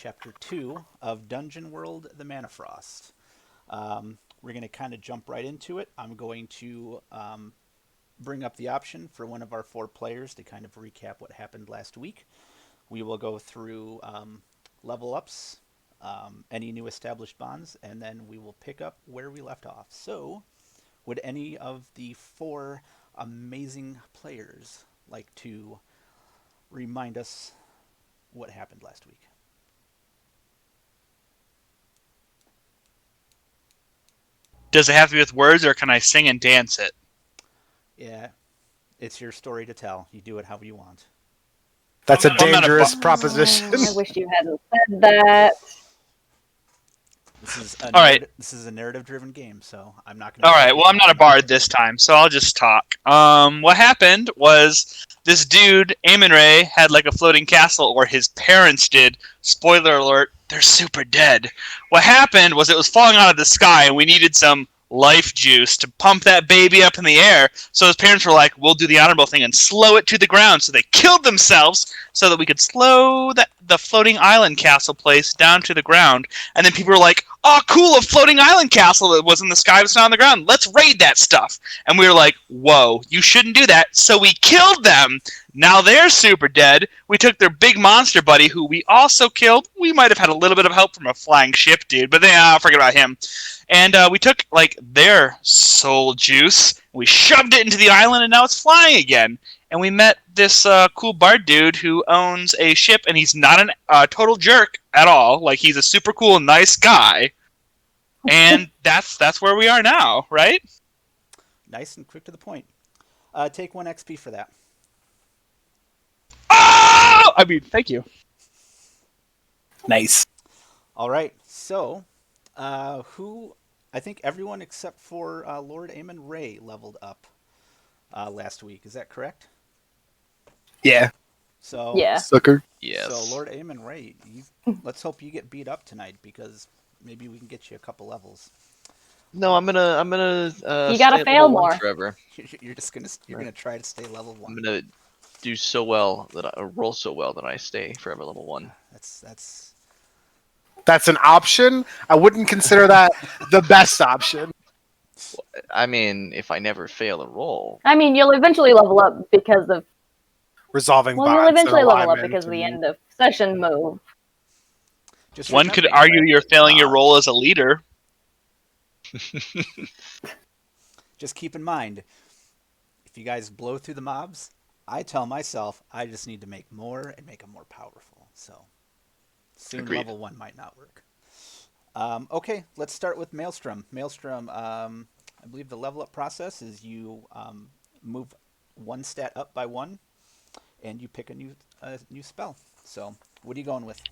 Chapter 2 of Dungeon World: The Manafrost. We're going to kind of jump right into it. I'm going to bring up the option for one of our four players to kind of recap what happened last week. We will go through level ups, any new established bonds, and then we will pick up where we left off. So, would any of the four amazing players like to remind us what happened last week? Does it have to be with words, or can I sing and dance it? Yeah, it's your story to tell. You do it however you want. That's a I'm not a dangerous proposition. I wish you hadn't said that. All right. This is a narrative driven game, so I'm not going to. All right. Well, I'm not a bard this time, so I'll just talk. What happened was this dude, Amon Ray, had like a floating castle, or his parents did. Spoiler alert: they're super dead. What happened was it was falling out of the sky, and we needed some life juice to pump that baby up in the air. So his parents were like, "We'll do the honorable thing and slow it to the ground." So they killed themselves so that we could slow the floating island castle place down to the ground. And then people were like, "Oh, cool, a floating island castle that was in the sky was not on the ground. Let's raid that stuff." And we were like, "Whoa, you shouldn't do that." So we killed them. Now they're super dead. We took their big monster buddy, who we also killed. We might have had a little bit of help from a flying ship dude, but then forget about him. And we took like their soul juice. We shoved it into the island, and now it's flying again. And we met this cool bard dude who owns a ship, and he's not a total jerk at all. Like, he's a super cool, nice guy. And that's where we are now, right? Nice and quick to the point. Take 1 XP for that. Oh! I mean, thank you. Nice. All right. So, who? I think everyone except for Lord Amon Ray leveled up last week. Is that correct? Yeah. So Yeah. Sucker. Yes. So Lord Amon Ray, let's hope you get beat up tonight, because maybe we can get you a couple levels. No, I'm gonna. You gotta stay at fail level 1 more. forever. You're gonna try to stay level 1. I'm gonna do so well that I roll so well that I stay forever level 1. That's an option. I wouldn't consider that the best option. I mean, if I never fail a roll, I mean, you'll eventually level up because of. Resolving Well, you'll bonds and eventually level up alignment because of the and- end of session move. Just One could remember, argue you're failing your role as a leader. just keep in mind, if you guys blow through the mobs, I tell myself I just need to make more and make them more powerful. So soon Agreed. level 1 might not work. Okay, let's start with Maelstrom. Maelstrom, I believe the level up process is you move 1 stat up by 1, and you pick a new spell. So what are you going with?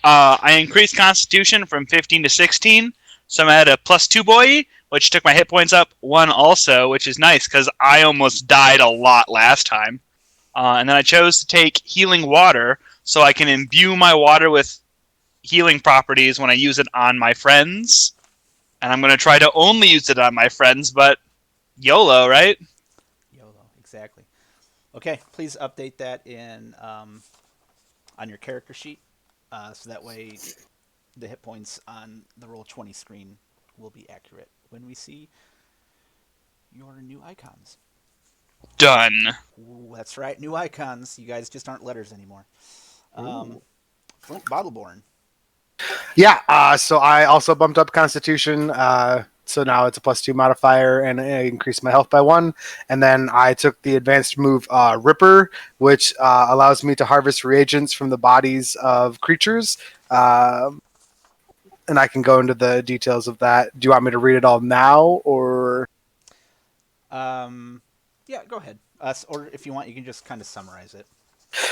I increased Constitution from 15 to 16, so I'm at a +2 boy, which took my hit points up 1 also, which is nice because I almost died a lot last time. And then I chose to take Healing Water, so I can imbue my water with healing properties when I use it on my friends. And I'm going to try to only use it on my friends, but YOLO, right? YOLO, exactly. Okay, please update that in on your character sheet, so that way the hit points on the Roll20 screen will be accurate when we see your new icons. Done. Ooh, that's right, new icons. You guys just aren't letters anymore. Flint Bottleborn. Yeah. So I also bumped up Constitution. So now it's a +2 modifier, and I increased my health by 1. And then I took the advanced move Ripper, which allows me to harvest reagents from the bodies of creatures. And I can go into the details of that. Do you want me to read it all now, or? Yeah, go ahead. Or if you want, you can just kind of summarize it.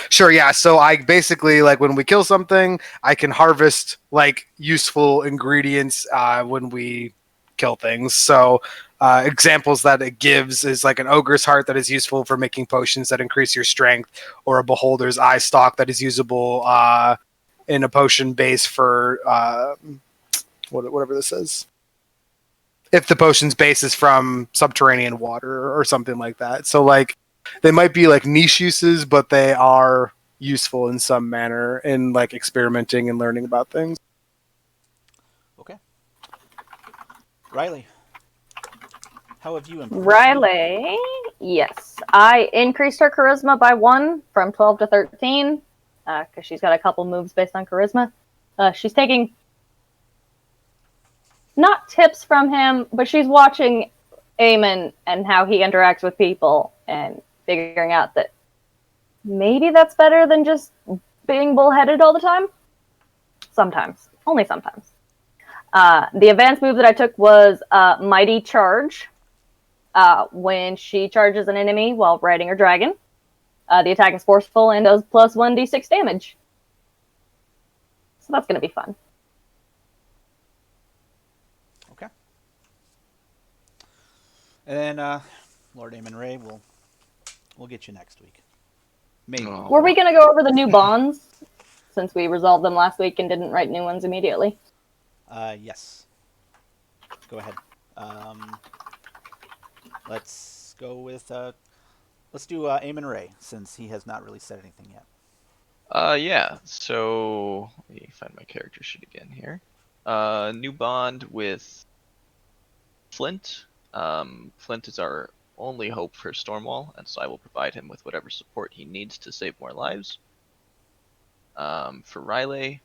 Sure, yeah. So I basically, like, when we kill something, I can harvest like useful ingredients when we kill things. So examples that it gives is like an ogre's heart that is useful for making potions that increase your strength, or a beholder's eye stalk that is usable in a potion base for whatever this is. If the potion's base is from subterranean water or something like that. So like they might be like niche uses, but they are useful in some manner in like experimenting and learning about things. Okay. Riley, how have you improved? Riley, yes. I increased her charisma by 1 from 12 to 13 because she's got a couple moves based on charisma. She's taking not tips from him, but she's watching Eamon and how he interacts with people and figuring out that maybe that's better than just being bullheaded all the time. Sometimes. Only sometimes. The advanced move that I took was Mighty Charge. When she charges an enemy while riding her dragon, the attack is forceful and does plus 1d6 damage. So that's going to be fun. Okay. And then Lord Amon Ray, we'll get you next week. Maybe. Oh. Were we going to go over the new bonds since we resolved them last week and didn't write new ones immediately? Yes. Go ahead. Let's go with let's do Amon Ray since he has not really said anything yet. Yeah. So let me find my character sheet again here. New bond with Flint. Flint is our only hope for Stormwall, and so I will provide him with whatever support he needs to save more lives. For Riley's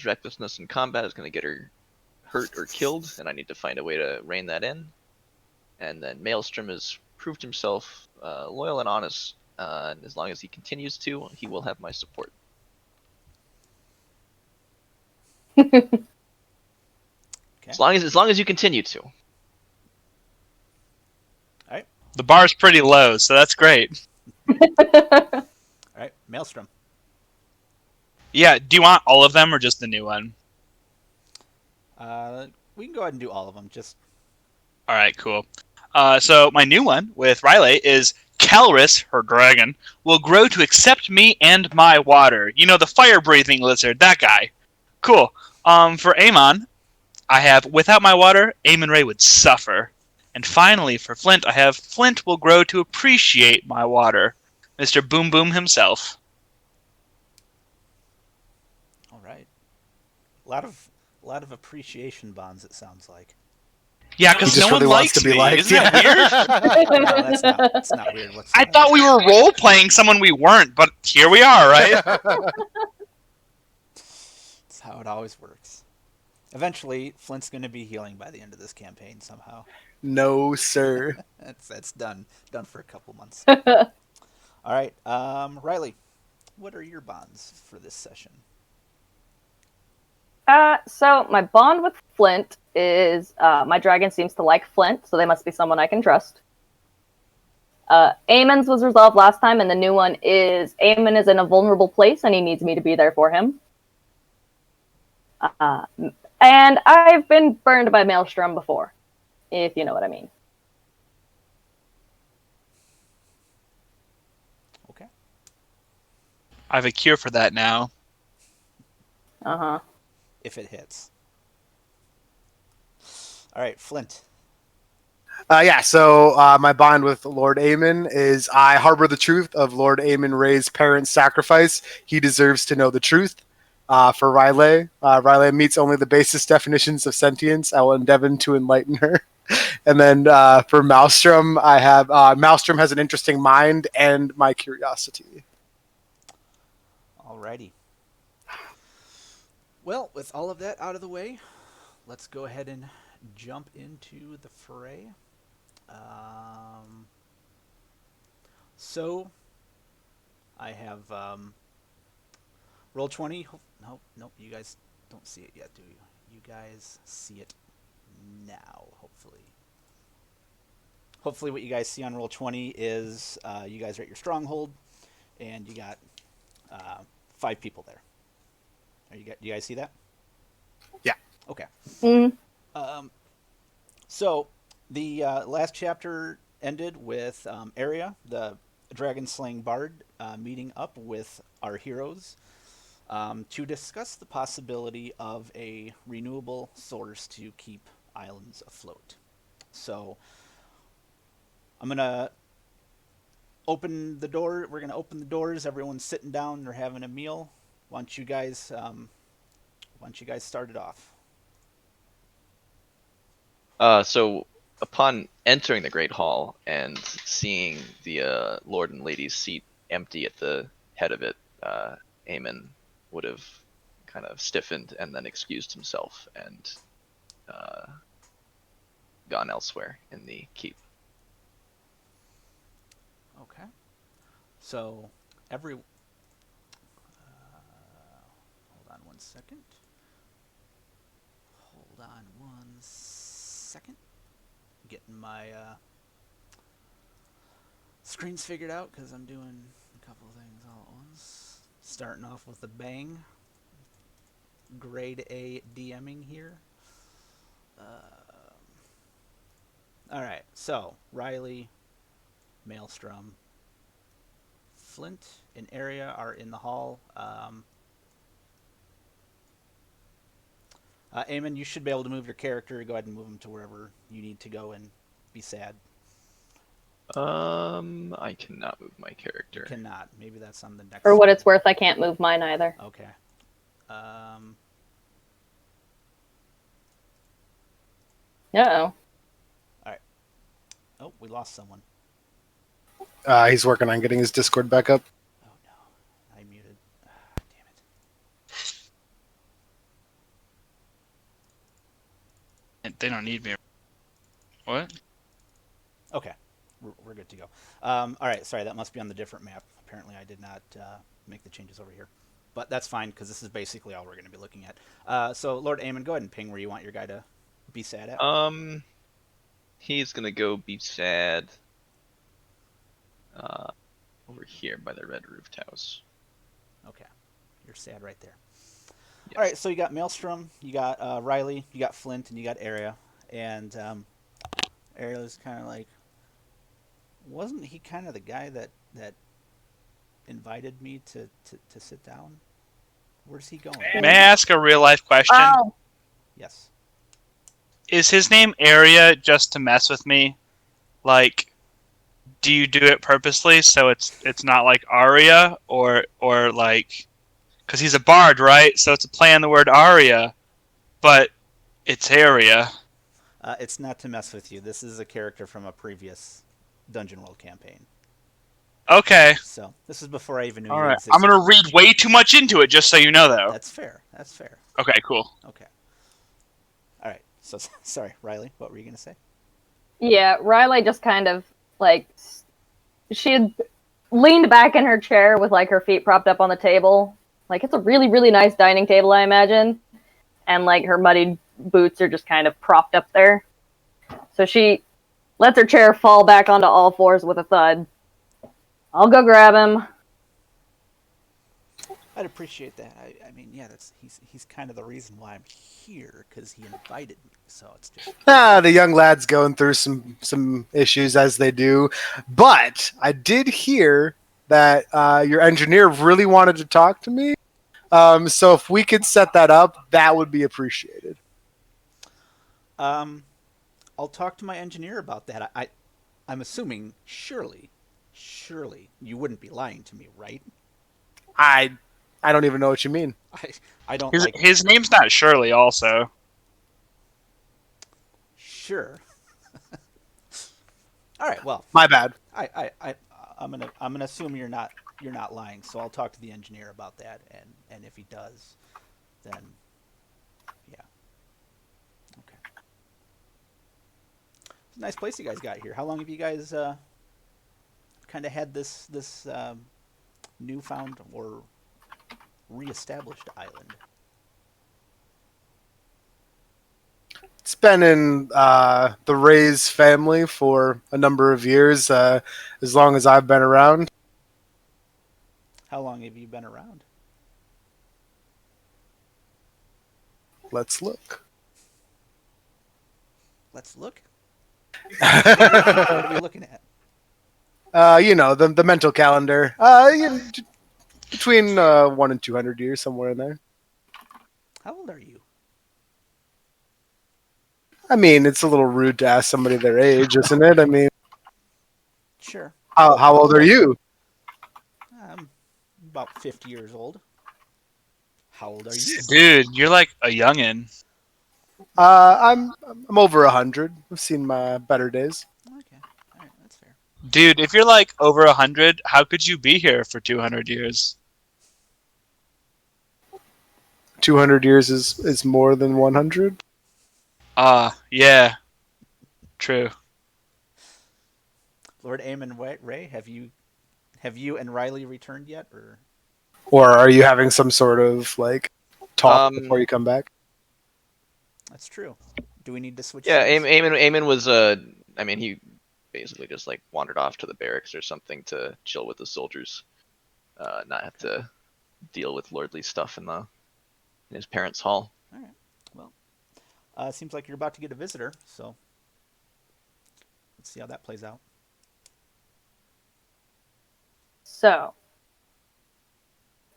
recklessness in combat is going to get her hurt or killed, and I need to find a way to rein that in. And then Maelstrom has proved himself loyal and honest, and as long as he continues to, he will have my support. Okay. As long as you continue to. All right. The bar's pretty low, so that's great. All right. Maelstrom. Yeah, do you want all of them or just the new one? We can go ahead and do all of them. Just All right, cool. So my new one with Riley is Calrus, her dragon, will grow to accept me and my water. You know, the fire-breathing lizard, that guy. Cool. For Amon, I have without my water, Amon Ray would suffer. And finally, for Flint, I have Flint will grow to appreciate my water. Mr. Boom Boom himself. all right. A lot of appreciation bonds. It sounds like. Yeah, He because just no really one wants likes to be me. liked. Isn't that weird? No, that's not weird I whatsoever. thought we were role-playing someone we weren't, but here we are, right? That's how it always works. Eventually, Flint's going to be healing by the end of this campaign somehow. No, sir. That's done for a couple months. All right, Riley, what are your bonds for this session? So my bond with Flint is my dragon seems to like Flint, so they must be someone I can trust. Amon's was resolved last time, and the new one is Amon is in a vulnerable place, and he needs me to be there for him. And I've been burned by Maelstrom before, if you know what I mean. Okay. I have a cure for that now. Uh-huh. If it hits. All right, Flint. So my bond with Lord Amon is I harbor the truth of Lord Amon Ray's parents' sacrifice. He deserves to know the truth. For Riley, Riley meets only the basis definitions of sentience. I will endeavor to enlighten her. And then for Maelstrom, I have Maelstrom has an interesting mind and my curiosity. Alrighty. Well, with all of that out of the way, let's go ahead and jump into the fray. So, I have roll 20. Nope, you guys don't see it yet, do you? You guys see it now, hopefully. Hopefully what you guys see on roll 20 is you guys are at your stronghold, and you got 5 people there. Do you guys see that? Yeah. Okay. Mm. So the last chapter ended with Arya, the dragon-slaying bard, meeting up with our heroes to discuss the possibility of a renewable source to keep islands afloat. So I'm gonna open the door. We're gonna open the doors. Everyone's sitting down. They're having a meal. Why don't you guys start it off? So upon entering the Great Hall and seeing the Lord and Lady's seat empty at the head of it, Eamon would have kind of stiffened and then excused himself and uh, gone elsewhere in the keep. Okay. So hold on one second. Hold on one second. Getting my screens figured out because I'm doing a couple of things all at once. Starting off with a bang. Grade A DMing here. All right. So Riley, Maelstrom, Flint, and Area are in the hall. Eamon, you should be able to move your character. Go ahead and move him to wherever you need to go and be sad. I cannot move my You character. cannot. Maybe that's on the next. For what it's worth, I can't move mine either. Okay. Uh-oh. Oh, we lost someone. He's working on getting his Discord back up. Oh no, I muted. Damn it. They don't need me. What? Okay, we're good to go. All right, sorry, that must be on the different map. Apparently, I did not make the changes over here, but that's fine because this is basically all we're going to be looking at. So, Lord Eamon, go ahead and ping where you want your guy to be sad at. He's gonna go be sad over here by the red roofed house. Okay, you're sad right there. Yes. All right, so you got Maelstrom, you got Riley, you got Flint, and you got Area. And Aria's kind of like, wasn't he kind of the guy that invited me to sit down? Where's he going? May I ask a real life question? Oh, Yes. Is his name Area just to mess with me? Like, do you do it purposely so it's not like Aria or like, because he's a bard, right? So it's a play on the word Aria, but it's Area. It's not to mess with you. This is a character from a previous Dungeon World campaign. Okay. So this is before I even knew All you right. existed. I'm gonna read way too much into it, just so you know, though. That's fair. That's fair. Okay. Cool. Okay. All right. So sorry, Riley. What were you gonna say? yeah, Riley just kind of, like, she had leaned back in her chair with, like, her feet propped up on the table. Like, it's a really, really nice dining table, I imagine. And, like, her muddied boots are just kind of propped up there. So she lets her chair fall back onto all fours with a thud. I'll go grab him. I'd appreciate that. I mean, yeah, he's kind of the reason why I'm here because he invited me. So it's just The young lad's going through some issues as they do, but I did hear that your engineer really wanted to talk to me. So if we could set that up, that would be appreciated. I'll talk to my engineer about that. I'm assuming surely you wouldn't be lying to me, right? I don't even know what you mean. I don't His like. his name's not Shirley. Also, Sure. All right. Well, My bad. I'm gonna assume you're not lying. So I'll talk to the engineer about that, and if he does, then yeah. Okay. It's a nice place you guys got here. How long have you guys kind of had this newfound or reestablished island? It's been in the Ray's family for a number of years, as long as I've been around. How long have you been around? Let's look. Let's look. What are we looking at? The mental calendar. Between 1 and 200 years, somewhere in there. How old are you? I mean, it's a little rude to ask somebody their age, isn't it? I mean, Sure. How old are you? I'm about 50 years old. How old are you? Dude, you're like a youngin. I'm over 100. I've seen my better days. Okay, all right, that's fair. Dude, if you're like over 100, how could you be here for 200 years? 200 years is more than 100. Yeah, true. Lord Aemon Ray, have you and Riley returned yet, or Or are you having some sort of like talk before Um, you come back? that's true? Do we need to switch yeah, scenes? Eamon was I mean, he basically just like wandered off to the barracks or something to chill with the soldiers, not have to deal with lordly stuff in his parents' hall. All right. Well, seems like you're about to get a visitor, so let's see how that plays out. So,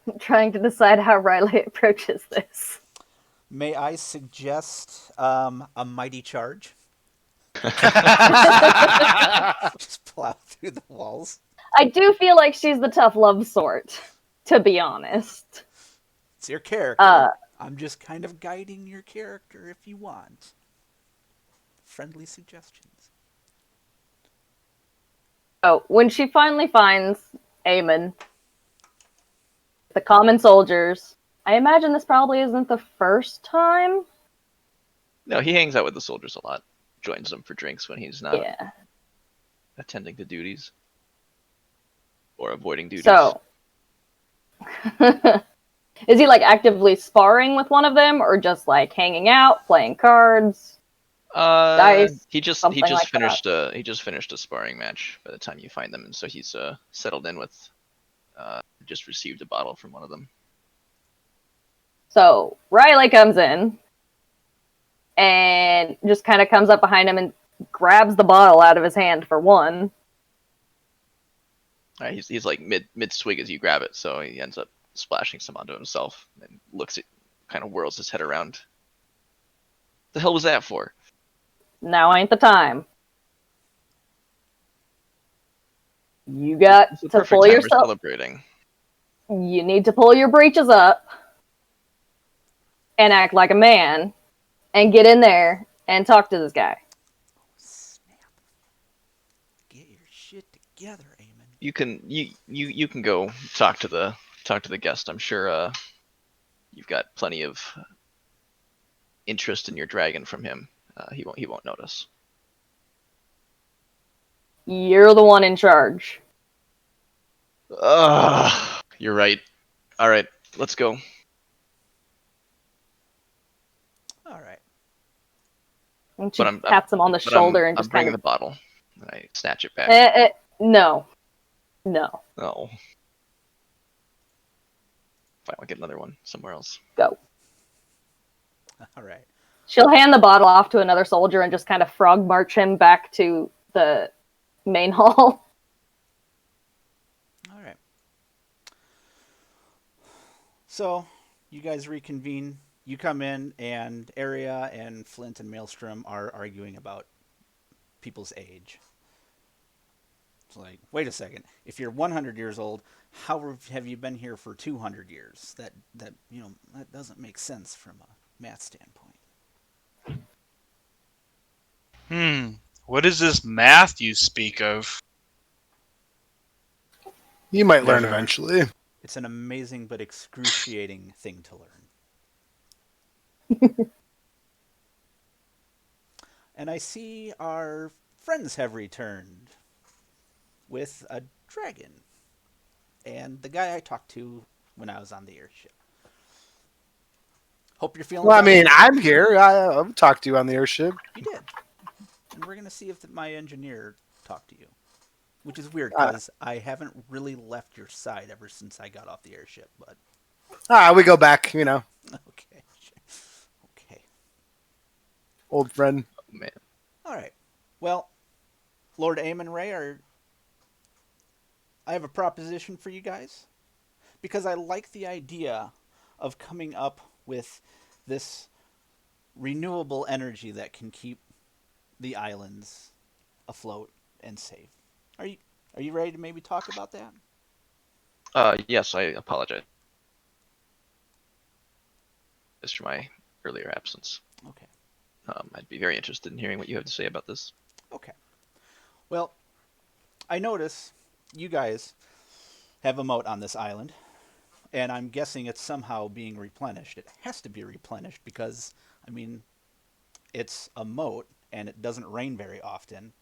I'm trying to decide how Riley approaches this. May I suggest a mighty charge? Just plow through the walls. I do feel like she's the tough love sort, to be honest. It's your character. I'm just kind of guiding your character if you want. Friendly suggestions. Oh, when she finally finds Eamon, the common soldiers, I imagine this probably isn't the first time. No, he hangs out with the soldiers a lot, joins them for drinks when he's not Yeah. attending to duties or avoiding duties. So, is he like actively sparring with one of them, or just like hanging out, playing cards, dice? he just something like finished a sparring match by the time you find them, and so he's settled in with just received a bottle from one of them. So Riley comes in and just kind of comes up behind him and grabs the bottle out of his hand for one. He's like mid swig as you grab it, so he ends up splashing some onto himself and kind of whirls his head around. The hell was that for? Now ain't the time. You got It's the to perfect pull time we're yourself. celebrating. You need to pull your breeches up and act like a man and get in there and talk to this guy. Snap. Get your shit together, Eamon. You can go talk to the guest. I'm sure you've got plenty of interest in your dragon from him. He won't notice. You're the one in charge. You're right. All right, let's go. All right. And she But I'm pats him on the shoulder and I'm just bringing kind the bottle, and I snatch it back. of. No. Oh, fine. I'll get another one somewhere else. Go. All right. She'll hand the bottle off to another soldier and just kind of frog march him back to the main hall. All right. So, you guys reconvene. You come in, and Area and Flint and Maelstrom are arguing about people's age. It's like, wait a second. If you're 100 years old, how have you been here for 200 years? That that doesn't make sense from a math standpoint. What is this math you speak of? You might learn Never. eventually. It's an amazing but excruciating thing to learn. And I see our friends have returned with a dragon and the guy I talked to when I was on the airship. Hope you're feeling Well, I better. mean, I'm here. I'll talk to you on the airship. You did. And we're going to see if my engineer talked to you. Which is weird because I haven't really left your side ever since I got off the airship, but We go back, okay. Okay. old friend. Oh, man. All right. Well, Lord Aemon Ray, I have a proposition for you guys because I like the idea of coming up with this renewable energy that can keep the islands afloat and safe. Are you ready to maybe talk about that? Yes, I apologize for my earlier absence. Okay. I'd be very interested in hearing what you have to say about this. Okay. Well, I notice you guys have a moat on this island, and I'm guessing it's somehow being replenished. It has to be replenished because, I mean, it's a moat and it doesn't rain very often.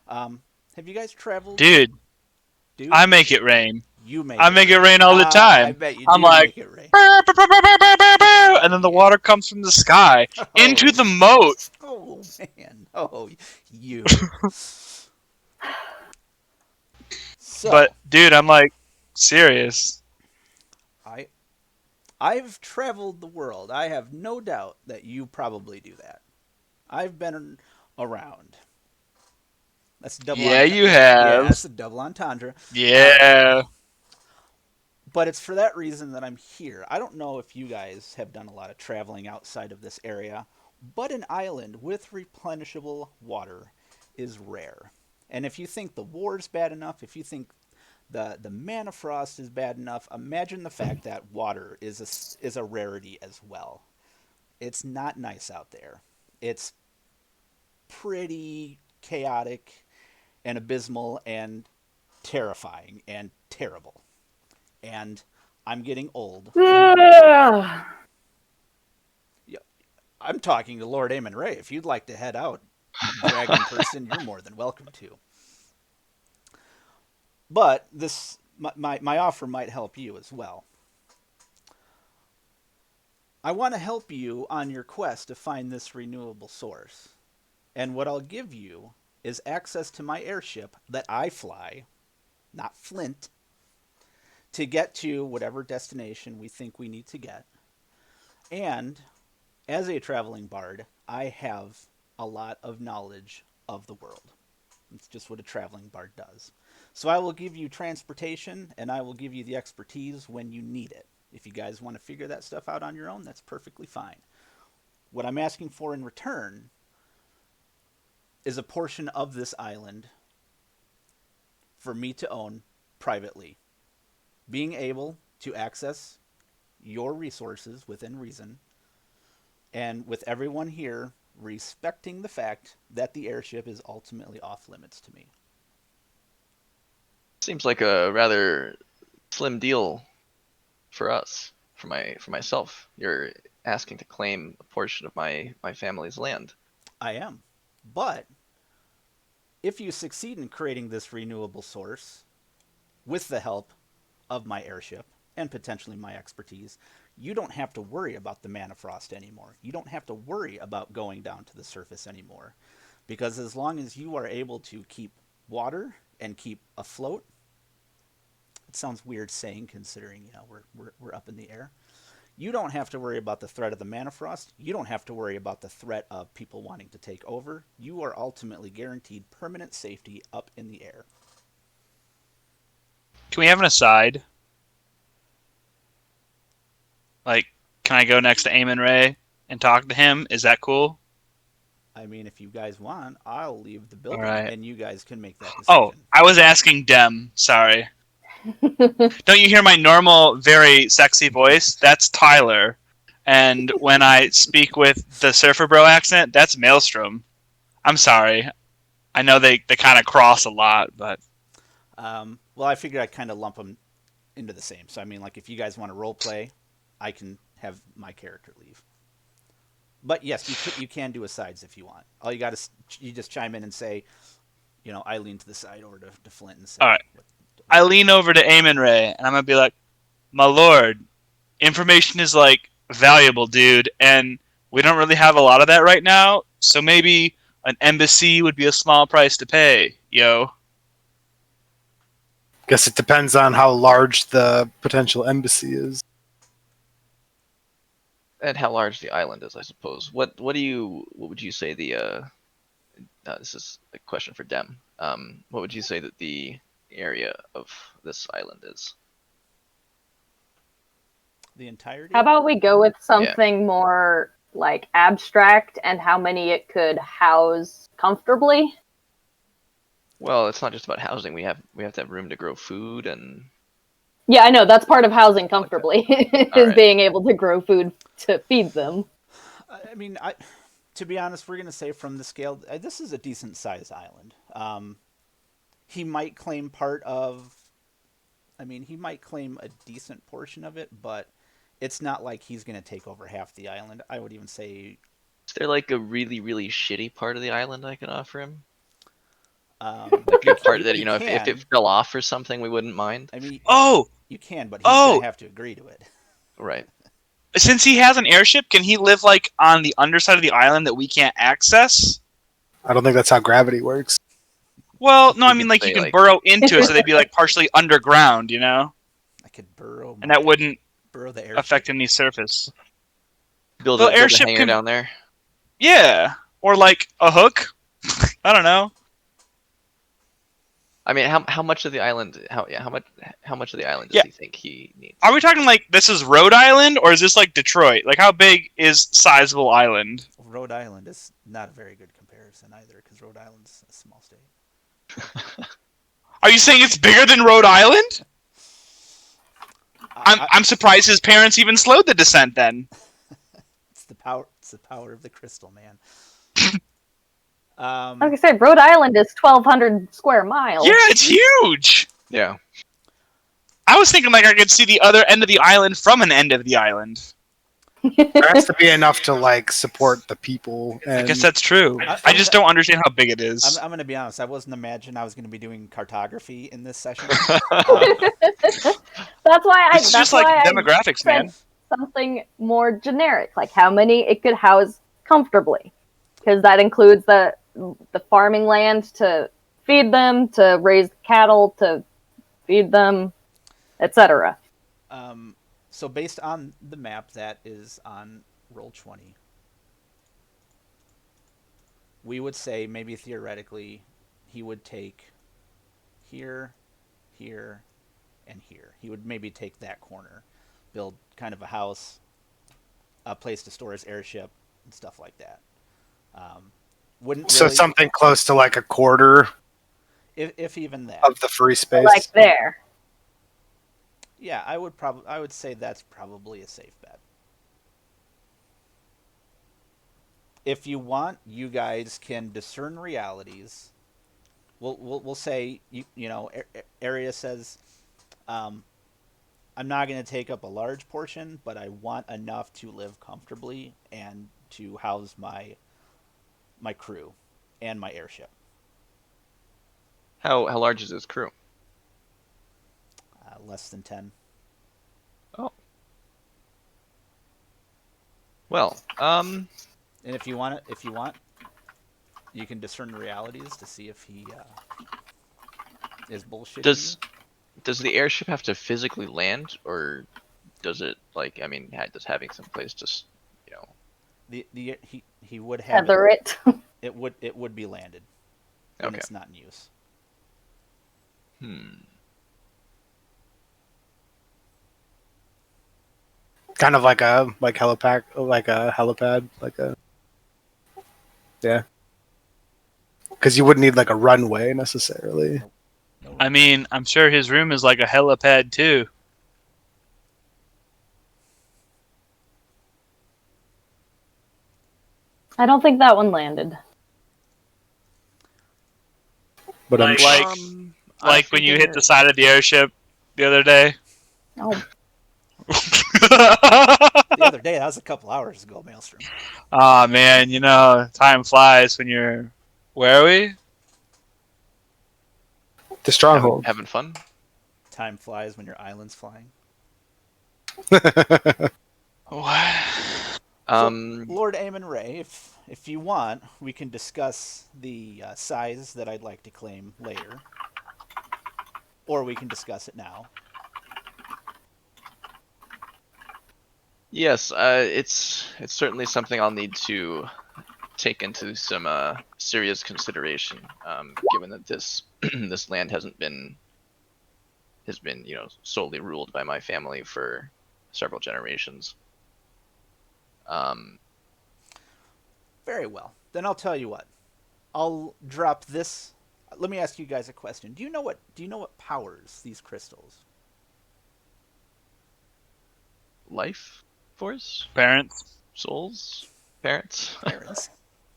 Have you guys traveled? Dude, Dude, I make it rain. you make I it make it rain. rain all the I time. bet you I'm do like, make it rain. "Burr, burr, burr, burr, burr, burr, burr, burr," and then the Yeah. water comes from the sky into the moat. Oh man. Oh, you. But So, dude, I'm like serious. I I've traveled the world. I have no doubt that you probably do that. I've been around. That's a double Yeah, entendre. you Yeah, have. that's a double entendre. Uh, Yeah. but it's for that reason that I'm here. I don't know if you guys have done a lot of traveling outside of this area, but an island with replenishable water is rare. And if you think the war's bad enough, if you think the Manafrost is bad enough, imagine the fact that water is a rarity as well. It's not nice out there. It's pretty chaotic and abysmal and terrifying and terrible. And I'm getting old. Ugh. Yeah, I'm talking to Lord Aemon Ray. If you'd like to head out, dragon person, you're more than welcome to. But this my offer might help you as well. I want to help you on your quest to find this renewable source. And what I'll give you is access to my airship that I fly, not Flint, to get to whatever destination we think we need to get. And as a traveling bard, I have a lot of knowledge of the world. It's just what a traveling bard does. So I will give you transportation and I will give you the expertise when you need it. If you guys want to figure that stuff out on your own, that's perfectly fine. What I'm asking for in return is a portion of this island for me to own privately. Being able to access your resources within reason, and with everyone here respecting the fact that the airship is ultimately off limits to me. Seems like a rather slim deal for us, for myself. You're asking to claim a portion of my family's land. I am. But if you succeed in creating this renewable source with the help of my airship and potentially my expertise, you don't have to worry about the Manafrost anymore. You don't have to worry about going down to the surface anymore. Because as long as you are able to keep water and keep afloat, it sounds weird saying considering, we're up in the air. You don't have to worry about the threat of the Manafrost. You don't have to worry about the threat of people wanting to take over. You are ultimately guaranteed permanent safety up in the air. Can we have an aside? Like, can I go next to Eamon Ray and talk to him? Is that cool? I mean, if you guys want, I'll leave the All building right. and you guys can make that Oh, decision. I was asking Dem. Sorry. Don't you hear my normal, very sexy voice? That's Tyler. And when I speak with the Surfer Bro accent, that's Maelstrom. I'm sorry. I know they kind of cross a lot, but Well, I figured I'd kind of lump them into the same. So, I mean, like, if you guys want to role play, I can have my character leave. But yes, you can do asides if you want. All you got is you just chime in and say, I lean to the side over to Flint and say, all right. I lean over to Eamon Ray and I'm gonna be like, "My lord, information is like valuable, dude, and we don't really have a lot of that right now. So maybe an embassy would be a small price to pay, yo." Guess it depends on how large the potential embassy is. And how large the island is, I suppose. What would you say this is a question for Dem. What would you say that the area of this island is? The entirety? How about we go with something more like abstract and how many it could house comfortably? Well, it's not just about housing. We have to have room to grow food and. Yeah, I know that's part of housing comfortably is Alright. being able to grow food to feed them. I mean, to be honest, we're going to say from the scale, this is a decent sized island. He might claim part of. I mean, he might claim a decent portion of it, but it's not like he's going to take over half the island. I would even say. Is there like a really, really shitty part of the island I can offer him? Like a part that if it fell off or something, we wouldn't mind. I mean, Oh, you can, but he's going to have to agree to it. Right. since he has an airship, can he live like on the underside of the island that we can't access? I don't think that's how gravity works. Well, no, You I mean could like say, you can like- burrow into it, so they'd be like partially underground, you know, I could burrow. and that wouldn't burrow the airship. affect any surface. Build The a airship hangar can- down there. Yeah, or like a hook. I don't know. I mean, how much of the island? How much of the island does Yeah. he think he needs? Are we talking like this is Rhode Island, or is this like Detroit? Like how big is sizable island? Rhode Island is not a very good comparison either, because Rhode Island's a small state. Are you saying it's bigger than Rhode Island? I'm surprised his parents even slowed the descent then. It's the power. It's the power of the crystal, man. Like I said, Rhode Island is 1,200 square miles. Yeah, it's huge. Yeah. I was thinking like I could see the other end of the island from an end of the island. There has to be enough to like support the people. I guess that's true. I just don't understand how big it is. I'm going to be honest. I wasn't imagining I was going to be doing cartography in this session. That's why It's just like I demographics, man. said something more generic, like how many it could house comfortably, because that includes the farming land to feed them, to raise cattle, to feed them, etc. So based on the map that is on Roll20, we would say maybe theoretically he would take here, here, and here. He would maybe take that corner, build kind of a house, a place to store his airship, and stuff like that. Wouldn't So really, something close to like a quarter if even that. of the free space. Like there. Yeah, I would say that's probably a safe bet. If you want, you guys can discern realities. We'll say area says, I'm not going to take up a large portion, but I want enough to live comfortably and to house my crew and my airship. How large is his crew? Less than 10. Oh. Well, And if you want, you can discern the realities to see if he is bullshit. does the airship have to physically land, or does it does having some place just he would have Feather it. it would be landed when Okay. it's not in use. Kind of like a helipad, yeah. Because you wouldn't need like a runway necessarily. I mean, I'm sure his room is like a helipad too. I don't think that one landed. But I'm Like when you hit the side of the airship the other day. Oh, The other day, that was a couple hours ago, Maelstrom. Aw, man, time flies when you're... Where are we? the stronghold. having fun? Time flies when your island's flying. What? Lord Aemon Ray, if you want, we can discuss the size that I'd like to claim later, or we can discuss it now. Yes, it's certainly something I'll need to take into some serious consideration, given that this this land has been solely ruled by my family for several generations. Very well. Then I'll tell you what. I'll drop this Let me ask you guys a question. Do you know what powers these crystals? Life force, Parents. souls, parents, Parents.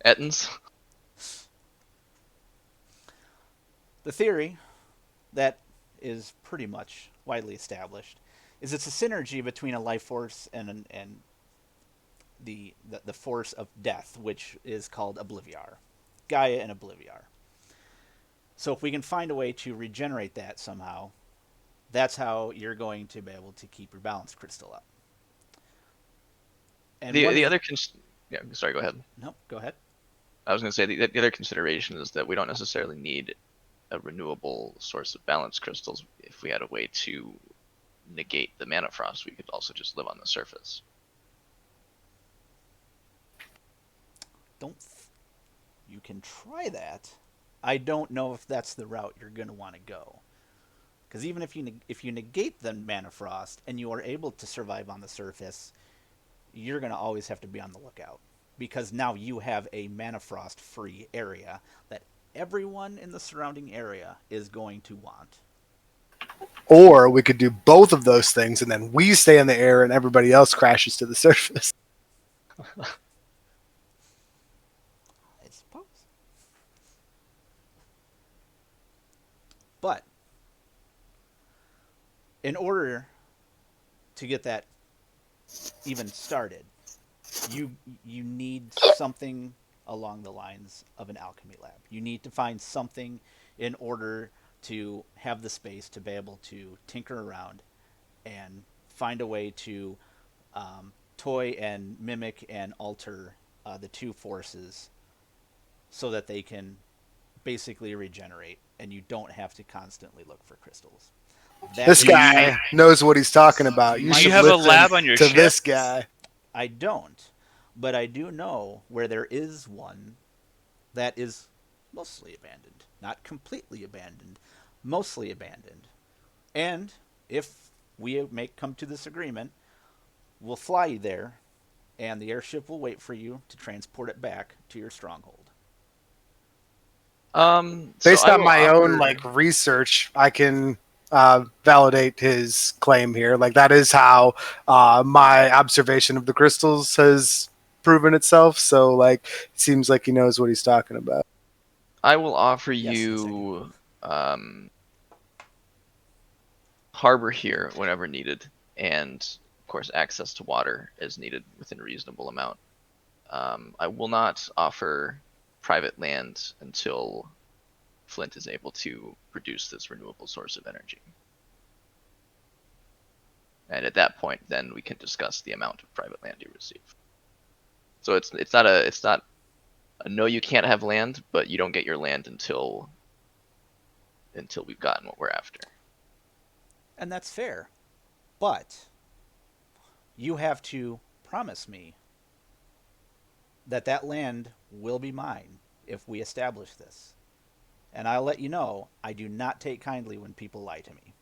ettins. The theory that is pretty much widely established is it's a synergy between a life force and the force of death, which is called Obliviar, Gaia and Obliviar. So if we can find a way to regenerate that somehow, that's how you're going to be able to keep your balance crystal up. And The other yeah, sorry, go ahead. no, go ahead. I was going to say the other consideration is that we don't necessarily need a renewable source of balance crystals. If we had a way to negate the Manafrost, we could also just live on the surface. Don't you can try that. I don't know if that's the route you're going to want to go. Because even if you negate the Manafrost and you are able to survive on the surface, you're going to always have to be on the lookout. Because now you have a Manafrost-free area that everyone in the surrounding area is going to want. Or we could do both of those things, and then we stay in the air, and everybody else crashes to the surface. I suppose. But in order to get that even started, you need something along the lines of an alchemy lab. You need to find something in order to have the space to be able to tinker around and find a way to toy and mimic and alter the two forces so that they can basically regenerate and you don't have to constantly look for crystals. This guy knows what he's talking about. You Do should you have a listen lab on your to ship? this guy. I don't, but I do know where there is one that is mostly abandoned. Not completely abandoned, mostly abandoned. And if we come to this agreement, we'll fly you there, and the airship will wait for you to transport it back to your stronghold. Based I on will my own offer- research, I can validate his claim here. Like that is how my observation of the crystals has proven itself. So like, it seems like he knows what he's talking about. I will offer Yes, the second you harbor here whenever needed, and of course access to water as needed within a reasonable amount. I will not offer private land until Flint is able to produce this renewable source of energy. And at that point, then we can discuss the amount of private land you receive. So it's not a no, you can't have land, but you don't get your land until we've gotten what we're after. And that's fair. But you have to promise me that that land will be mine if we establish this. And I'll let you know, I do not take kindly when people lie to me.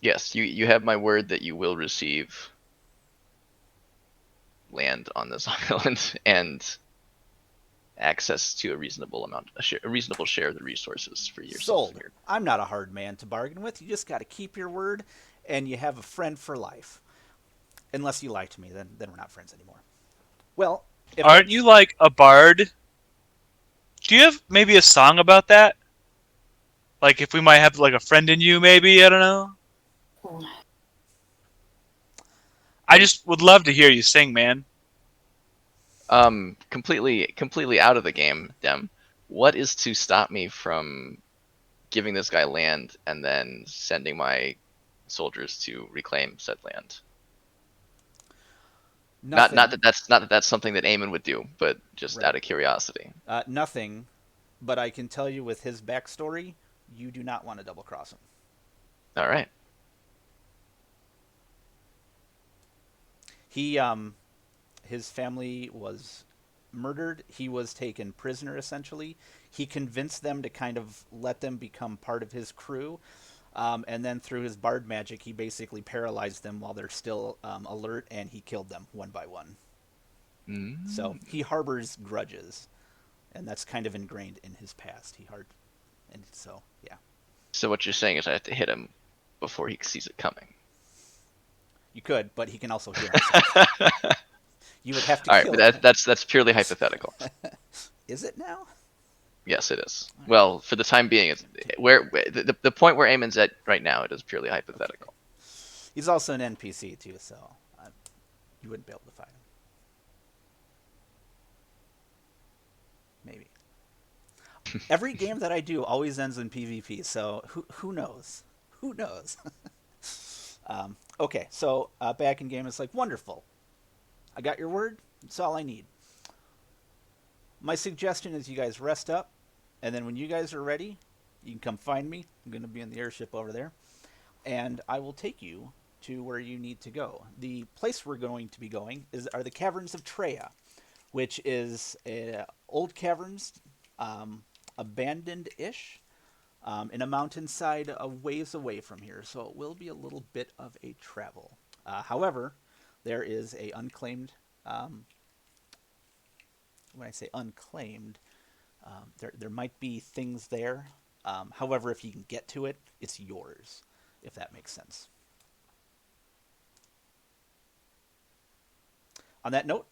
Yes, you have my word that you will receive land on this island and access to a reasonable amount, a reasonable share of the resources for yourself Sold. here. I'm not a hard man to bargain with. You just got to keep your word, and you have a friend for life. Unless you lie to me, then we're not friends anymore. Well, Aren't you like a bard? Do you have maybe a song about that? Like if we might have like a friend in you, maybe, I don't know. I just would love to hear you sing, man. Completely out of the game, Dem. What is to stop me from giving this guy land and then sending my soldiers to reclaim said land? nothing, Not that that's something that Eamon would do, but just Right. out of curiosity. Nothing, but I can tell you with his backstory, you do not want to double cross him. All right. He his family was murdered. He was taken prisoner essentially. He convinced them to kind of let them become part of his crew. And then through his bard magic, he basically paralyzed them while they're still alert, and he killed them one by one. So he harbors grudges, and that's kind of ingrained in his past. And so, yeah. So what you're saying is I have to hit him before he sees it coming. You could, but he can also heal himself. You would have to All right, kill but him. that's purely hypothetical. Is it now? Yes, it is. Well, for the time being, it's the point where Eamon's at right now. It is purely hypothetical. Okay. He's also an NPC too, so you wouldn't be able to fight him. Maybe. Every game that I do always ends in PvP, so who knows? Who knows? Okay, so back in game, it's like, wonderful. I got your word. That's all I need. My suggestion is you guys rest up, and then when you guys are ready, you can come find me. I'm going to be in the airship over there, and I will take you to where you need to go. The place we're going to be going are the Caverns of Treya, which is old caverns, abandoned-ish, in a mountainside a ways away from here. So it will be a little bit of a travel. However, there is a unclaimed. When I say unclaimed, there might be things there. However, if you can get to it, it's yours, if that makes sense. On that note,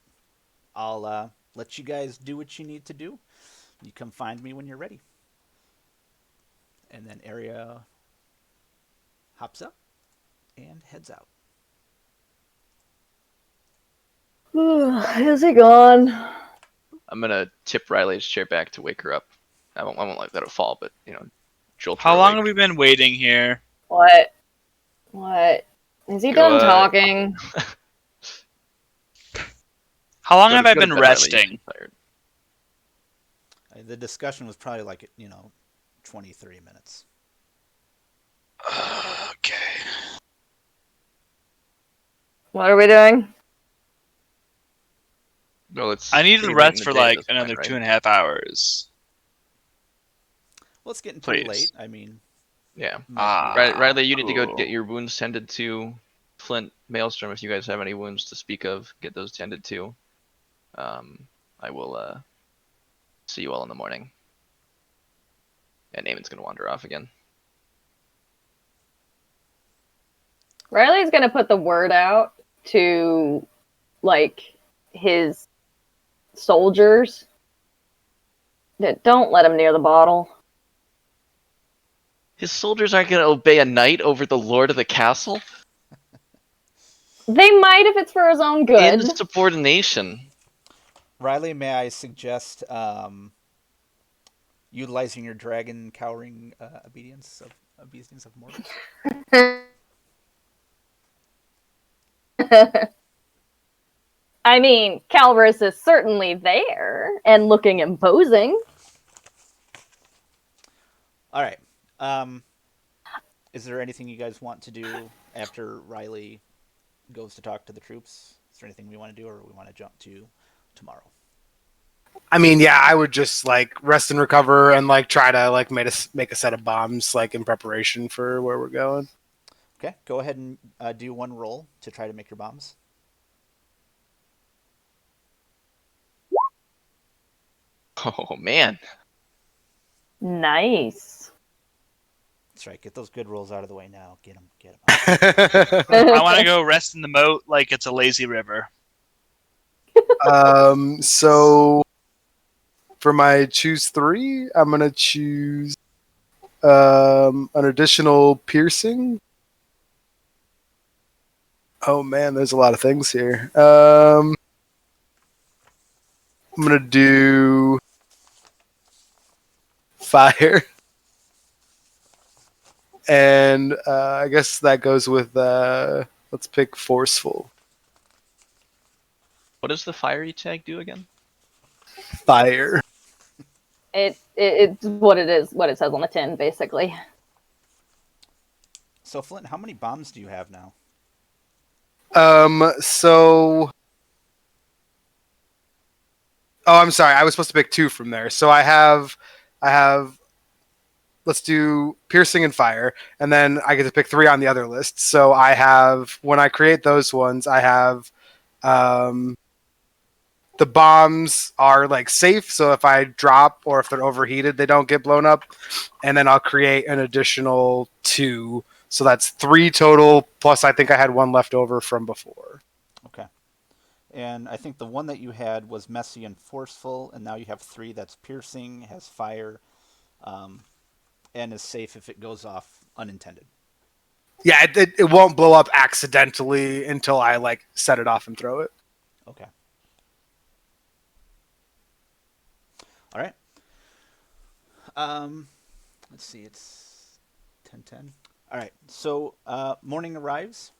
I'll let you guys do what you need to do. You come find me when you're ready. And then Area hops up and heads out. Is he gone? I'm gonna tip Riley's chair back to wake her up. I won't let it fall, but jolt her How long awake. have we been waiting here? What? What? Is he done talking? How long Go have to- I go to been bed, Riley, you resting? seem tired. The discussion was probably like 23 minutes. Okay. What are we doing? Well, it's I need pretty to late in rest the for day at like this another point, right? 2.5 hours. Well, it's getting pretty Please. late. I mean, Yeah. might be- Riley, you need to go cool. get your wounds tended to. Flint, Maelstrom, if you guys have any wounds to speak of, get those tended to. I will see you all in the morning. And Eamon's gonna wander off again. Riley's gonna put the word out to, like, his soldiers that don't let him near the bottle. His soldiers aren't gonna obey a knight over the lord of the castle? They might if it's for his own good. Insubordination. Riley, may I suggest utilizing your dragon cowering obedience of mortals? I mean, Calvus is certainly there and looking imposing. All right. Is there anything you guys want to do after Riley goes to talk to the troops? Is there anything we want to do, or we want to jump to tomorrow? I mean, yeah, I would just like rest and recover and like try to like make a set of bombs like in preparation for where we're going. Okay, go ahead and do one roll to try to make your bombs. Oh man. Nice. That's right. Get those good rolls out of the way now. Get them. I want to go rest in the moat like it's a lazy river. So for my choose 3, I'm gonna choose an additional piercing. Oh man, there's a lot of things here. I'm gonna do fire, and I guess that goes with let's pick forceful. What does the fiery tag do again? Fire. It's what it is, what it says on the tin, basically. So, Flint, how many bombs do you have now? So. Oh, I'm sorry. I was supposed to pick 2 from there. So I have. Let's do piercing and fire, and then I get to pick 3 on the other list. So I have, when I create those ones, I have 30 the bombs are like safe, so if I drop or if they're overheated, they don't get blown up. And then I'll create an additional 2. So that's 3 total, plus I think I had 1 left over from before. Okay. And I think the one that you had was messy and forceful, and now you have 3 that's piercing, has fire, and is safe if it goes off unintended. Yeah, it won't blow up accidentally until I like set it off and throw it. Okay. All right. Let's see. It's 10:10. All right. So morning arrives.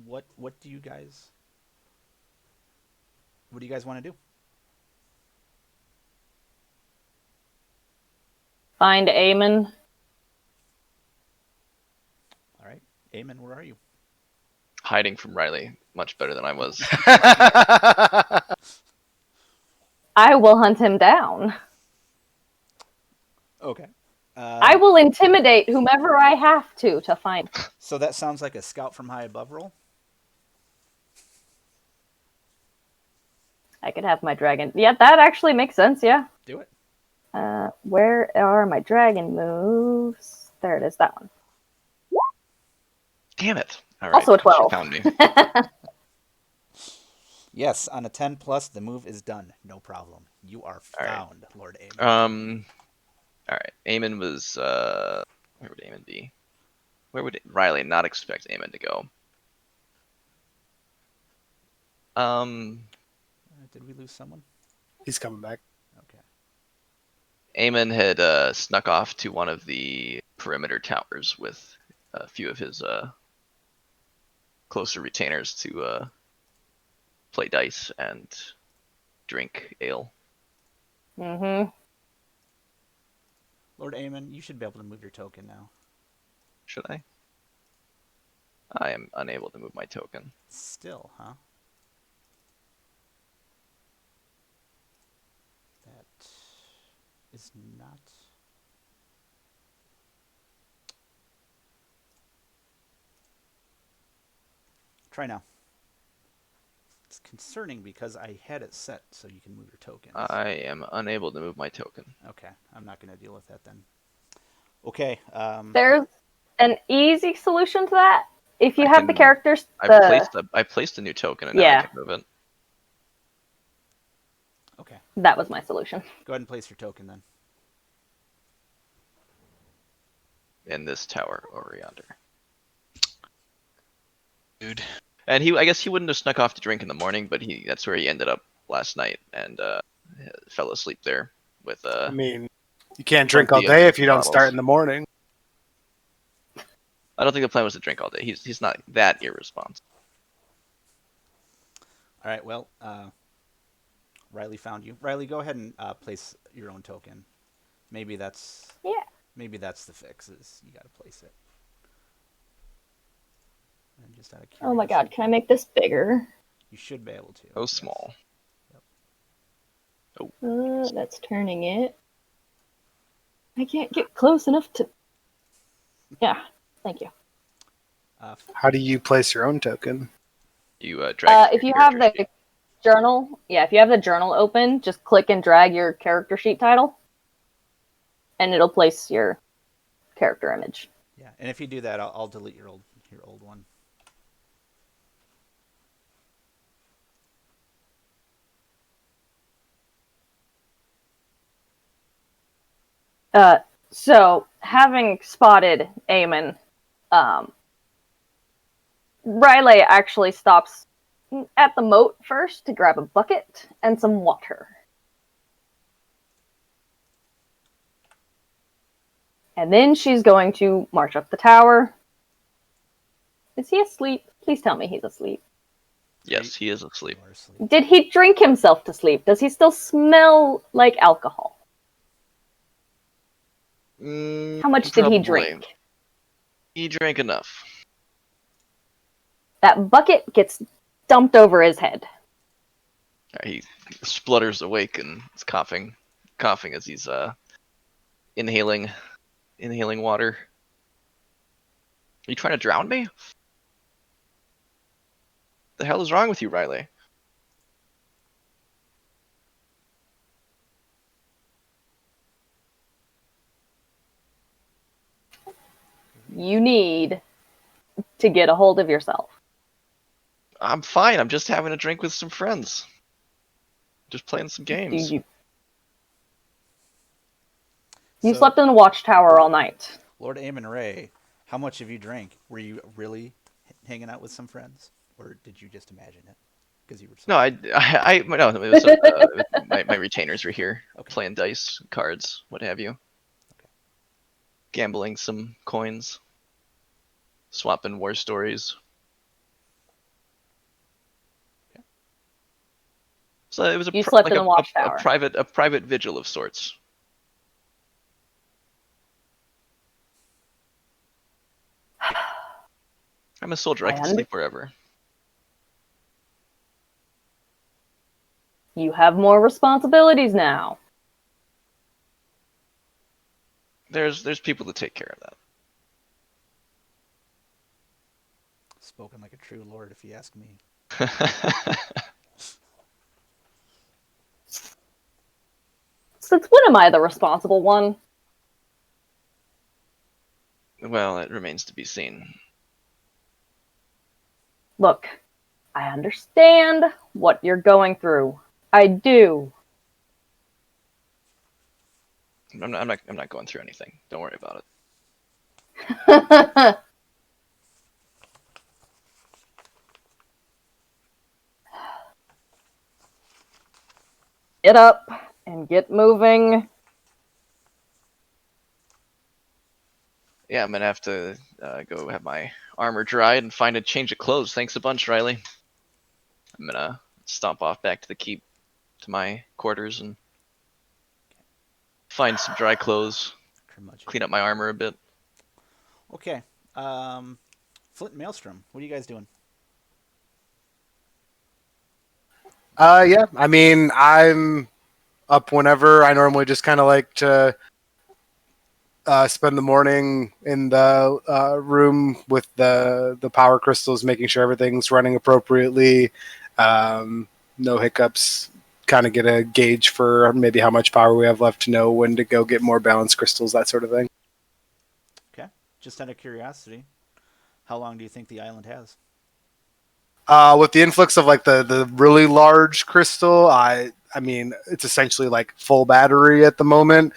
What do you guys want to do? Find Eamon. All right. Eamon, where are you? Hiding from Riley, much better than I was. I will hunt him down. Okay. I will intimidate whomever I have to find him. So that sounds like a scout from high above roll. I could have my dragon. Yeah, that actually makes sense, yeah. Do it. Where are my dragon moves? There it is, that one. Damn it! All right, Also a she 12. found me. Yes, on a 10 plus, the move is done. No problem. You are All right. found, Lord Eamon. All right. Eamon was where would Eamon be? Where would Riley not expect Eamon to go? Did we lose someone? He's coming back. Okay. Eamon had snuck off to one of the perimeter towers with a few of his closer retainers to play dice and drink ale. Mm-hmm. Lord Eamon, you should be able to move your token now. Should I? I am unable to move my token. Still, huh? That is not... Try now. It's concerning because I had it set so you can move your tokens. I am unable to move my token. Okay, I'm not going to deal with that then. Okay. There's an easy solution to that. If you I have the can- characters, I placed a new token and now Yeah. I can move it. Okay, that was my solution. go ahead and place your token then. In this tower over yonder. Dude. And I guess he wouldn't have snuck off to drink in the morning, but that's where he ended up last night and fell asleep there with I mean, you can't drink all plenty of day if you don't bottles. start in the morning. I don't think the plan was to drink all day. He's not that irresponsible. All right, well, Riley found you. Riley, go ahead and place your own token. Maybe that's the fix, is you got to place it. And just out of Oh my curiosity, god, can I make this bigger? You should be able to. So yes. small. That's turning it. I can't get close enough to... Yeah, thank you. How do you place your own token? You drag. If your you have character the sheet. journal, if you have the journal open, just click and drag your character sheet title, and it'll place your character image. Yeah, and if you do that, I'll delete your old one. So, having spotted Eamon, Riley actually stops at the moat first to grab a bucket and some water. And then she's going to march up the tower. Is he asleep? Please tell me he's asleep. Yes, he is asleep. You are asleep. Did he drink himself to sleep? Does he still smell like alcohol? How much did he Probably. drink? He drank enough. That bucket gets dumped over his head. He splutters awake and is coughing as he's inhaling water. Are you trying to drown me? The hell is wrong with you, Riley? you need to get a hold of yourself. I'm fine. I'm just having a drink with some friends. Just playing some Do games. you So, slept in the watchtower all night. Lord Aemon Ray, how much have you drank? Were you really hanging out with some friends, or did you just imagine it? Because you were. No, no. It was my retainers were here, Okay. playing dice, cards, what have you. Okay. Gambling some coins, swapping war stories. Okay. So it was You slept in the a watchtower. private vigil of sorts. I'm a soldier. I can sleep wherever. You have more responsibilities now. There's people to take care of that. Spoken like a true lord, if you ask me. Since when am I the responsible one? Well, it remains to be seen. Look, I understand what you're going through. I do. I'm not going through anything. Don't worry about it. Get up and get moving. Yeah, I'm gonna have to go have my armor dried and find a change of clothes. Thanks a bunch, Riley. I'm gonna stomp off back to the keep, to my quarters, and find some dry clothes, clean up my armor a bit. Okay. Flint and Maelstrom, what are you guys doing? Yeah, I mean, I'm up whenever. I normally just kind of like to spend the morning in the room with the power crystals, making sure everything's running appropriately, no hiccups. Kind of get a gauge for maybe how much power we have left to know when to go get more balance crystals, that sort of thing. Okay. Just out of curiosity, how long do you think the island has? With the influx of like the really large crystal, I mean it's essentially like full battery at the moment.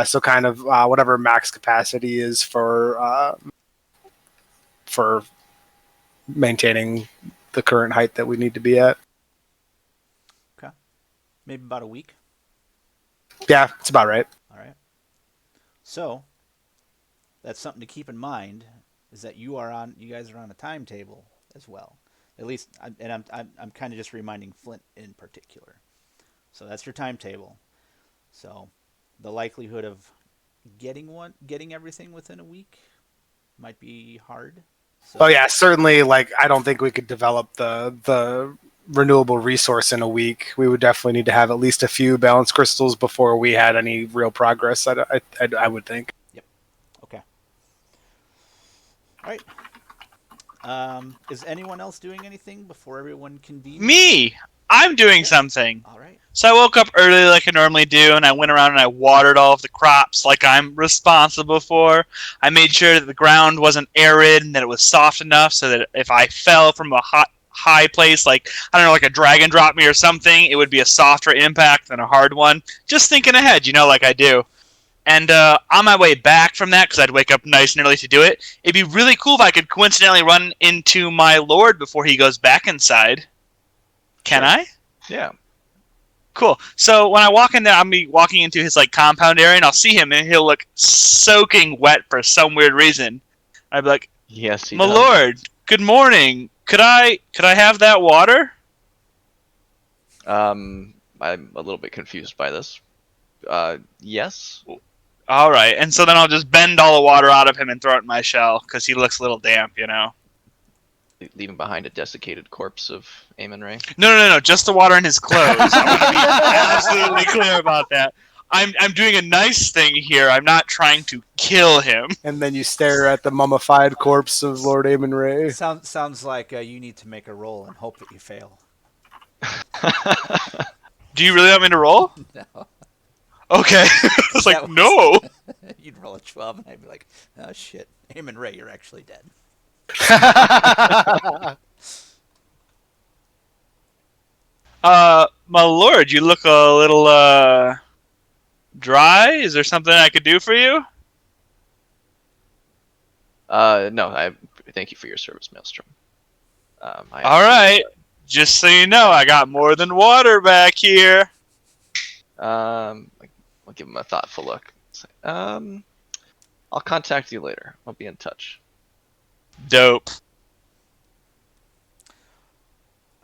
So kind of whatever max capacity is for maintaining the current height that we need to be at. Okay. Maybe about a week. Yeah, it's about right. All right. So that's something to keep in mind, is that you guys are on a timetable as well. At least, and I'm kind of just reminding Flint in particular. So that's your timetable. So the likelihood of getting everything within a week might be hard. So, Oh yeah, certainly. Like I don't think we could develop the renewable resource in a week. We would definitely need to have at least a few balance crystals before we had any real progress. I would think. Yep. Okay. All right. Is anyone else doing anything before everyone convenes? Me! I'm doing something. All right. So I woke up early like I normally do, and I went around and I watered all of the crops like I'm responsible for. I made sure that the ground wasn't arid and that it was soft enough so that if I fell from a high place, like, I don't know, like a dragon dropped me or something, it would be a softer impact than a hard one. Just thinking ahead, like I do. And on my way back from that, because I'd wake up nice and early to do it, it'd be really cool if I could coincidentally run into my lord before he goes back inside. Can I? Yeah. Cool. So when I walk in there, I'll be walking into his compound area, and I'll see him, and he'll look soaking wet for some weird reason. I'd be like, Yes, he "My does. lord, good morning. Could I have that water?" I'm a little bit confused by this. Yes. All right. And so then I'll just bend all the water out of him and throw it in my shell because he looks a little damp, Leaving behind a desiccated corpse of Aemon Ray. No. Just the water in his clothes. I want to be absolutely clear about that. I'm doing a nice thing here. I'm not trying to kill him. And then you stare at the mummified corpse of Lord Aemon Ray. Sounds like you need to make a roll and hope that you fail. Do you really want me to roll? No. Okay. I was like, no. You'd roll a 12, and I'd be like, oh shit, Eamon Ray, you're actually dead. My lord, you look a little, dry? Is there something I could do for you? No, I thank you for your service, Maelstrom. Alright, just so you know, I got more than water back here. I'll give him a thoughtful look. I'll contact you later. I'll be in touch. Dope.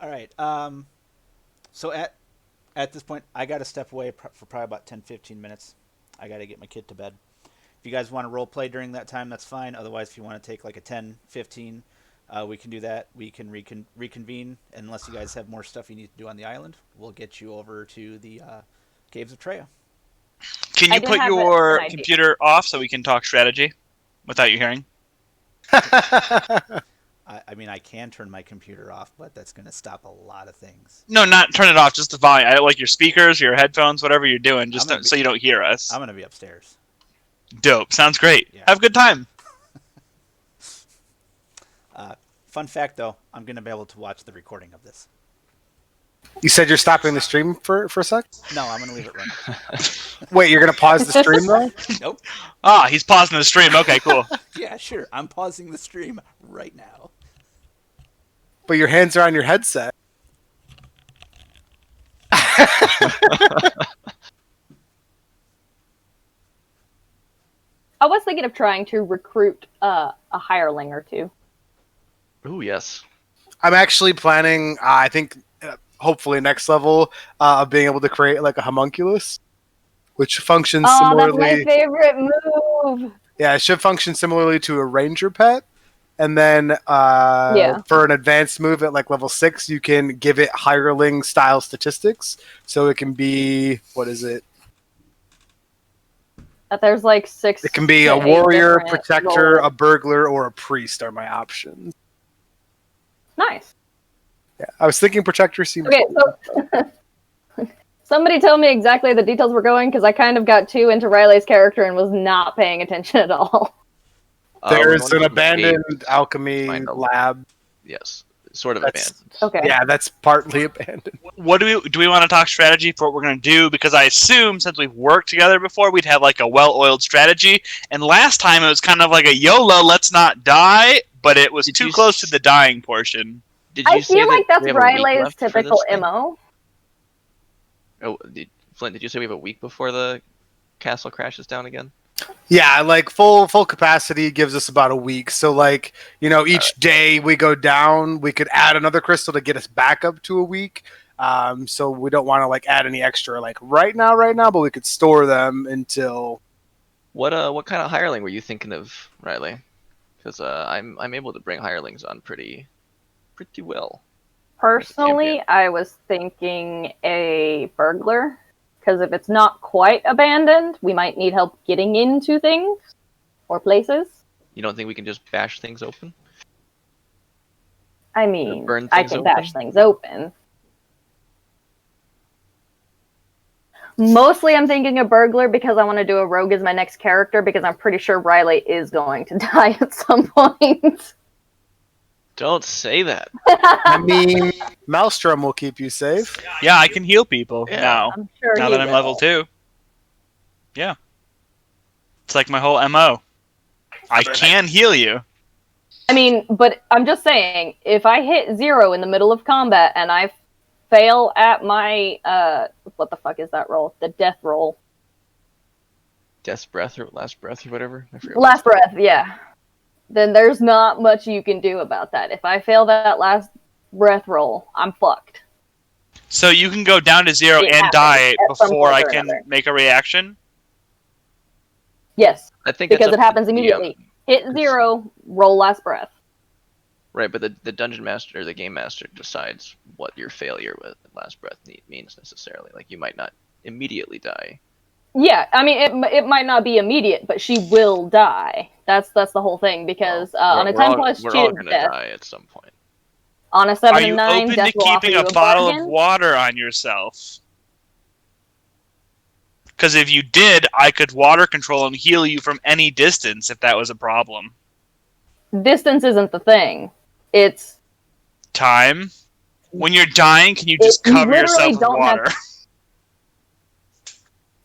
All right. So at this point, I got to step away for probably about 10-15 minutes. I got to get my kid to bed. If you guys want to role play during that time, that's fine. Otherwise, if you want to take like a 10-15, we can do that. We can reconvene. Unless you guys have more stuff you need to do on the island, we'll get you over to the Caves of Treya. Can I you do put have your an idea. computer off so we can talk strategy without you hearing? I mean, I can turn my computer off, but that's going to stop a lot of things. No, not turn it off, just the volume. Like your speakers, your headphones, whatever you're doing, just so you don't hear us. I'm going to be upstairs. Dope. Sounds great. Yeah. Have a good time. Fun fact, though, I'm going to be able to watch the recording of this. You said you're stopping the stream for a sec? No, I'm going to leave it running. Wait, you're going to pause the stream, though? Nope. Ah, he's pausing the stream. Okay, cool. Yeah, sure. I'm pausing the stream right now. But your hands are on your headset. I was thinking of trying to recruit a hireling or two. Ooh, yes. I'm actually planning, I think, hopefully next level, of being able to create like a homunculus, which functions Oh, that's similarly. my favorite move. Yeah, it should function similarly to a ranger pet. And then Yeah. for an advanced move at like level 6, you can give it hireling style statistics. So it can be, what is it? That there's like 6. It can be to a 8 warrior, different protector, roles. a burglar, or a priest are my options. Nice. Yeah, I was thinking protector seemed Okay, cool. so somebody tell me exactly the details we're going, because I kind of got too into Riley's character and was not paying attention at all. There's we're an going to the cave. abandoned alchemy Find a- lab. Yes, sort of That's- abandoned. Okay. Yeah, that's partly abandoned. What do we want to talk strategy for what we're going to do? Because I assume since we've worked together before, we'd have like a well-oiled strategy. And last time it was kind of like a YOLO, let's not die, but it was Did too you close to the dying portion. Did you I say feel that like that's we have a week Riley's left for typical this thing? MO. Oh, Flint, did you say we have a week before the castle crashes down again? Yeah, like full capacity gives us about a week. So like, each day we go down, we could add another crystal to get us back up to a week. So we don't want to like add any extra like right now, but we could store them until. What kind of hireling were you thinking of, Riley? Because I'm able to bring hirelings on pretty well. Personally, I was thinking a burglar, because if it's not quite abandoned, we might need help getting into things or places. You don't think we can just bash things open? I mean, burn I things can open? bash things open. Mostly I'm thinking a burglar because I want to do a rogue as my next character, because I'm pretty sure Riley is going to die at some point. Don't say that. I mean, Maelstrom will keep you safe. Yeah, I can heal people Yeah. now. I'm sure Now he that I'm will. level 2. Yeah. It's like my whole MO. I can heal you. I mean, but I'm just saying, if I hit 0 in the middle of combat and I fail at my, what the fuck is that roll? The death roll. Death's breath or last breath or whatever. I forget. Last breath, yeah. Then there's not much you can do about that. If I fail that last breath roll, I'm fucked. So you can go down to 0 It and happens die at some before I point or can another. make a reaction? Yes, I think because that's it up to happens the DM. immediately. Hit 0, roll last breath. Right, but the dungeon master or the game master decides what your failure with last breath means necessarily. Like you might not immediately die. Yeah, I mean, it might not be immediate, but she will die. That's the whole thing, because on a 10 plus we're all cheated gonna death, die at some point. on a 7 Are and you 9, open death to will offer keeping you a bottle of bargain. water on yourself? Because if you did, I could water control and heal you from any distance if that was a problem. Distance isn't the thing. It's Time. When you're dying, can you just cover yourself with water?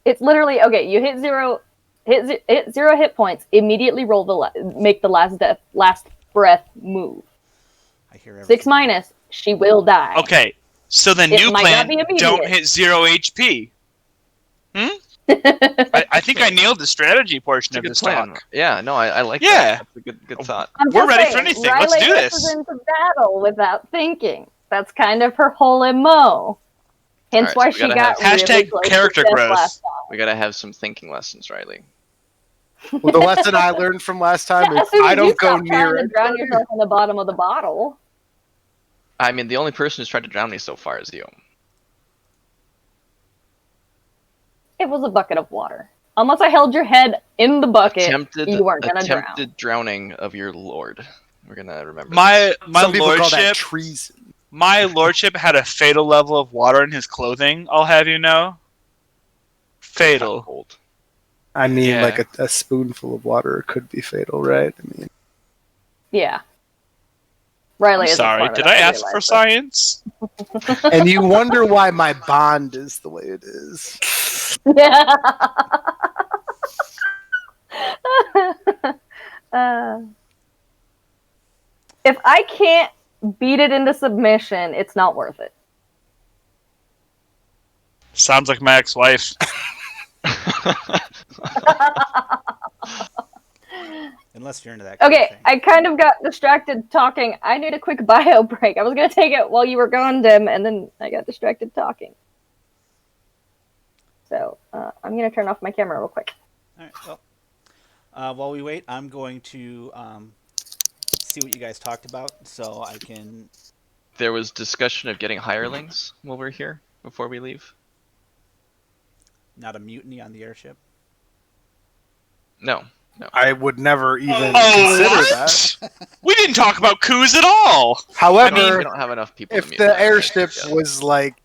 It's literally okay. You hit zero hit points. Immediately make the last breath move. I hear everything. 6 minus. She will die. Okay, so the new plan don't hit 0 HP. I think I nailed the strategy portion of this talk. Yeah, no, I like that. That's a good thought. We're ready for anything. Let's do this. Riley into battle without thinking. That's kind of her whole MO. Hence why she got hashtag really character growth. We gotta have some thinking lessons, Riley. Well, the lesson I learned from last time is I don't go near it. Drown yourself in the bottom of the bottle. I mean, the only person who's tried to drown me so far is you. It was a bucket of water. Unless I held your head in the bucket, you weren't gonna drown. Attempted drowning of your lord. We're gonna remember. My Some people call that lordship. treason. My lordship had a fatal level of water in his clothing. I'll have you know. Fatal. Cold. I mean, Yeah. like a spoonful of water could be fatal, right? I mean, Yeah. Riley is sorry, did I ask for science? and you wonder why my bond is the way it is. Yeah. If I can't beat it into submission, it's not worth it. Sounds like my ex-wife. Unless you're into that kind of Okay, thing. I kind of got distracted talking. I need a quick bio break. I was going to take it while you were gone, Dim, and then I got distracted talking. So, I'm going to turn off my camera real quick. All right, well, while we wait, I'm going to see what you guys talked about so I can... There was discussion of getting hirelings while we're here before we leave. Not a mutiny on the airship? No. I would never even consider what? that. We didn't talk about coups at all. However, I mean, we don't have enough people. if to the airship was like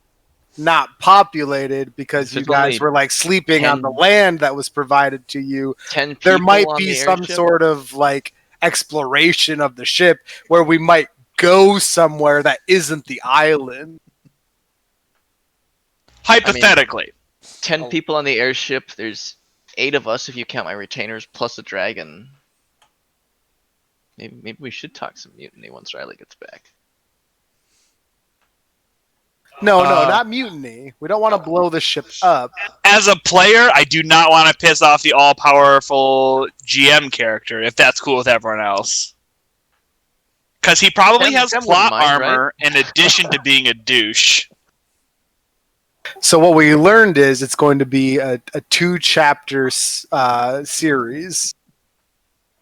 not populated because you guys were like sleeping on the land that was provided to you, 10 people there might on be the some airship? sort of like exploration of the ship where we might go somewhere that isn't the island. Hypothetically. 10 people on the airship. There's 8 of us if you count my retainers plus a dragon. Maybe we should talk some mutiny once Riley gets back. No, not mutiny. We don't want to blow the ship up. As a player, I do not want to piss off the all-powerful GM character, if that's cool with everyone else. Because he probably has plot armor in addition to being a douche. So what we learned is it's going to be a 2-chapter series.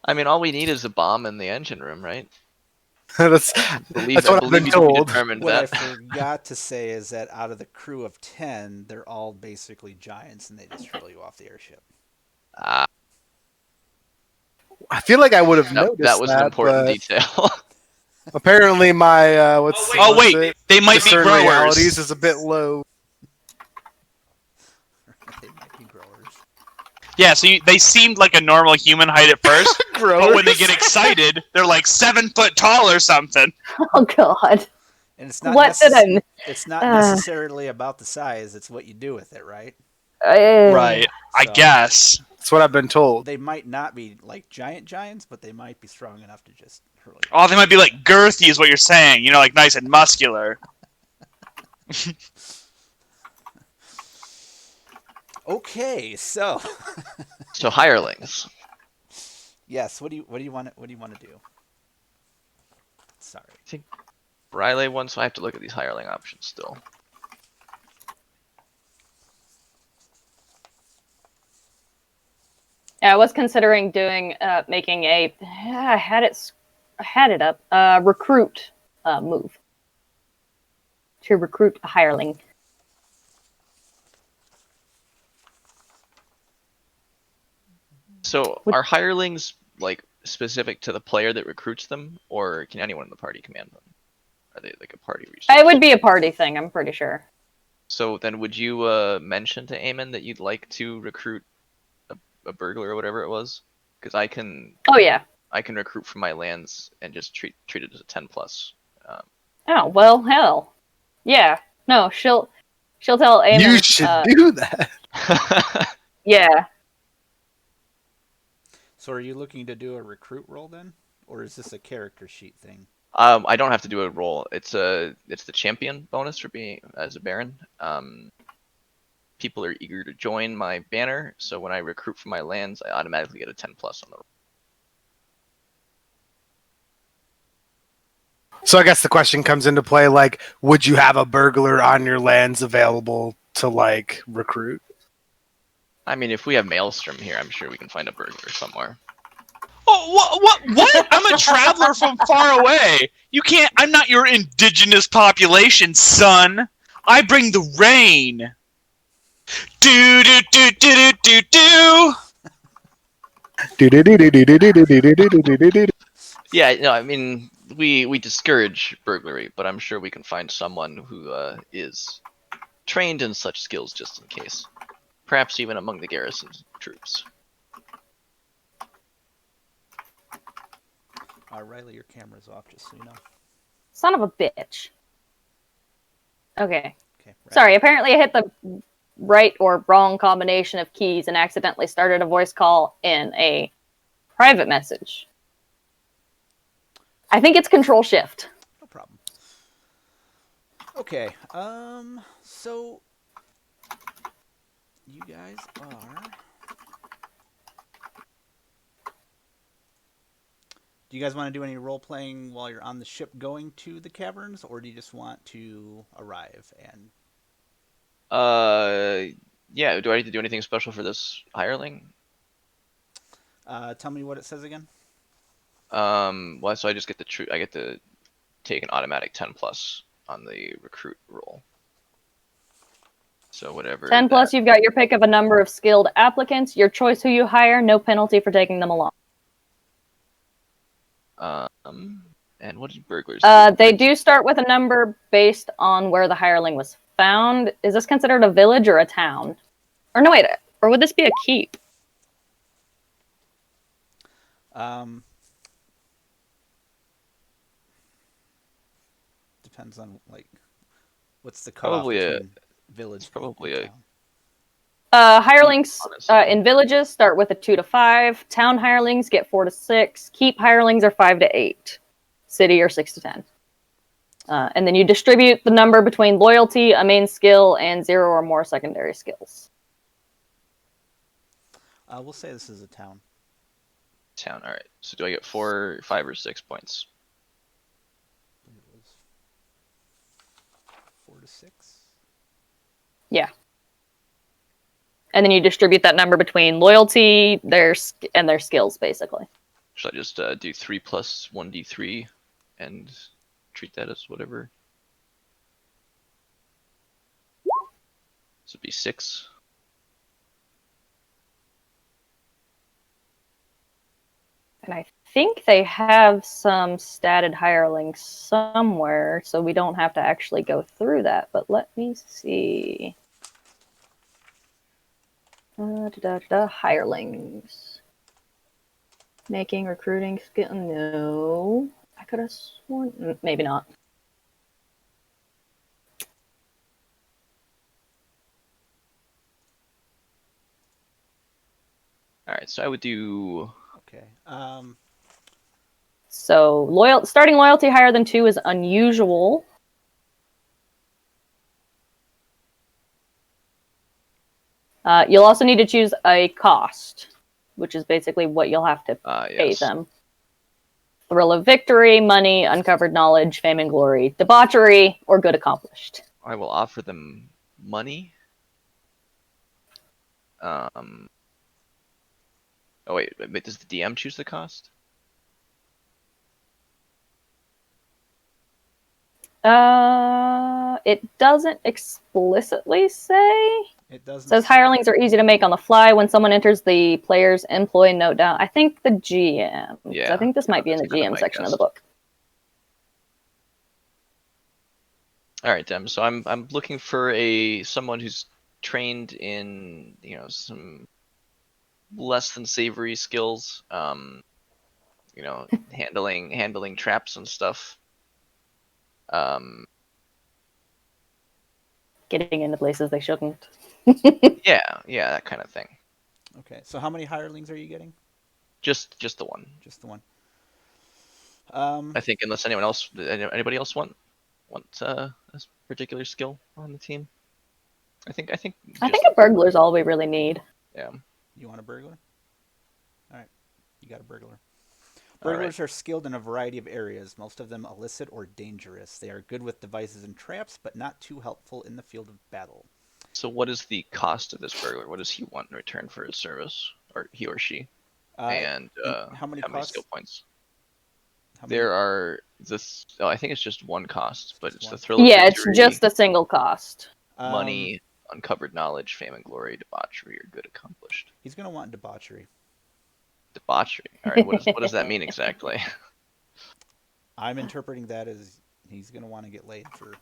I mean, all we need is a bomb in the engine room, right? that's what I've been told. What I forgot to say is that out of the crew of 10, they're all basically giants and they just throw you off the airship. I feel like I would have noticed that was an important detail. Apparently my they might be growers. Realities is a bit low. They might be growers. Yeah, so they seemed like a normal human height at first, but when they get excited, they're like 7 foot tall or something. Oh God! And it's not It's not necessarily about the size; it's what you do with it, right? Right. I guess that's what I've been told. They might not be like giants, but they might be strong enough to just hurl you. Oh, they might be like girthy, is what you're saying. You know, like nice and muscular. Okay, so hirelings. Yes. What do you want to do? Sorry. I think Riley won, so I have to look at these hireling options still. Yeah, I was considering doing making a. I had it up. Recruit move to recruit a hireling. So are hirelings like specific to the player that recruits them, or can anyone in the party command them? Are they like a party resource? It would be a party thing, I'm pretty sure. So then, would you mention to Eamon that you'd like to recruit a burglar or whatever it was? Because I can Oh yeah. recruit from my lands and just treat it as a 10+. Oh well, hell. Yeah. No, she'll tell Eamon. You should do that. Yeah. So are you looking to do a recruit roll then, or is this a character sheet thing? I don't have to do a roll. It's the champion bonus for being as a baron. People are eager to join my banner, so when I recruit from my lands, I automatically get a 10+ on the roll. So I guess the question comes into play, like, would you have a burglar on your lands available to, like, recruit? I mean, if we have Maelstrom here, I'm sure we can find a burglar somewhere. Oh, what? I'm a traveler from far away. You can't. I'm not your indigenous population, son. I bring the rain. Do do do do do do do. Yeah, no, I mean, we discourage burglary, but I'm sure we can find someone who is trained in such skills just in case. Perhaps even among the garrison troops. Riley, your camera's off, just so you know. Son of a bitch. Okay. Okay. Riley. Sorry, apparently I hit the right or wrong combination of keys and accidentally started a voice call in a private message. I think it's Control-Shift. No problem. Okay. So you guys are. Do you guys want to do any role playing while you're on the ship going to the caverns, or do you just want to arrive and? Yeah. Do I need to do anything special for this hireling? Tell me what it says again. Well, so I just get I get to take an automatic 10+ on the recruit roll. So whatever. 10+, you've got your pick of a number of skilled applicants. Your choice who you hire, no penalty for taking them along. And what did burglars do? They do start with a number based on where the hireling was found. Is this considered a village or a town? Or no, wait, or would this be a keep? Depends on like what's the cutoff Probably between village. It's probably and a town? Hirelings honestly. in villages start with a 2 to 5. Town hirelings get 4 to 6. Keep hirelings are 5 to 8. City are 6 to 10. And then you distribute the number between loyalty, a main skill, and 0 or more secondary skills. We'll say this is a town. Town. All right. So do I get 4, 5, or 6 points? I believe it was 4 to 6. Yeah. And then you distribute that number between loyalty, and their skills, basically. Should I just do 3 plus 1d3 and treat that as whatever? This would be 6. And I think they have some statted hirelings somewhere, so we don't have to actually go through that. But let me see. Hirelings. Making, recruiting, skill. No. I could have sworn. Maybe not. Alright, so I would do. Okay. So starting loyalty higher than 2 is unusual. You'll also need to choose a cost, which is basically what you'll have to pay Yes. them. Thrill of victory, money, uncovered knowledge, fame and glory, debauchery, or good accomplished. I will offer them money. Oh wait, does the DM choose the cost? It doesn't explicitly say. It doesn't. Says hirelings are easy to make on the fly when someone enters the player's employee note down. I think the GM. Yeah, I think this might be in the that's kinda GM my section of guess. the book. All right, Dem. So I'm looking for someone who's trained in some less than savory skills. Handling traps and stuff. Um, Getting into places they shouldn't. yeah, that kind of thing. Okay, so how many hirelings are you getting? Just the one. Just the one. I think unless anybody else want a particular skill on the team. I think I think a burglar's all we really need. Yeah. You want a burglar? All right, you got a burglar. All right. Burglars are skilled in a variety of areas, most of them illicit or dangerous. They are good with devices and traps, but not too helpful in the field of battle. So what is the cost of this burglar? What does he want in return for his service, or he or she? And how many skill points? There are this. Oh, I think it's just one cost, but it's the thrill of Yeah, victory, it's just a single cost. money, uncovered knowledge, fame and glory, debauchery, or good accomplished. He's gonna want debauchery. Debauchery. All right. What does that mean exactly? I'm interpreting that as he's gonna want to get laid for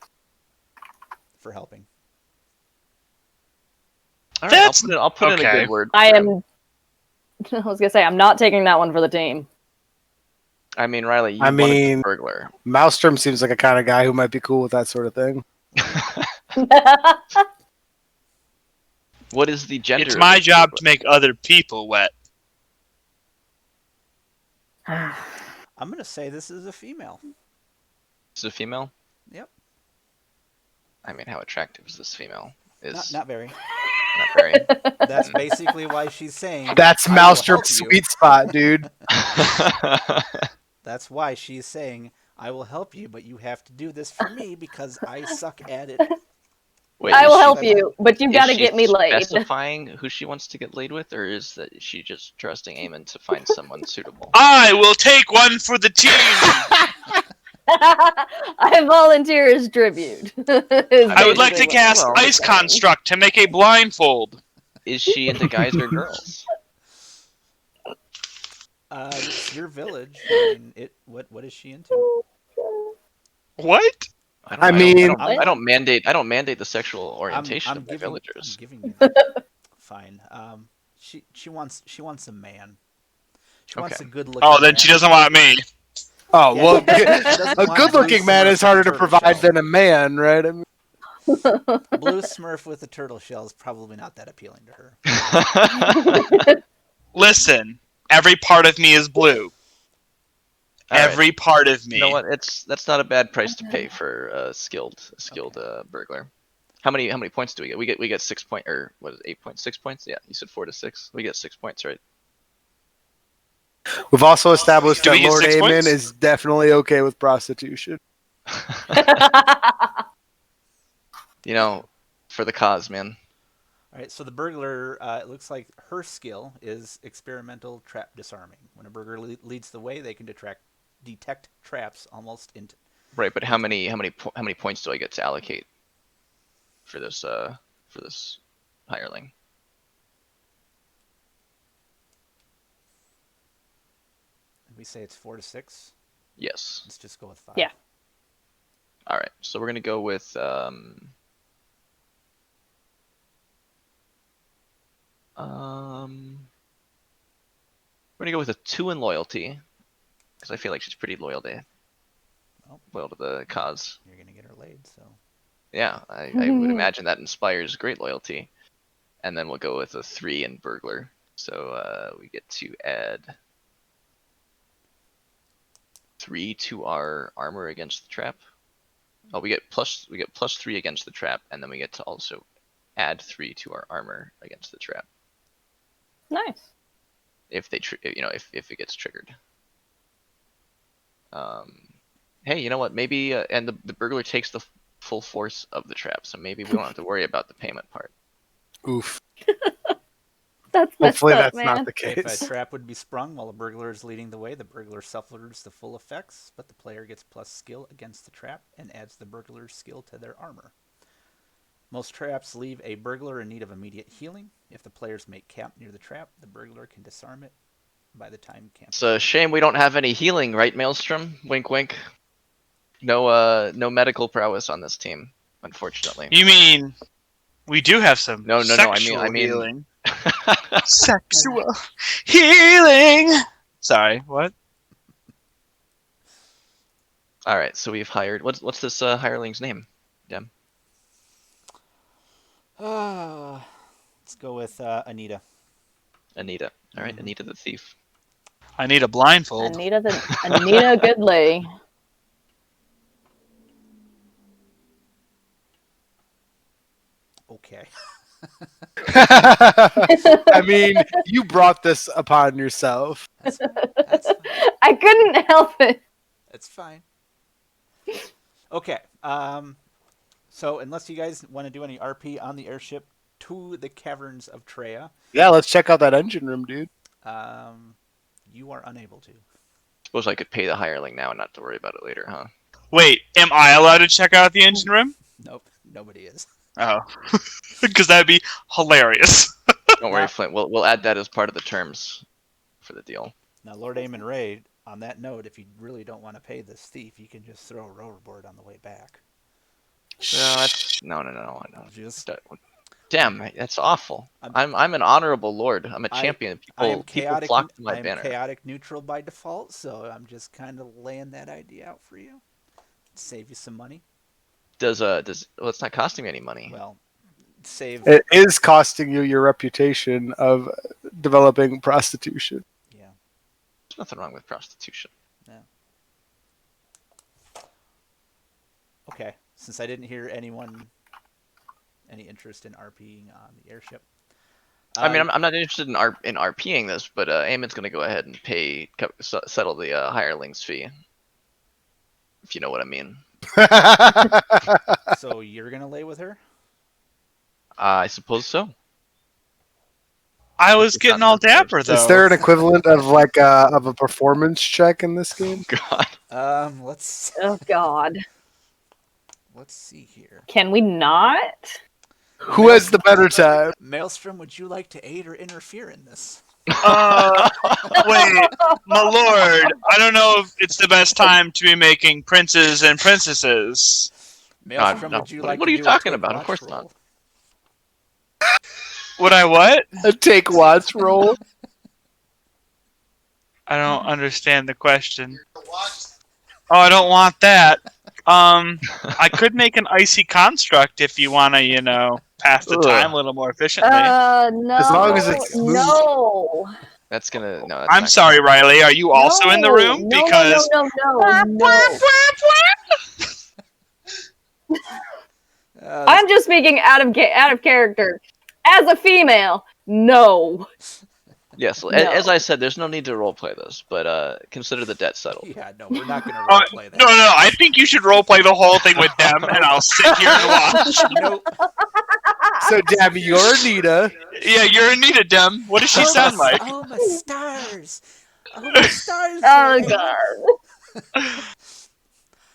helping. All right, I'll put in a good word. I was gonna say I'm not taking that one for the team. I mean, Riley, you wanted the burglar. Maelstrom seems like a kind of guy who might be cool with that sort of thing. What is the gender? It's my job to make other people wet. I'm gonna say this is a female. This is a female? Yep. I mean, how attractive is this female? Not very. Not very. That's basically why she's saying. That's Maelstrom's sweet spot, dude. That's why she's saying, I will help you, but you have to do this for me because I suck at it. Wait, I will help you, but you gotta get me laid. Specifying who she wants to get laid with, or is that she just trusting Eamon to find someone suitable? I will take one for the team! I volunteer as tribute. I would like to cast Ice Construct to make a blindfold. Is she into guys or girls? It's your village. I mean, what is she into? What? I don't mandate the sexual orientation of my villagers. I'm giving you fine. She wants a man. She wants a good looking. Oh, then she doesn't want me. Oh, well, a good-looking man is harder to provide than a man, right? I mean... Blue Smurf with a turtle shell is probably not that appealing to her. Listen, every part of me is blue. Every part of me. You know what? That's not a bad price to pay for a skilled burglar. How many points do we get? We get 6 points, or what is it, 8 points? 6 points? Yeah, you said 4 to 6. We get 6 points, right? We've also established that Lord Aemon is definitely okay with prostitution. For the cause, man. All right, so the burglar, it looks like her skill is experimental trap disarming. When a burglar leads the way, they can detect traps almost into. Right, but how many points do I get to allocate for this hireling? We say it's 4 to 6. Yes. Let's just go with 5. Yeah. All right, so we're gonna go with we're gonna go with a 2 in loyalty because I feel like she's pretty loyal to the cause. You're gonna get her laid, so. Yeah, I would imagine that inspires great loyalty, and then we'll go with a 3 in burglar. So we get to add 3 to our armor against the trap. Oh, we get plus 3 against the trap, and then we get to also add 3 to our armor against the trap. Nice. If if it gets triggered. Hey, you know what? Maybe and the burglar takes the full force of the trap, so maybe we don't have to worry about the payment part. Oof. Hopefully that's man. not the case. If a trap would be sprung while a burglar is leading the way, the burglar suffers the full effects, but the player gets plus skill against the trap and adds the burglar's skill to their armor. Most traps leave a burglar in need of immediate healing. If the players make camp near the trap, the burglar can disarm it by the time camp. It's a shame we don't have any healing, right, Maelstrom? Wink, wink. No medical prowess on this team, unfortunately. You mean we do have some No. sexual I mean, healing? Sexual healing. Sorry, what? All right, so we've hired. What's this hireling's name? Dem. Let's go with Anita. Anita. All right, Anita the thief. I need a blindfold. Anita Goodley. Okay. I mean, you brought this upon yourself. That's fine. That's fine. I couldn't help it. It's fine. Okay. So unless you guys want to do any RP on the airship to the caverns of Treya, Yeah, let's check out that engine room, dude. you are unable to. Suppose I could pay the hireling now and not to worry about it later, huh? Wait, am I allowed to check out the engine room? Nope. Nobody is. Oh, because that'd be hilarious. Don't worry, Flint. We'll add that as part of the terms for the deal. Now, Lord Aemon Ray, on that note, if you really don't want to pay this thief, you can just throw a overboard on the way back. No. Just Damn, that's awful. I'm an honorable lord. I'm a champion. People flock to my banner. chaotic neutral by default, so I'm just kind of laying that idea out for you. Save you some money. Well, it's not costing me any money. Well, save. It is costing you your reputation of developing prostitution. Yeah. There's nothing wrong with prostitution. Yeah. Okay. Since I didn't hear any interest in RPing on the airship. I mean, I'm not interested in RPing this, but Eamon's going to go ahead and settle the hireling's fee. If you know what I mean. So you're gonna lay with her? I suppose so. I was getting all dapper though. Is there an equivalent of like of a performance check in this game? God. Let's Oh God. see here. Can we not? Who has the better time? Maelstrom, would you like to aid or interfere in this? Wait, my lord, I don't know if it's the best time to be making princes and princesses. Maelstrom, no. would you What like are to you do talking a about? Of watch course roll? not. Would I what? A take watch roll. I don't understand the question. Oh, I don't want that. I could make an icy construct if you want to, pass the time a little more efficiently. No. As long as it's smooth. No. That's gonna. No. That's I'm not sorry, gonna- Riley. Are you also in the room? No, Because no. I'm just speaking out of character. As a female, no. Yes. No. As I said, there's no need to roleplay this, but consider the debt settled. Yeah, no, we're not gonna roleplay that. No. I think you should roleplay the whole thing with them, and I'll sit here and watch. Nope. So, Dabby, you're Anita. Yeah, you're Anita, Dem. What does she sound like? Oh my stars! Oh my stars! Oh Lord God. Aemon.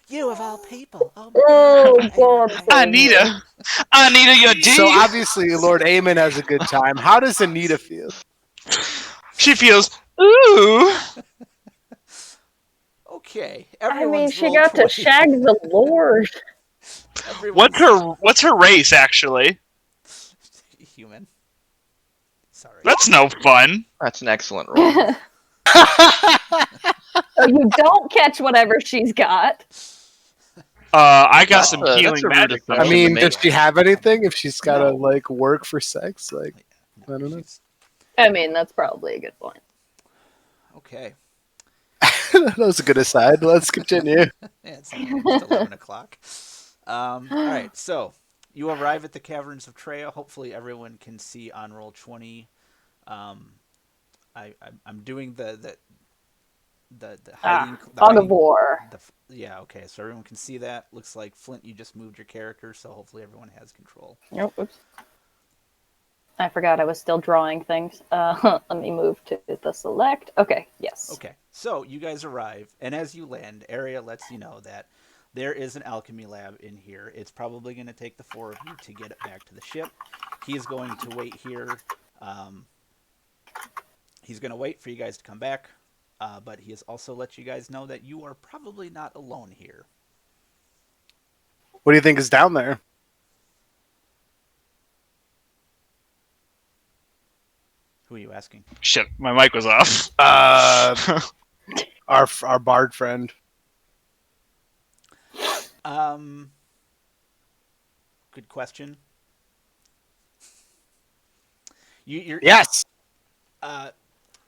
You of all people! Oh Oh God. Anita, you're deep. So obviously, Lord Aemon has a good time. How does Anita feel? She feels, ooh. Okay, I mean, everyone's she rolled got to 20. shag the Lord. What's her race actually? Human. Sorry. That's no fun. That's an excellent roll. So you don't catch whatever she's got. I got That's some a healing rude magic. assumption. I mean, to does make. she have anything if she's got to No. like work for sex? Like, I don't know. she's- I mean, that's probably a good point. that Okay. was a good aside. Let's continue. Yeah, it's almost 11 o'clock. All right, so you arrive at the caverns of Treya. Hopefully, everyone can see on roll 20. I'm doing the hiding. the Fog of hiding- War. Yeah, okay, so everyone can see that. Looks like Flint, you just moved your character, so hopefully everyone has control. Nope. Oops. I forgot I was still drawing things. Let me move to the select. Okay, yes. Okay, so you guys arrive, and as you land, Area lets you know that there is an alchemy lab in here. It's probably going to take the four of you to get it back to the ship. He is going to wait here. He's going to wait for you guys to come back, but he has also let you guys know that you are probably not alone here. What do you think is down there? Who are you asking? Shit, my mic was off. Our bard friend. Good question. You're Yes.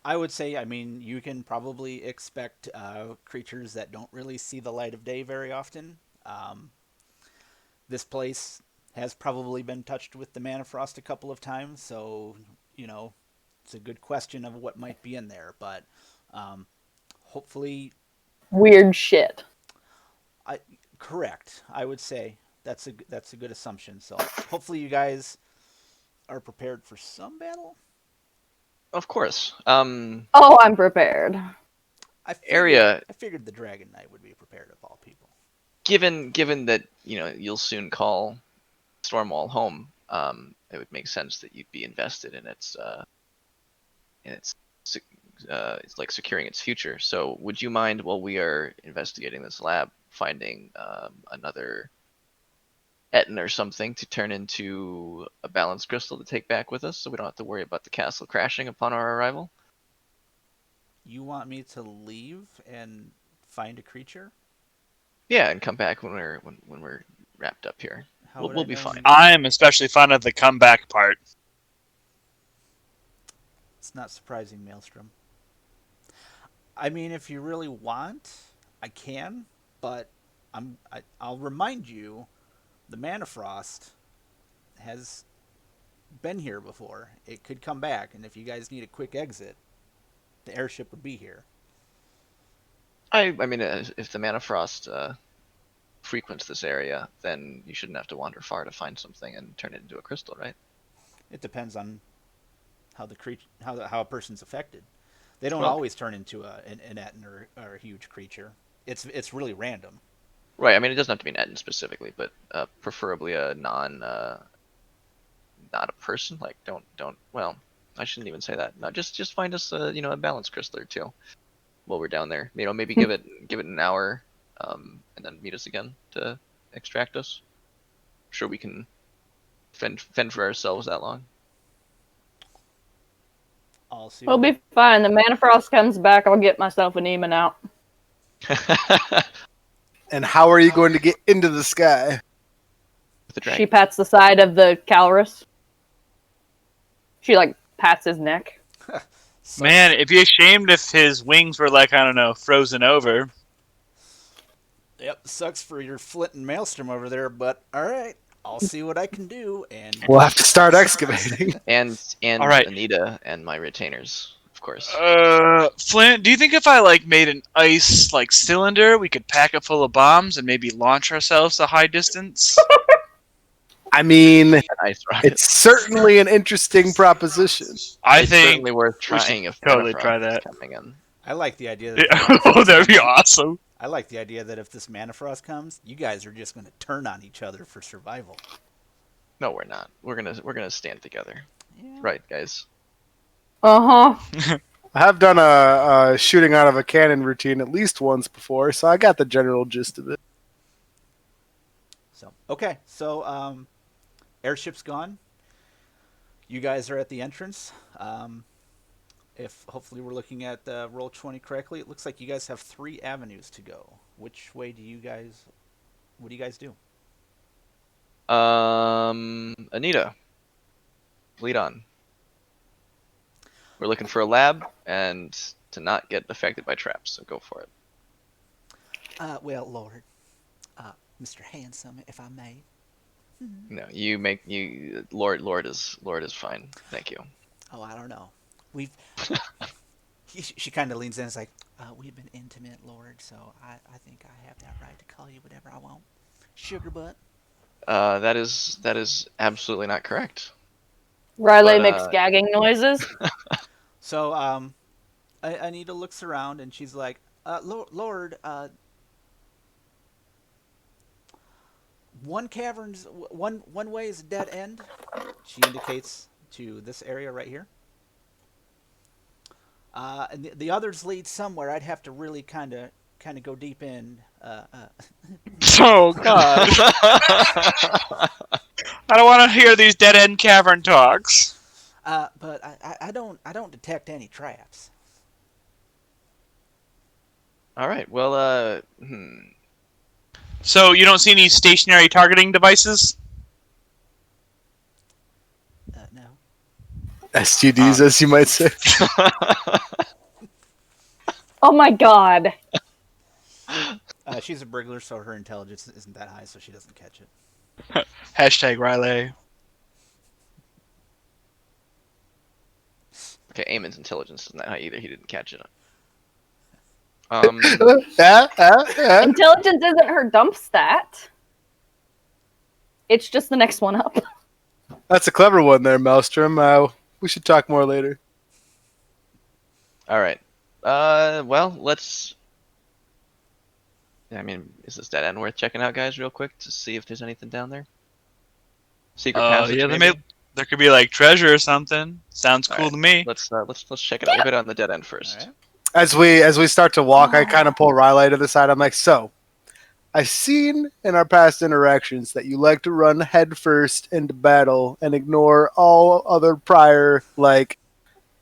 I would say, I mean, you can probably expect creatures that don't really see the light of day very often. This place has probably been touched with the Manafrost a couple of times, so, you know, it's a good question of what might be in there. But hopefully, Weird shit. correct, I would say. That's a good assumption. So hopefully you guys are prepared for some battle. Of course. Oh, I'm prepared. I figured the Dragon Knight would be prepared of all people. Given that you'll soon call Stormwall home, it would make sense that you'd be invested in its it's like securing its future. So would you mind, while we are investigating this lab, finding another Etten or something to turn into a balanced crystal to take back with us, so we don't have to worry about the castle crashing upon our arrival? You want me to leave and find a creature? Yeah, and come back when we're wrapped up here. How would We'll I be know fine. you- I'm especially fond of the comeback part. It's not surprising, Maelstrom. I mean, if you really want, I can, but I'll remind you, the Manafrost has been here before. It could come back, and if you guys need a quick exit, the airship would be here. I mean, if the Manafrost frequents this area, then you shouldn't have to wander far to find something and turn it into a crystal, right? It depends on how the creature, how a person's affected. They don't Well, always turn into an Etten or a huge creature. It's really random. right. I mean, it doesn't have to be an Etten specifically, but preferably a not a person. Like, don't. Well, I shouldn't even say that. No, just find us a balance crystal or two while we're down there. Maybe give it an hour, and then meet us again to extract us. I'm sure we can fend for ourselves that long. I'll see. We'll be fine. The Manafrost comes back, I'll get myself an Eamon out. And how are you going to get into the sky? With the She dragon. pats the side of the Calrus. She, like, pats his neck. Man, it'd be ashamed if his wings were like, I don't know, frozen over. Yep, sucks for your Flint and Maelstrom over there, but all right, I'll see what I can do. And We'll have to start excavating. And All right. Anita and my retainers, of course. Flint, do you think if I made an ice cylinder, we could pack it full of bombs and maybe launch ourselves a high distance? I mean, An ice rocket. it's certainly an interesting proposition. I It's think certainly worth we should trying if totally Manafrost try is that. coming in. I like the idea that Oh, that'd be awesome. I like the idea that if this Manafrost comes, you guys are just going to turn on each other for survival. No, we're not. We're gonna stand together, Yeah. right, guys? Uh-huh. I have done a shooting out of a cannon routine at least once before, so I got the general gist of it. So okay, so airship's gone. You guys are at the entrance. If hopefully we're looking at Roll20 correctly, it looks like you guys have 3 avenues to go. Which way do you guys? What do you guys do? Anita, lead on. We're looking for a lab and to not get affected by traps, so go for it. Well, Lord, Mr. Handsome, if I may. No, Lord is fine. Thank you. Oh, I don't know. We've. She kind of leans in and is like, we've been intimate, Lord, so I think I have that right to call you whatever I want. Sugar butt. That is absolutely not correct. Riley But, makes gagging noises. So, Anita looks around and she's like, Lord, one way is a dead end. She indicates to this area right here. And the others lead somewhere. I'd have to really kind of go deep in. Oh god. I don't want to hear these dead end cavern talks. But I don't detect any traps. All right. Well, So you don't see any stationary targeting devices? No. STDs, as you might say. Oh my god. She's a burglar, so her intelligence isn't that high, so she doesn't catch it. Hashtag Riley. Okay, Eamon's intelligence isn't that high either. He didn't catch it. Intelligence isn't her dump stat. It's just the next one up. That's a clever one there, Maelstrom. We should talk more later. All right. Well, let's. I mean, is this dead end worth checking out, guys, real quick to see if there's anything down there? Secret passage. Yeah, maybe? there could be like treasure or something. Sounds cool Alright. to me. Let's check it out. We'll go down the dead end first. All right. As we start to walk, I kind of pull Riley to the side. I'm like, so, I've seen in our past interactions that you like to run headfirst into battle and ignore all other prior, like,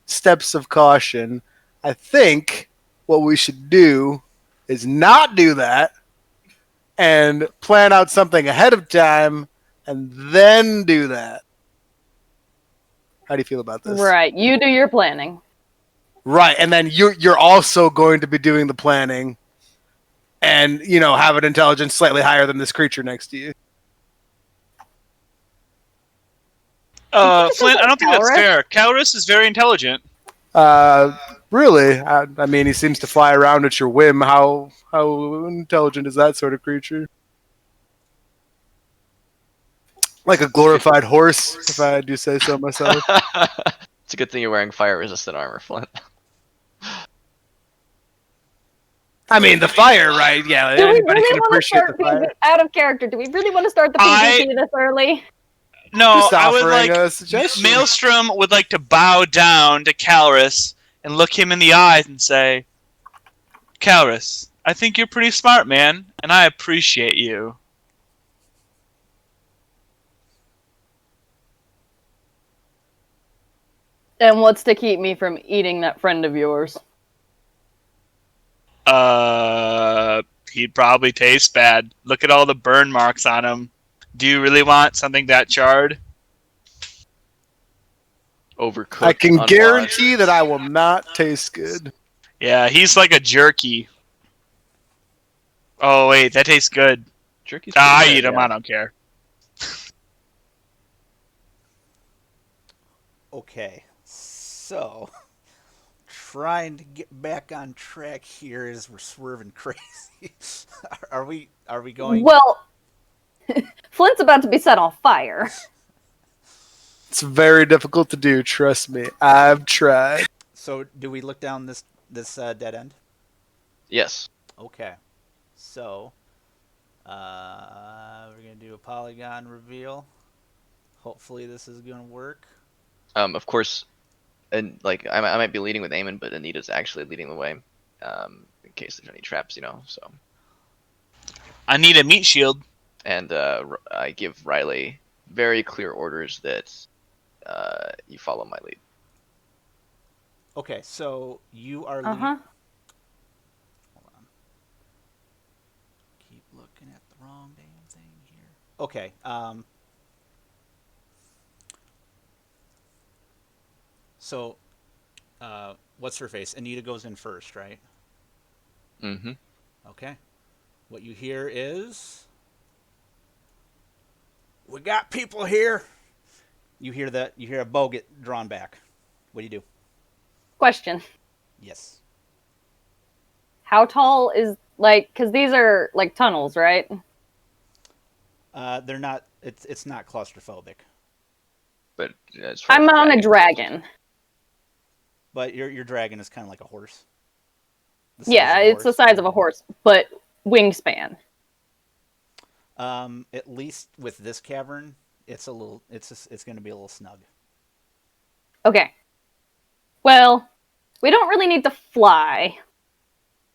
steps of caution. I think what we should do is not do that and plan out something ahead of time and then do that. How do you feel about this? Right, you do your planning. Right, and then you're also going to be doing the planning, and have an intelligence slightly higher than this creature next to you. Flint, I don't think that's Calrus? fair. Calrus is very intelligent. Really? I mean, he seems to fly around at your whim. How intelligent is that sort of creature? Like a glorified horse, if I do say so myself. It's a good thing you're wearing fire-resistant armor, Flint. I mean, the fire, right? Yeah, Do we anybody really can want to appreciate the start fire. out of character? Do we really want to start the PvP this early? No, Just I would offering like a suggestion. Maelstrom would like to bow down to Calrus and look him in the eyes and say, Calrus, I think you're pretty smart, man, and I appreciate you. And what's to keep me from eating that friend of yours? He'd probably taste bad. Look at all the burn marks on him. Do you really want something that charred? Overcooked. I can unwashed. guarantee that I will not taste good. Yeah, he's like a jerky. Oh, wait, that tastes good. Jerky's I pretty eat good, him, yeah. I don't care. Okay, so trying to get back on track here as we're swerving crazy. Are we going? Well, Flint's about to be set on fire. It's very difficult to do, trust me. I've tried. So do we look down this dead end? Yes. Okay, so we're gonna do a polygon reveal. Hopefully this is gonna work. Of course, and like I might be leading with Eamon, but Anita's actually leading the way, in case there's any traps, So, I need a meat shield. and I give Riley very clear orders that you follow my lead. Okay, so you are. Uh-huh. Hold on. Keep looking at the wrong damn thing here. Okay. So, what's her face? Anita goes in first, right? Mm-hmm. Okay. What you hear is, "We got people here." You hear that? You hear a bow get drawn back. What do you do? Question. Yes. How tall is, because these are, tunnels, right? They're not. It's not claustrophobic. But as far I'm as on a goes- dragon. But your dragon is kind of like a horse. The size Yeah, of a it's the horse. size of a horse, but wingspan. At least with this cavern, it's going to be a little snug. Okay. Well, we don't really need to fly.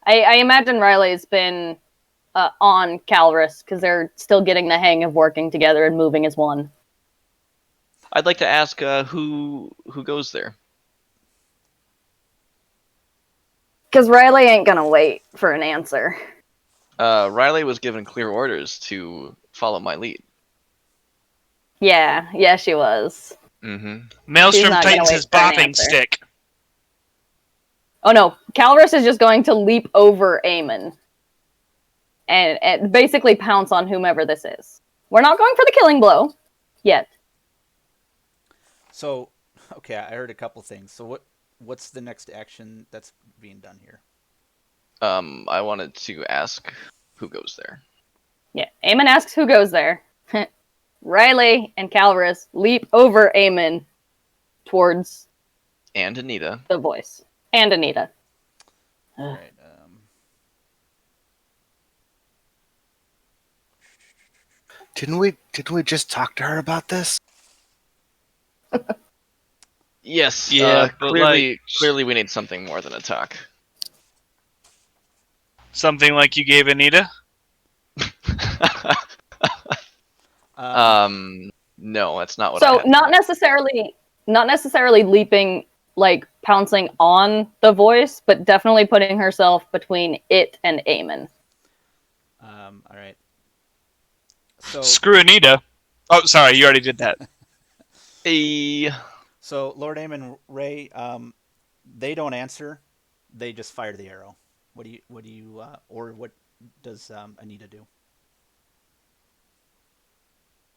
I imagine Riley's been on Calrus because they're still getting the hang of working together and moving as one. I'd like to ask who goes there. Because Riley ain't gonna wait for an answer. Riley was given clear orders to follow my lead. Yeah, she was. Mm-hmm. Maelstrom not gonna tightens wait his for an bopping answer. stick. Oh no, Calrus is just going to leap over Eamon and basically pounce on whomever this is. We're not going for the killing blow yet. So, okay, I heard a couple things. So what's the next action that's being done here? I wanted to ask who goes there. Yeah, Eamon asks who goes there. Riley and Calrus leap over Eamon towards And Anita. the voice. And Anita. All right. Didn't we just talk to her about this? Yes. Yeah, but, Clearly, we need something more than a talk. Something like you gave Anita? No, that's not what. So I had not necessarily leaping, like pouncing on the voice, but definitely putting herself between it and Eamon. All right. So Screw Anita. Oh, sorry, you already did that. So Lord Aim and Ray, they don't answer. They just fire the arrow. What does Anita do?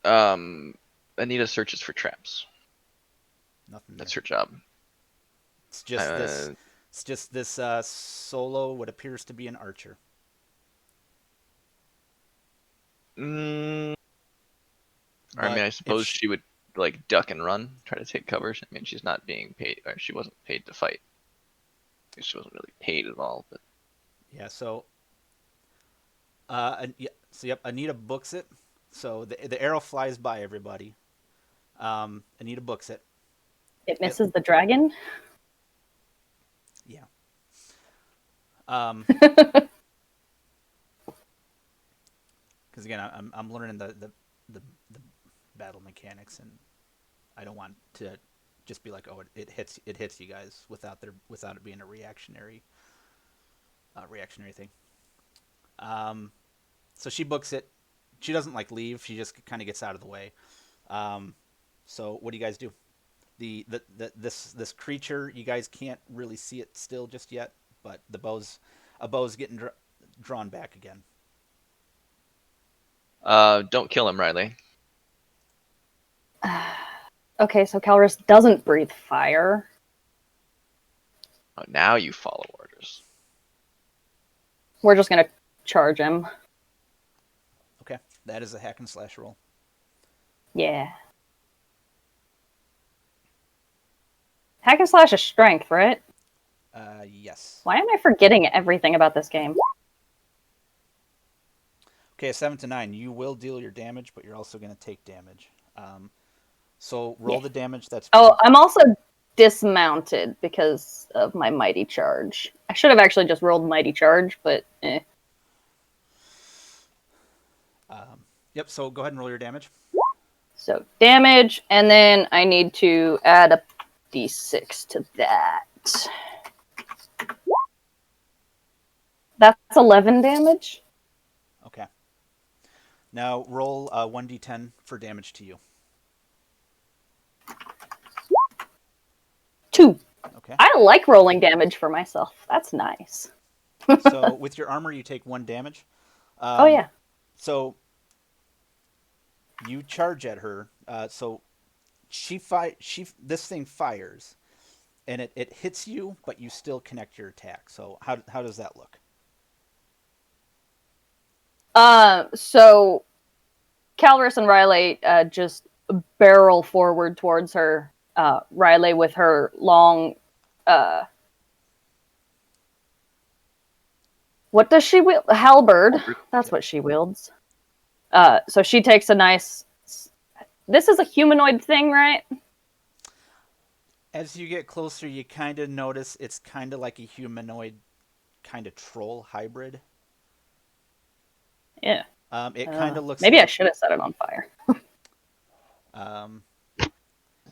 Anita searches for traps. Nothing. That's her job. It's just this. It's just this solo. What appears to be an archer. I mean, But I suppose if she would like duck and run, try to take cover. I mean, she's not being paid, or she wasn't paid to fight. She wasn't really paid at all. But yeah. So. Yep. Anita books it. So the arrow flies by everybody. Anita books it. It misses the dragon. Yeah. Because again, I'm learning the battle mechanics, and I don't want to just be like, oh, it hits you guys without it being a reactionary thing. So she books it. She doesn't like leave. She just kind of gets out of the way. So what do you guys do? This creature, you guys can't really see it still just yet, but a bow's getting drawn back again. don't kill him, Riley. Okay, so Calrus doesn't breathe fire. Oh, now you follow orders. We're just gonna charge him. Okay, that is a hack and slash roll. Yeah. Hack and slash is strength, right? Yes. Why am I forgetting everything about this game? Okay, a 7 to 9. You will deal your damage, but you're also going to take damage. So roll the damage. That's Oh, I'm also dismounted because of my mighty charge. I should have actually just rolled mighty charge, but eh. Yep. So go ahead and roll your damage. So damage, and then I need to add a d6 to that. That's 11 damage. Okay. Now roll 1d10 for damage to you. 2. Okay. I like rolling damage for myself. That's nice. So with your armor, you take 1 damage. Oh yeah. So you charge at her. So this thing fires, and it hits you, but you still connect your attack. So how does that look? So Calrus and Riley just barrel forward towards her. Riley with her long, what does she wield? Halberd. That's what she wields. So she takes a nice. This is a humanoid thing, right? As you get closer, you kind of notice it's kind of like a humanoid, kind of troll hybrid. Yeah. It kind of looks Maybe I like should have set it on fire. um,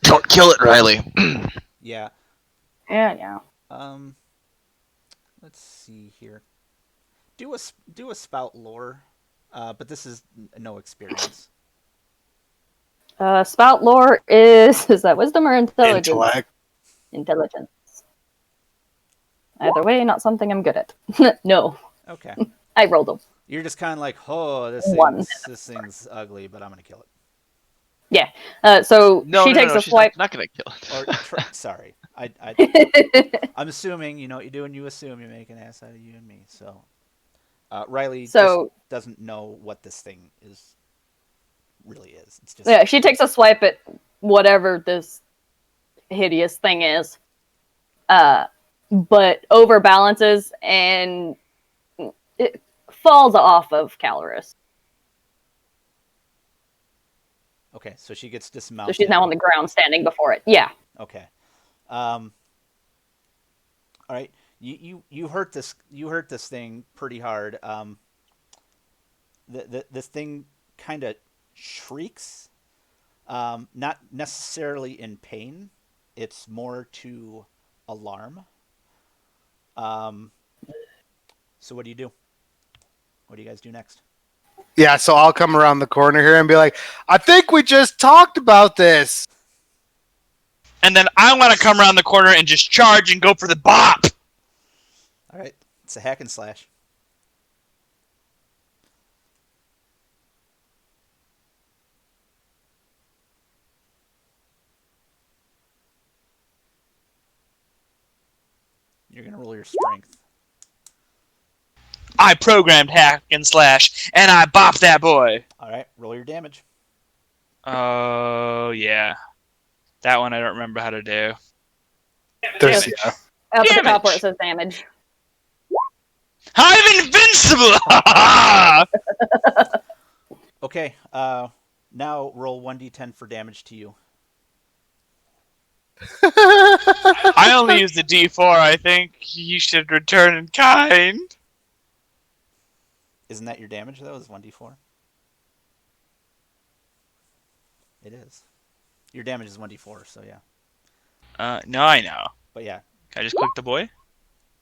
Don't kill it, Riley. yeah. Yeah. Um, let's see here. Do a spout lore, but this is no experience. Spout lore is that wisdom or intelligence? Intellect. Intelligence. Either way, not something I'm good at. No, Okay. I rolled a You're just kind of like, oh, one. this thing's ugly, but I'm gonna kill it. Yeah. So No, she takes a she's swipe. not gonna kill it. Or sorry, I'm assuming. You know what you do, and you assume you make an ass out of you and me. So, Riley just doesn't know what this thing really is. It's just yeah, she takes a swipe at whatever this hideous thing is, but overbalances and it falls off of Caloris. okay. So she gets So dismounted. she's now on the ground, standing before it. Yeah. Okay. All right. You hurt this. You hurt this thing pretty hard. This thing kind of shrieks. Not necessarily in pain. It's more to alarm. So what do you do? What do you guys do next? Yeah, so I'll come around the corner here and be like, I think we just talked about this. And then I want to come around the corner and just charge and go for the bop. All right. It's a hack and slash. You're gonna roll your strength. I programmed hack and slash, and I bop that boy. All right. Roll your damage. Oh, yeah. That one I don't remember how to do. There's, Yes. yeah. Up at the top Damage. where it says damage. I'm invincible! Okay. Now roll 1d10 for damage to you. I only used the D4. I think you should return in kind. Isn't that your damage though? Is 1d4? It is. Your damage is 1d4, so yeah. No, I know. But yeah. Can I just click the boy?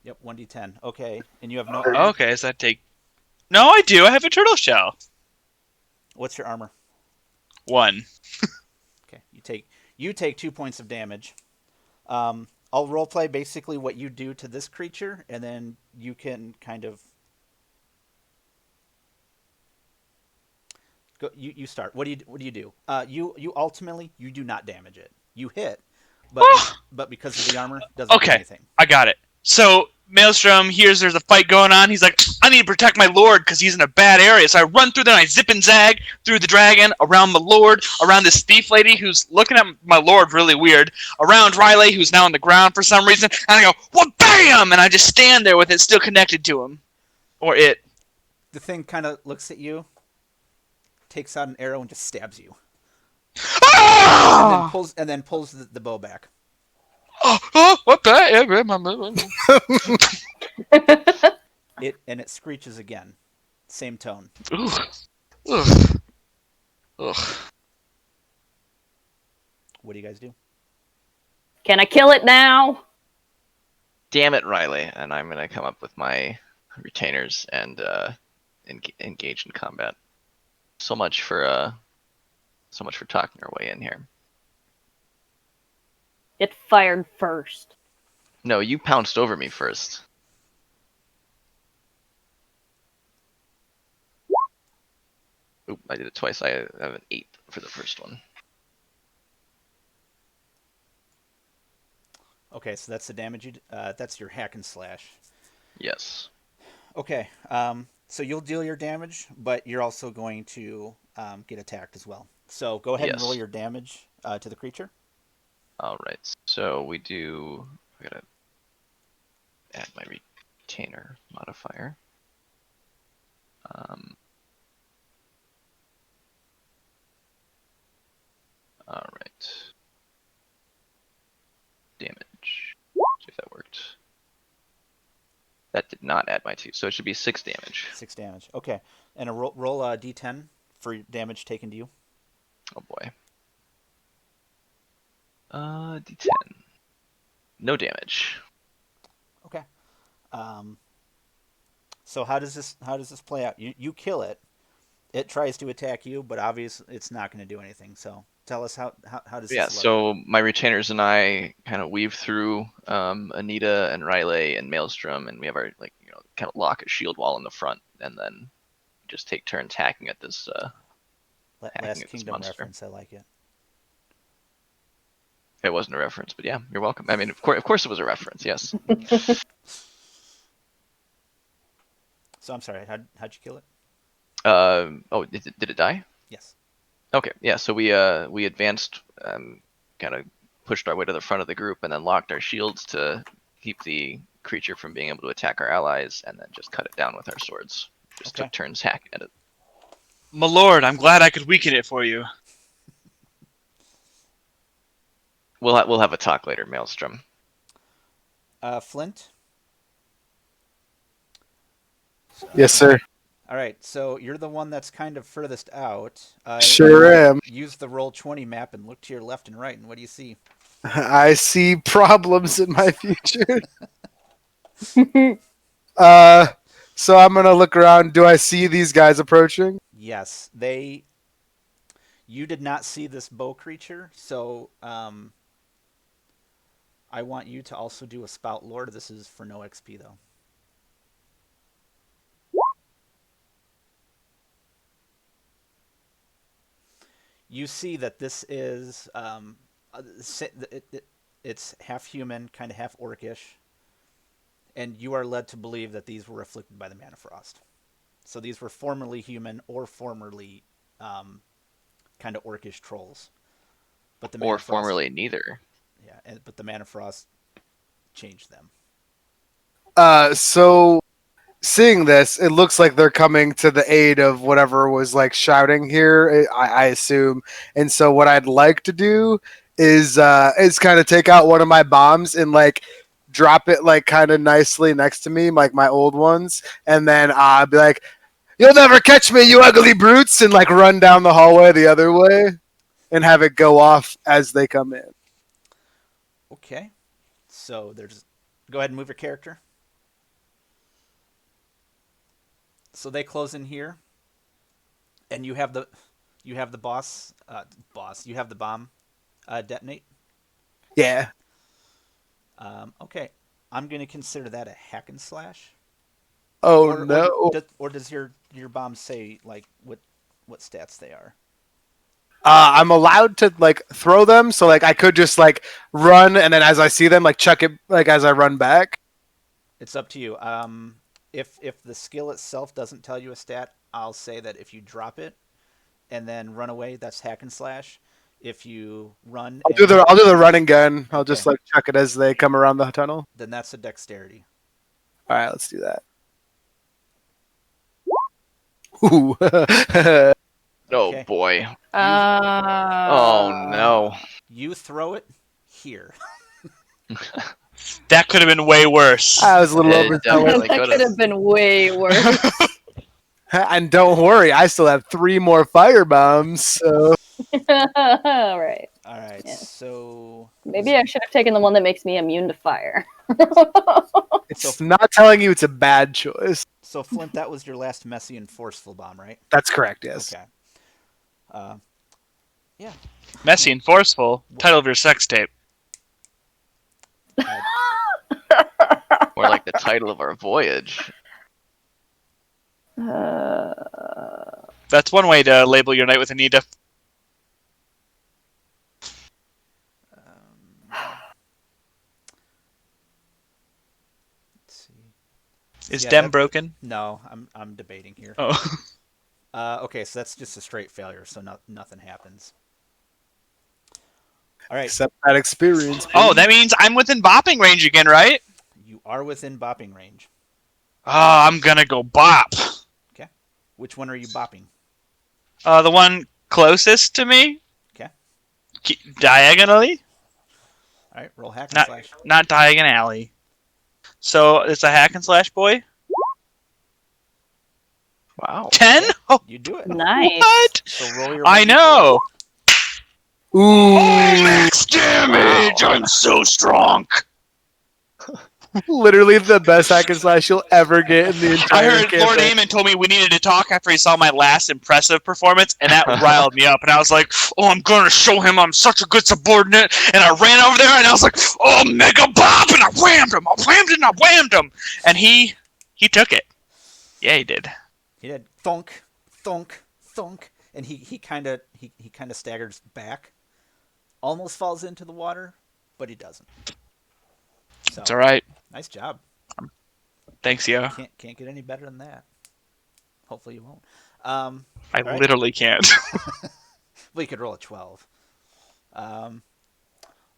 Yep, 1d10. Okay. And you have no Oh, okay, does that take... No, I do. I have a turtle shell. What's your armor? 1. Okay. You take 2 points of damage. I'll roleplay basically what you do to this creature, and then you can kind of go. You start. What do you do? You ultimately you do not damage it. You hit, but because of the armor, doesn't do Okay, anything. I got it. So, Maelstrom hears there's a fight going on. He's like, I need to protect my lord because he's in a bad area. So I run through there and I zip and zag through the dragon, around my lord, around this thief lady who's looking at my lord really weird, around Riley who's now on the ground for some reason, and I go, what, bam! And I just stand there with it still connected to him. Or it. The thing kind of looks at you, takes out an arrow, and just stabs you, Ah! and then pulls the bow back. What the? It screeches again, same tone. Ugh. What do you guys do? Can I kill it now? Damn it, Riley! And I'm gonna come up with my retainers and engage in combat. So much for talking our way in here. It fired first. No, you pounced over me first. Oop, I did it twice. I have an 8 for the first one. Okay, so that's the damage. That's your hack and slash. Yes. Okay, so you'll deal your damage, but you're also going to get attacked as well. So go ahead and roll your damage to the creature. All right. So we do. I gotta add my retainer modifier. All right. Damage. See if that worked. That did not add my 2, so it should be 6 damage. 6 damage. Okay. And roll a d10 for damage taken to you. Oh boy. D10. No damage. Okay. So how does this play out? You kill it. It tries to attack you, but obviously it's not going to do anything. So tell us how does Yeah, this look? so my retainers and I kind of weave through Anita and Riley and Maelstrom, and we have our kind of lock a shield wall in the front, and then just take turns hacking at this. Hacking Last at this Kingdom monster. reference. I like it. It wasn't a reference, but yeah, you're welcome. I mean, of course, it was a reference. Yes. So I'm sorry. How'd you kill it? Oh, did it die? Yes. Okay, yeah. So we advanced, kind of pushed our way to the front of the group, and then locked our shields to keep the creature from being able to attack our allies, and then just cut it down with our swords. Just Okay. took turns hacking at it. My lord, I'm glad I could weaken it for you. We'll have a talk later, Maelstrom. Flint. Yes, sir. All right. So you're the one that's kind of furthest out. Sure am. Use the Roll20 map and look to your left and right, and what do you see? I see problems in my future. So I'm gonna look around. Do I see these guys approaching? Yes, you did not see this bow creature, so I want you to also do a spout lord. This is for no XP though. You see that this is it's half human, kind of half orcish, and you are led to believe that these were afflicted by the Manafrost. So these were formerly human or formerly kind of orcish trolls. But the Or Manafrost, formerly neither. yeah, but the Manafrost changed them. So seeing this, it looks like they're coming to the aid of whatever was like shouting here. I assume, and so what I'd like to do is kind of take out one of my bombs and like drop it like kind of nicely next to me, like my old ones, and then be like, "You'll never catch me, you ugly brutes!" and like run down the hallway the other way, and have it go off as they come in. Okay, so go ahead and move your character. So they close in here, and you have the boss. You have the bomb detonate. Yeah. Okay, I'm going to consider that a hack and slash. Oh Or no. or does your bomb say like what stats they are? I'm allowed to like throw them, so like I could just like run, and then as I see them, like chuck it like as I run back. It's up to you. If the skill itself doesn't tell you a stat, I'll say that if you drop it and then run away, that's hack and slash. If you run, I'll do the running gun. I'll just Okay. like chuck it as they come around the tunnel. then that's a dexterity. All right, let's do that. Ooh. Oh Okay. boy. Oh no. You throw it here. That could have been way worse. I was a little It overzealous. definitely That could've. could have been way worse. And don't worry, I still have 3 more fire bombs. So All right. All right. Yeah. So Maybe I should have taken the one that makes me immune to fire. it's not telling you it's a bad choice. So Flint, that was your last messy and forceful bomb, right? That's correct. Yes. Okay. Yeah. Messy and forceful. Title of your sex tape. Or like the title of our voyage. That's one way to label your night with Anita. Let's see. Is Yeah, Dem that- broken? No, I'm debating here. Oh. Okay, so that's just a straight failure, so nothing happens. All right, Except that experience. Oh, that means I'm within bopping range again, right? you are within bopping range. Oh, I'm gonna go bop. Okay, which one are you bopping? The one closest to me. Okay. Diagonally, All right, roll hack and slash. not diagonally. So it's a hack and slash boy. Wow. 10? Okay, Oh, you do it. Nice. what? So roll your. I 1d4. know. Ooh, Max damage. Wow. I'm so strong. literally the best hack and slash you'll ever get in the I entire heard Lord campaign. Eamon told me we needed to talk after he saw my last impressive performance, and that riled me up. And I was like, "Oh, I'm gonna show him I'm such a good subordinate." And I ran over there, and I was like, "Oh, Mega Bob!" And I whammed him. I whammed it, and I whammed him. And he took it. Yeah, he did. He did thunk, thunk, thunk, and he kind of staggers back, almost falls into the water, but he doesn't. So It's all right. nice job. Thanks, yo. Can't get any better than that. Hopefully you won't. I all right. literally can't. Well, you could roll a 12. All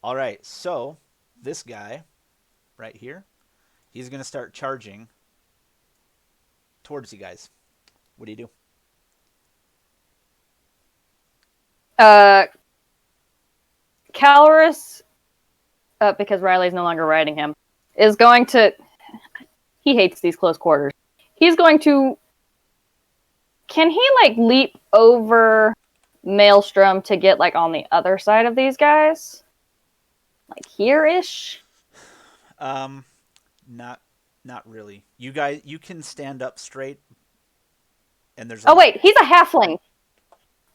right, so this guy right here, he's going to start charging towards you guys. What do you do? Calorus, because Riley's no longer riding him, is going to. He hates these close quarters. He's going to. Can he like leap over Maelstrom to get like on the other side of these guys? Like here-ish? Not really. You guys, you can stand up straight, and there's. Oh wait, he's a halfling.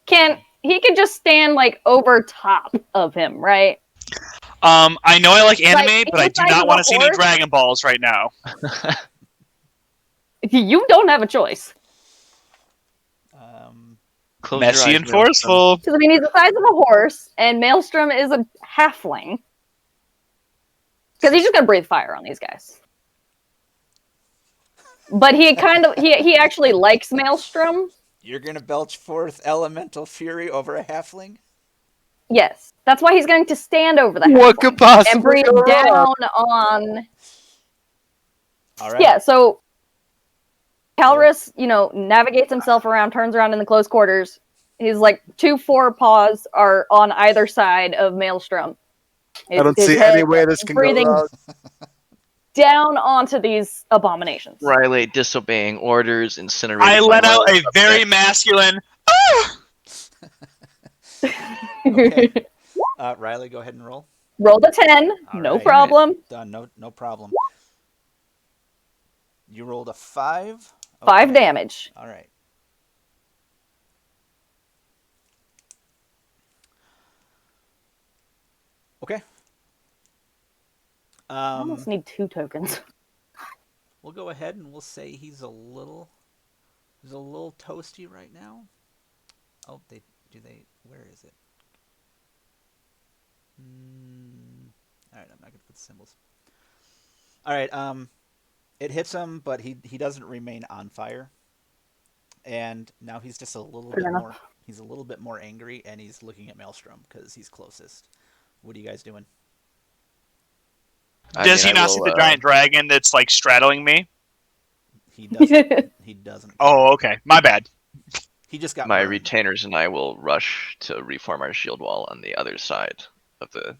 He can just stand like over top of him, right? I know I like anime, Like, but I do inside not of want a to see any horse? Dragon Balls right now. You don't have a choice. Close your Messy eyes, and Maelstrom. forceful. Because I mean, he's the size of a horse, and Maelstrom is a halfling. Because he's just gonna breathe fire on these guys. But he he actually likes Maelstrom. You're gonna belch forth elemental fury over a halfling. Yes, that's why he's going to stand over the What halfling could possibly and breathe go down wrong? on. All right. Yeah, so Calorus, navigates himself around, turns around in the close quarters. His like 2 forepaws are on either side of Maelstrom. I don't His see head any way this can go breathing wrong. down onto these abominations. Riley disobeying orders, incinerating I my let out loyal a very subjects. masculine. "Ah!" Okay. Riley, go ahead and roll. Roll the 10, All no right. problem. Done. No problem. You rolled a 5. 5 Okay. damage. All right. Okay. I almost need 2 tokens. We'll go ahead and we'll say he's a little toasty right now. Oh, where is it? All right, I'm not gonna put the symbols. All right, it hits him, but he doesn't remain on fire. And now he's just a little Fair bit enough. more. He's a little bit more angry, and he's looking at Maelstrom because he's closest. What are you guys doing? Does he not see the giant dragon that's like straddling me? He doesn't. He doesn't. Oh, okay. My bad. He just got My burned. retainers and I will rush to reform our shield wall on the other side of the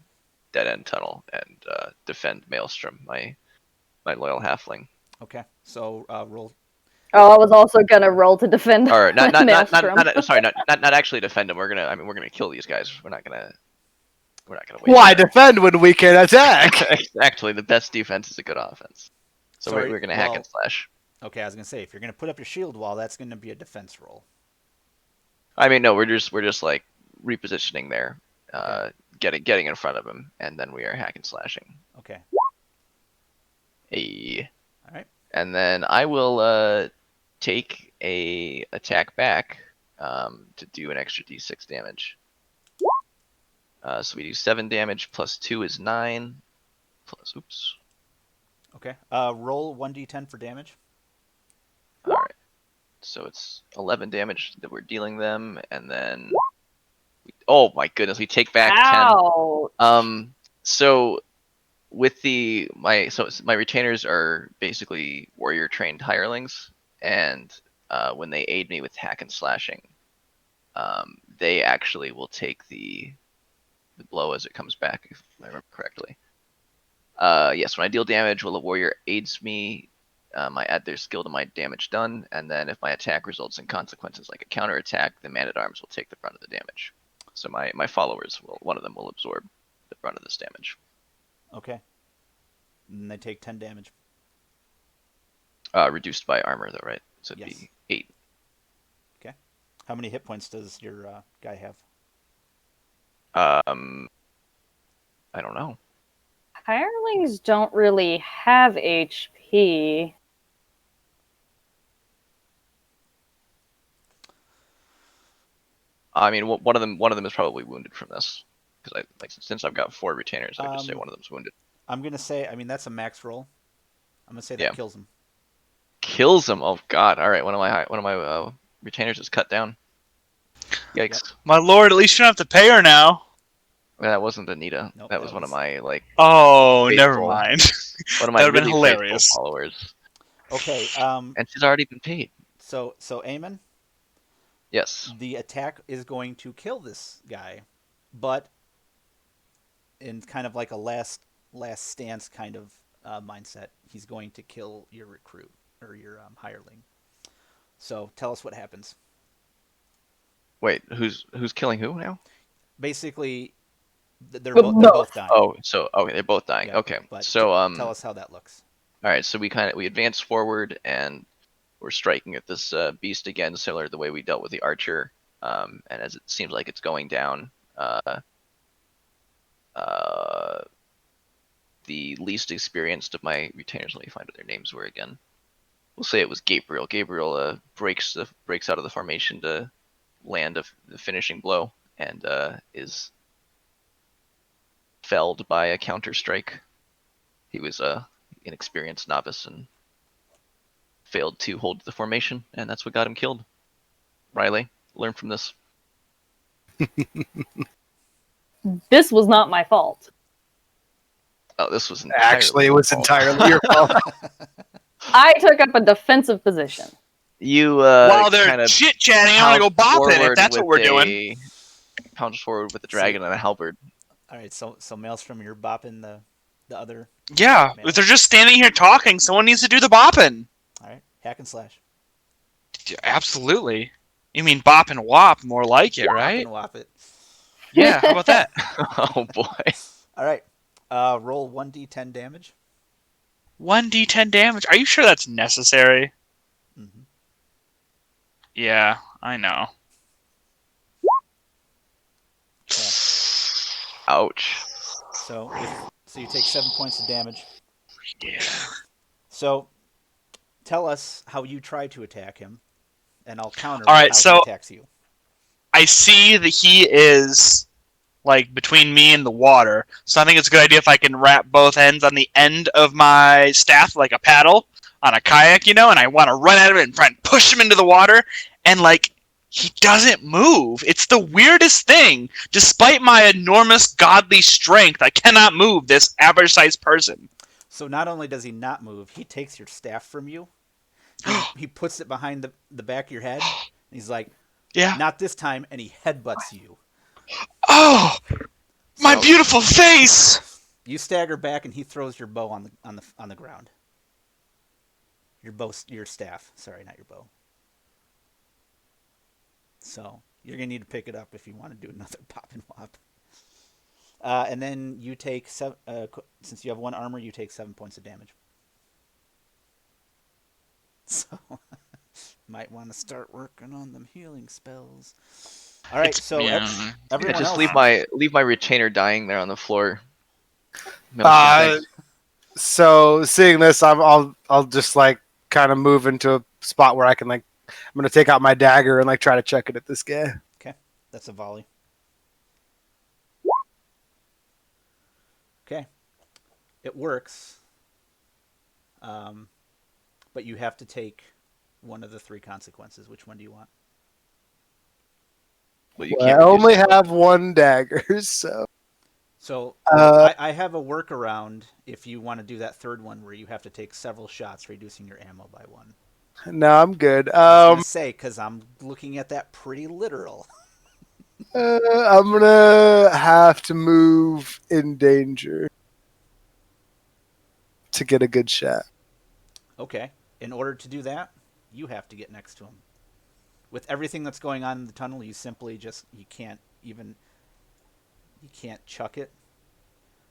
dead end tunnel and defend Maelstrom, my loyal halfling. Okay, so roll. Oh, I was also gonna roll to defend Or not Maelstrom. not actually defend them. We're gonna kill these guys. We're not gonna wait. Why defend when we can attack? Actually, the best defense is a good offense. So Sorry, we're gonna hack and slash. Okay, I was gonna say if you're gonna put up your shield wall, that's gonna be a defense roll. I mean, no, we're just like repositioning there, getting in front of him, and then we are hack and slashing. Okay. All right. And then I will take a attack back to do an extra d6 damage. So we do 7 damage plus 2 is 9. Oops. Okay. Roll 1d10 for damage. All right. So it's 11 damage that we're dealing them, and then oh my goodness, we take back 10. So with my retainers are basically warrior trained hirelings, and when they aid me with hack and slashing, they actually will take the blow as it comes back, if I remember correctly. Yes, when I deal damage, while a warrior aids me, I add their skill to my damage done, and then if my attack results in consequences like a counterattack, the man-at-arms will take the brunt of the damage. So my followers one of them will absorb the brunt of this damage. Okay. And they take 10 damage. Reduced by armor, though, right? So it'd Yes. be 8. Okay. How many hit points does your guy have? I don't know. Hirelings don't really have HP. I mean, one of them is probably wounded from this, because since I've got 4 retainers, I just say one of them's wounded. I'm gonna say, I mean, that's a max roll. I'm gonna say that Yeah. kills him. Kills him. Oh God! All right, one of my retainers is cut down. Yikes! Yep. My lord, at least you don't have to pay her now. That wasn't Anita. Nope, that was one of my Oh, never faithful- mind. one of my That would've been really hilarious. faithful followers. Okay. And she's already been paid. So Eamon, Yes. the attack is going to kill this guy, but in kind of like a last stance kind of mindset, he's going to kill your recruit or your hireling. So tell us what happens. Wait, who's killing who now? Basically, they're But both dying. Oh, so okay, they're both dying. Yeah, Okay, but so tell us how that looks. all right, so we advance forward and we're striking at this beast again, similar to the way we dealt with the archer. And as it seems like it's going down, the least experienced of my retainers. Let me find what their names were again. We'll say it was Gabriel. Gabriel breaks out of the formation to land the finishing blow and is felled by a counter strike. He was a inexperienced novice and failed to hold the formation, and that's what got him killed. Riley, learn from this. This was not my fault. Oh, this was Actually, it was entirely your fault. I took up a defensive position. You While they're kind of chit chatting, I'm gonna go bopping if that's what we're doing. Pounds forward with the dragon and a halberd. All right, so Maelstrom, you're bopping the other. Yeah, Man. if they're just standing here talking, someone needs to do the bopping. All right, hack and slash. Yeah, absolutely. You mean bop and wop, more like it, Whop right? and whop it. Yeah, how about that? Oh boy. All right, roll 1d10 damage. 1d10 damage. Are you sure that's necessary? Mm-hmm. Yeah, I know. Okay. Ouch. So you take 7 points of damage. Yeah. So tell us how you try to attack him, and I'll counter All right, how so he attacks you. I see that he is like between me and the water, so I think it's a good idea if I can wrap both ends on the end of my staff like a paddle on a kayak, and I want to run at him and try and push him into the water, and like he doesn't move. It's the weirdest thing. Despite my enormous godly strength, I cannot move this average-sized person. So not only does he not move, he takes your staff from you. He puts it behind the back of your head. And he's like, Yeah. not this time, and he headbutts you. Oh, my So beautiful face! you stagger back, and he throws your bow on the ground. Your staff. Sorry, not your bow. So you're gonna need to pick it up if you want to do another pop and whop. And then you take since you have 1 armor, you take 7 points of damage. So might want to start working on them healing spells. All right, so yeah. everyone Just else, leave my retainer dying there on the floor. So seeing this, I'll just like kind of move into a spot where I can I'm gonna take out my dagger and try to check it at this guy. Okay, that's a volley. Okay, it works. But you have to take one of the 3 consequences. Which one do you want? Well, you Well, I can't reduce only it. have 1 dagger, so. So Uh, I have a workaround if you want to do that 3rd one where you have to take several shots, reducing your ammo by 1. No, I'm good. I was gonna say, because I'm looking at that pretty literal. I'm gonna have to move in danger. to get a good shot. Okay. In order to do that, you have to get next to him. With everything that's going on in the tunnel, you simply just you can't chuck it.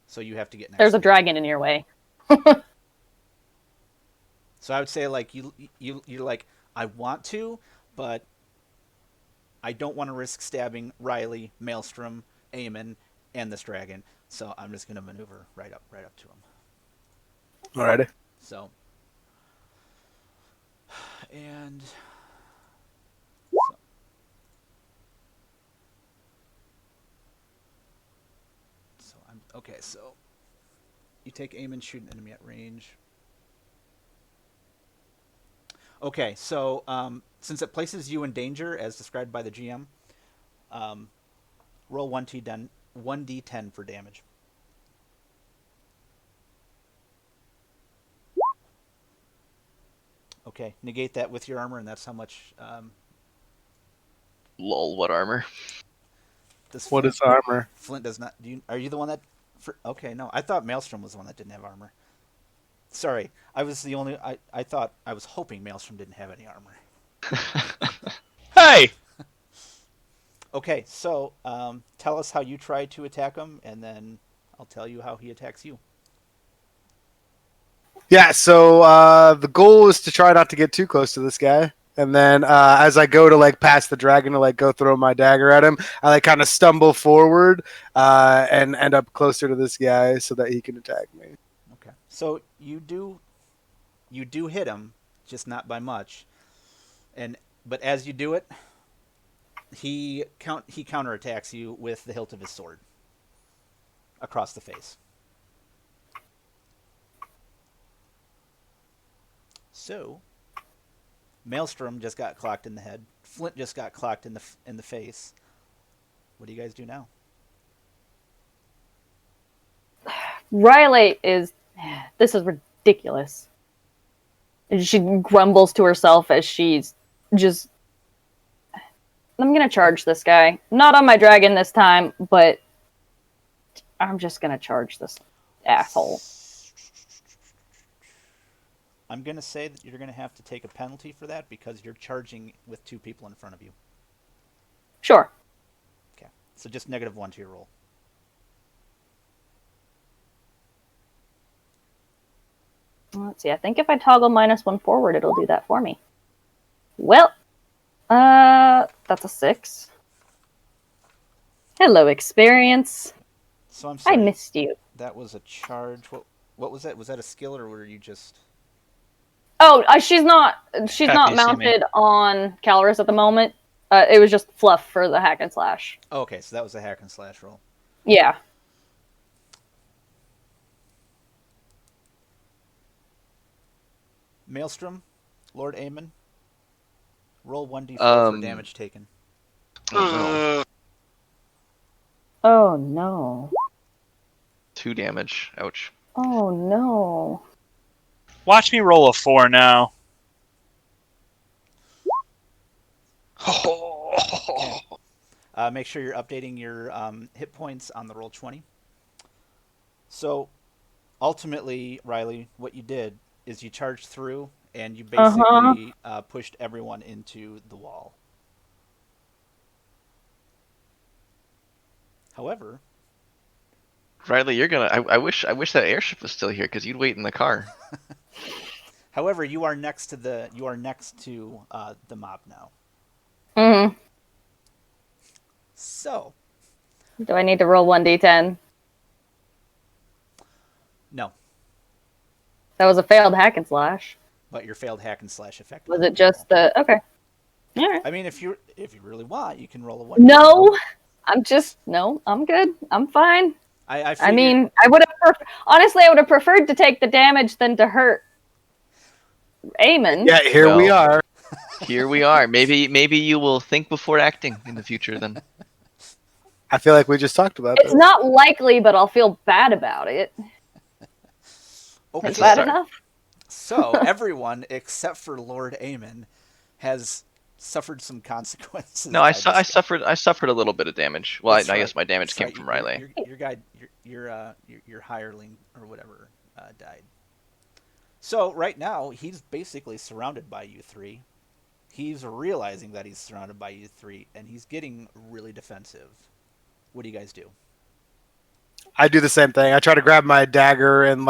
So you have to get next There's to a him. dragon in your way. So I would say like you're like, I want to, but I don't want to risk stabbing Riley, Maelstrom, Eamon, and this dragon. So I'm just gonna maneuver right up to him. Alrighty. So and so I'm okay. So you take aim and shoot an enemy at range. Okay, so since it places you in danger, as described by the GM, roll 1d10 for damage. Okay, negate that with your armor, and that's how much. Lol, what armor? What is armor? Flint does not. Are you the one that? Okay, no, I thought Maelstrom was the one that didn't have armor. Sorry, I was the only. I thought I was hoping Maelstrom didn't have any armor. Hey! Okay, so tell us how you try to attack him, and then I'll tell you how he attacks you. Yeah, so the goal is to try not to get too close to this guy. And then as I go to like pass the dragon to like go throw my dagger at him, I like kind of stumble forward and end up closer to this guy so that he can attack me. Okay, so you do hit him, just not by much. But as you do it, he counterattacks you with the hilt of his sword across the face. So, Maelstrom just got clocked in the head. Flint just got clocked in the face. What do you guys do now? Riley is. This is ridiculous. She grumbles to herself as she's just. I'm gonna charge this guy. Not on my dragon this time, but I'm just gonna charge this asshole. I'm going to say that you're going to have to take a penalty for that because you're charging with two people in front of you. Sure. Okay. So just -1 to your roll. Let's see. I think if I toggle -1 forward, it'll do that for me. Well, that's a 6. Hello, experience. So I'm sorry. I missed you. That was a charge. What was that? Was that a skill or were you just... Oh, she's not Happy to see me. mounted on Calorus at the moment. It was just fluff for the hack and slash. Oh, okay, so that was a hack and slash roll. Yeah. Maelstrom, Lord Eamon, roll 1d4 for damage taken. Oh, Oh no. 2 damage. Ouch. Oh no. Watch me roll a 4 now. Make sure you're updating your hit points on the roll 20. So, ultimately, Riley, what you did is you charged through and you basically pushed everyone into the wall. However, Riley, you're gonna. I wish that airship was still here because you'd wait in the car. however, you are next to the mob now. Mm-hmm. So, Do I need to roll 1d10? no, That was a failed hack and slash. but your failed hack and slash effect. Was it just the okay? All right. I mean, if you really want, you can roll a 1. No, I'm good. I'm fine. I I mean, I would have honestly, I would have preferred to take the damage than to hurt Eamon. Yeah, here we Well, are. Here we are. Maybe you will think before acting in the future. Then I feel like we just talked about It's this. not likely, but I'll feel bad about it. Okay. Is that Sorry. enough? So everyone except for Lord Eamon has suffered some consequences. no, I suffered a little bit of damage. Well, I That's right. guess my damage That's came right. from Riley. Your guy, your hireling or whatever, died. So right now he's basically surrounded by you three. He's realizing that he's surrounded by you three, and he's getting really defensive. What do you guys do? I do the same thing. I try to grab my dagger and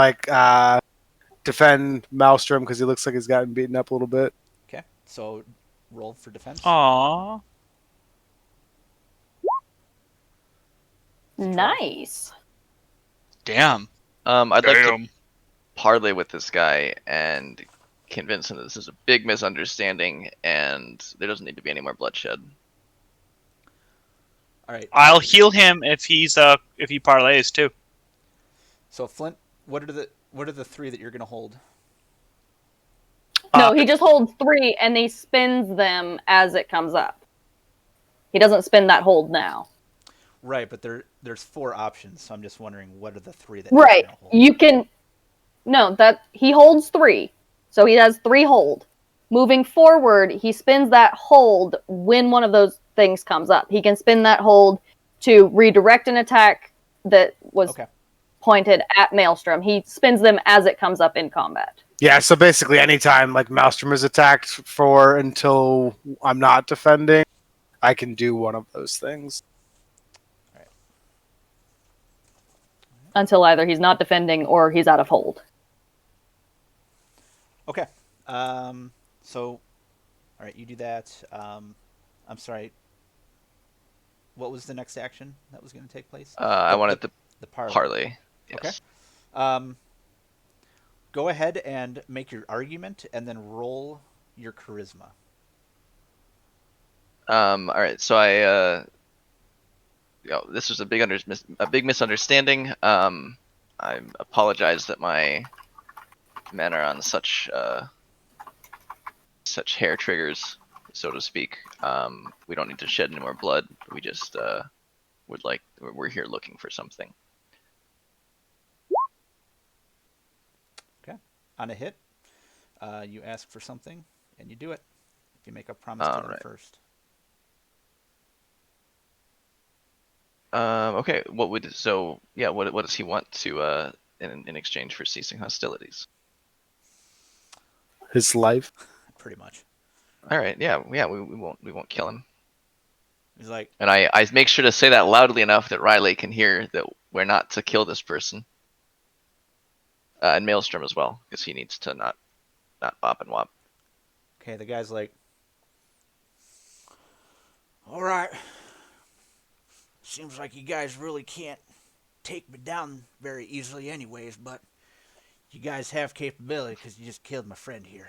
defend Maelstrom because he looks like he's gotten beaten up a little bit. Okay, so roll for defense. Aww. Nice. Damn. I'd like to parlay with this guy and convince him that this is a big misunderstanding and there doesn't need to be any more bloodshed. All right. I'll heal him if he parlays too. So Flint, what are the three that you're gonna hold? No, he just holds 3 and he spins them as it comes up. He doesn't spin that hold now. Right, but there's 4 options, so I'm just wondering what are the 3 that Right. you're gonna hold? You can. No, that he holds 3, so he has 3 hold. Moving forward, he spins that hold when one of those things comes up. He can spin that hold to redirect an attack that was Okay. pointed at Maelstrom. He spins them as it comes up in combat. Yeah, so basically anytime like Maelstrom is attacked for until I'm not defending, I can do one of those things. Until either he's not defending or he's out of hold. Okay. So, all right, you do that. I'm sorry. What was the next action that was going to take place? I wanted the the parlay. parlay. Okay. Yes. Go ahead and make your argument, and then roll your charisma. All right, so this was a big misunderstanding. I apologize that my men are on such hair triggers, so to speak. We don't need to shed any more blood. We just we're here looking for something. Okay. On a hit, you ask for something, and you do it. If you make a promise to them Alright. first. Okay. What does he want to in exchange for ceasing hostilities? His life. Pretty much. All right. Yeah. We won't kill him. He's like, And I make sure to say that loudly enough that Riley can hear that we're not to kill this person. And Maelstrom as well, because he needs to not bop and wop. okay, the guy's like, all right. Seems like you guys really can't take me down very easily anyways, but you guys have capability because you just killed my friend here.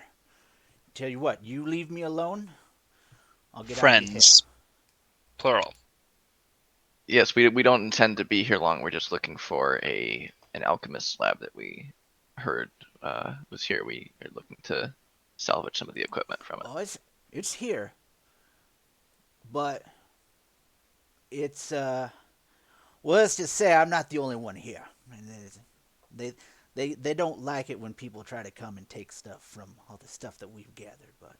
Tell you what, you leave me alone, I'll get out of your Friends. Plural. Yes, we don't intend to be here long. We're just looking for an alchemist lab that we heard was here. We are looking to salvage some of the equipment from it. Oh, it's here, but it's well, let's just say I'm not the only one here. I mean, they don't like it when people try to come and take stuff from all the stuff that we've gathered, but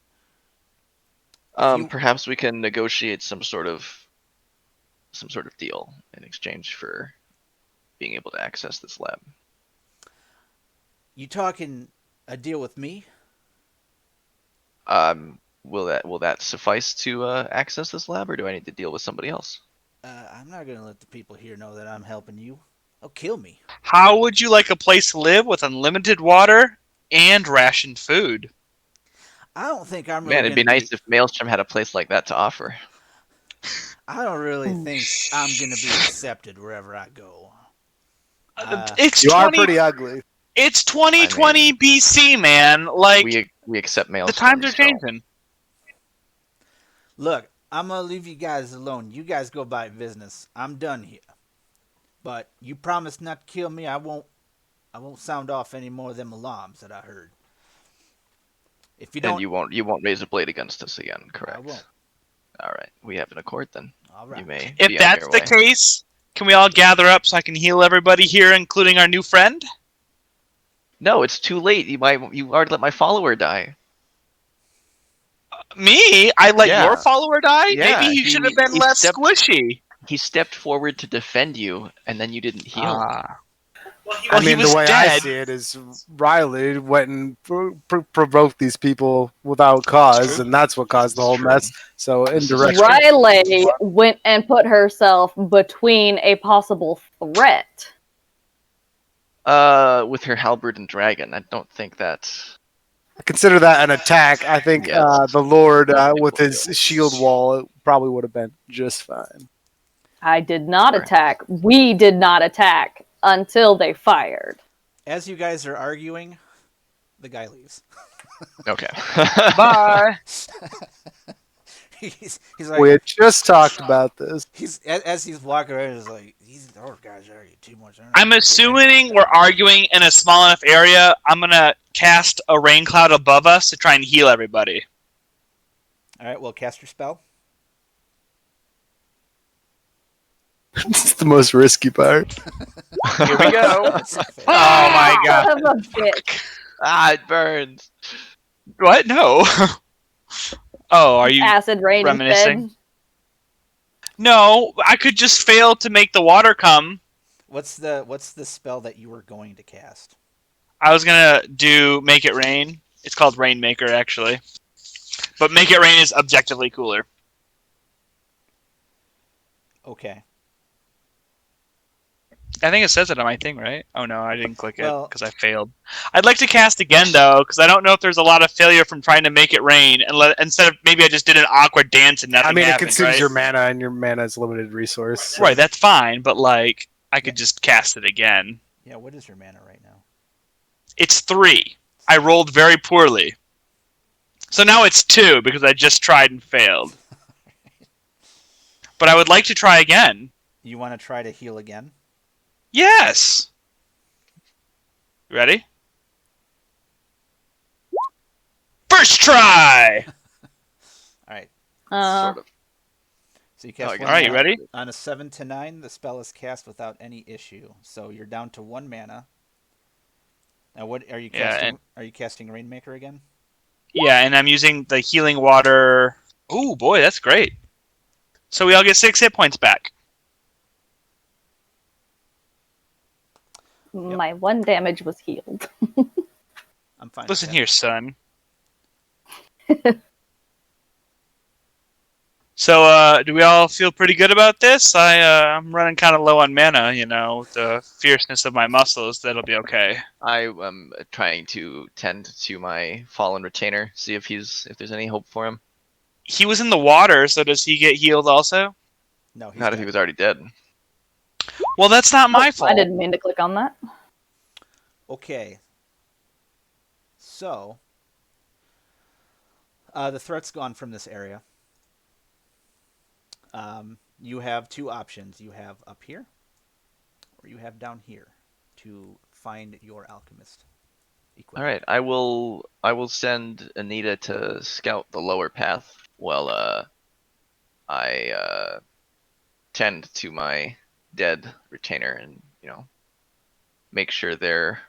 Perhaps we can negotiate some sort of deal in exchange for being able to access this lab. you talking a deal with me? Will that suffice to access this lab, or do I need to deal with somebody else? I'm not gonna let the people here know that I'm helping you. They'll kill me. How would you like a place to live with unlimited water and rationed food? I don't think I'm really Man, it'd be gonna nice if Maelstrom had a place like that to offer. I don't really think I'm gonna be accepted wherever I go. It's You are 20 pretty ugly. It's 2020 BC, man. Like We accept the Maelstrom. times are changing. Look, I'm gonna leave you guys alone. You guys go about business. I'm done here. But you promise not to kill me. I won't sound off any more of them alarms that I heard. If you don't, And you won't raise a blade against us again, correct? I won't. All right, we have an accord then. All right. You may. If be on that's your the way. case, can we all gather up so I can heal everybody here, including our new friend? No, it's too late. You already let my follower die. Me? I let Yeah. your follower die? Yeah, Maybe he should have been less squishy. He stepped forward to defend you, and then you didn't heal. Ah. Well, I he mean, the was way I dead. see it is Riley went and provoked these people without cause, True. and that's what caused the This is whole true. mess. So This is indirectly, true. Riley went and put herself between a possible threat. With her halberd and dragon, I don't think that's. I consider that an attack. I think Yes. the Lord Definitely with will his do. shield wall probably would have been just fine. I did not Correct. attack. We did not attack until they fired. As you guys are arguing, the guy leaves. Okay. Bye. he's We like, had just talked about this. he's as he's walking around, he's like, these guys are arguing too much. I'm assuming we're arguing in a small enough area. I'm gonna cast a rain cloud above us to try and heal everybody. All right, well, cast your spell. It's the most risky part. Here we go. That's not fair. Oh my god. Son of a bitch. It burns. What? No. Oh, are you Acid rain reminiscing? instead. No, I could just fail to make the water come. What's the spell that you were going to cast? I was gonna do Make It Rain. It's called Rainmaker, actually. But Make It Rain is objectively cooler. Okay. I think it says it on my thing, right? Oh no, I didn't click it Well- because I failed. I'd like to cast again though, because I don't know if there's a lot of failure from trying to make it rain, and instead of maybe I just did an awkward dance and nothing I mean, it happened, consumes right? your mana, and your mana is a limited resource. So. Right, that's fine, but like I could just cast it again. Yeah, what is your mana right now? It's 3. I rolled very poorly. So now it's 2 because I just tried and failed. But I would like to try again. You want to try to heal again? Yes. Ready? First try. All right. Sort of. So you Oh, I cast guess one All right, you mana. ready? On a 7 to 9, the spell is cast without any issue. So you're down to 1 mana. Now, what are you Yeah, casting? and- Are you casting Rainmaker again? Yeah, and I'm using the healing water. Ooh, boy, that's great. So we all get 6 hit points back. My 1 damage was healed. I'm fine. Listen with that. here, son. So, do we all feel pretty good about this? I'm running kind of low on mana, with the fierceness of my muscles. That'll be okay. I am trying to tend to my fallen retainer, see if there's any hope for him. He was in the water, so does he get healed also? No, he's Not if he dead. was already dead. Well, that's not my fault. I didn't mean to click on that. Okay. So, the threat's gone from this area. You have 2 options. You have up here, or you have down here to find your alchemist equipment. All right, I will send Anita to scout the lower path while I tend to my dead retainer and make sure they're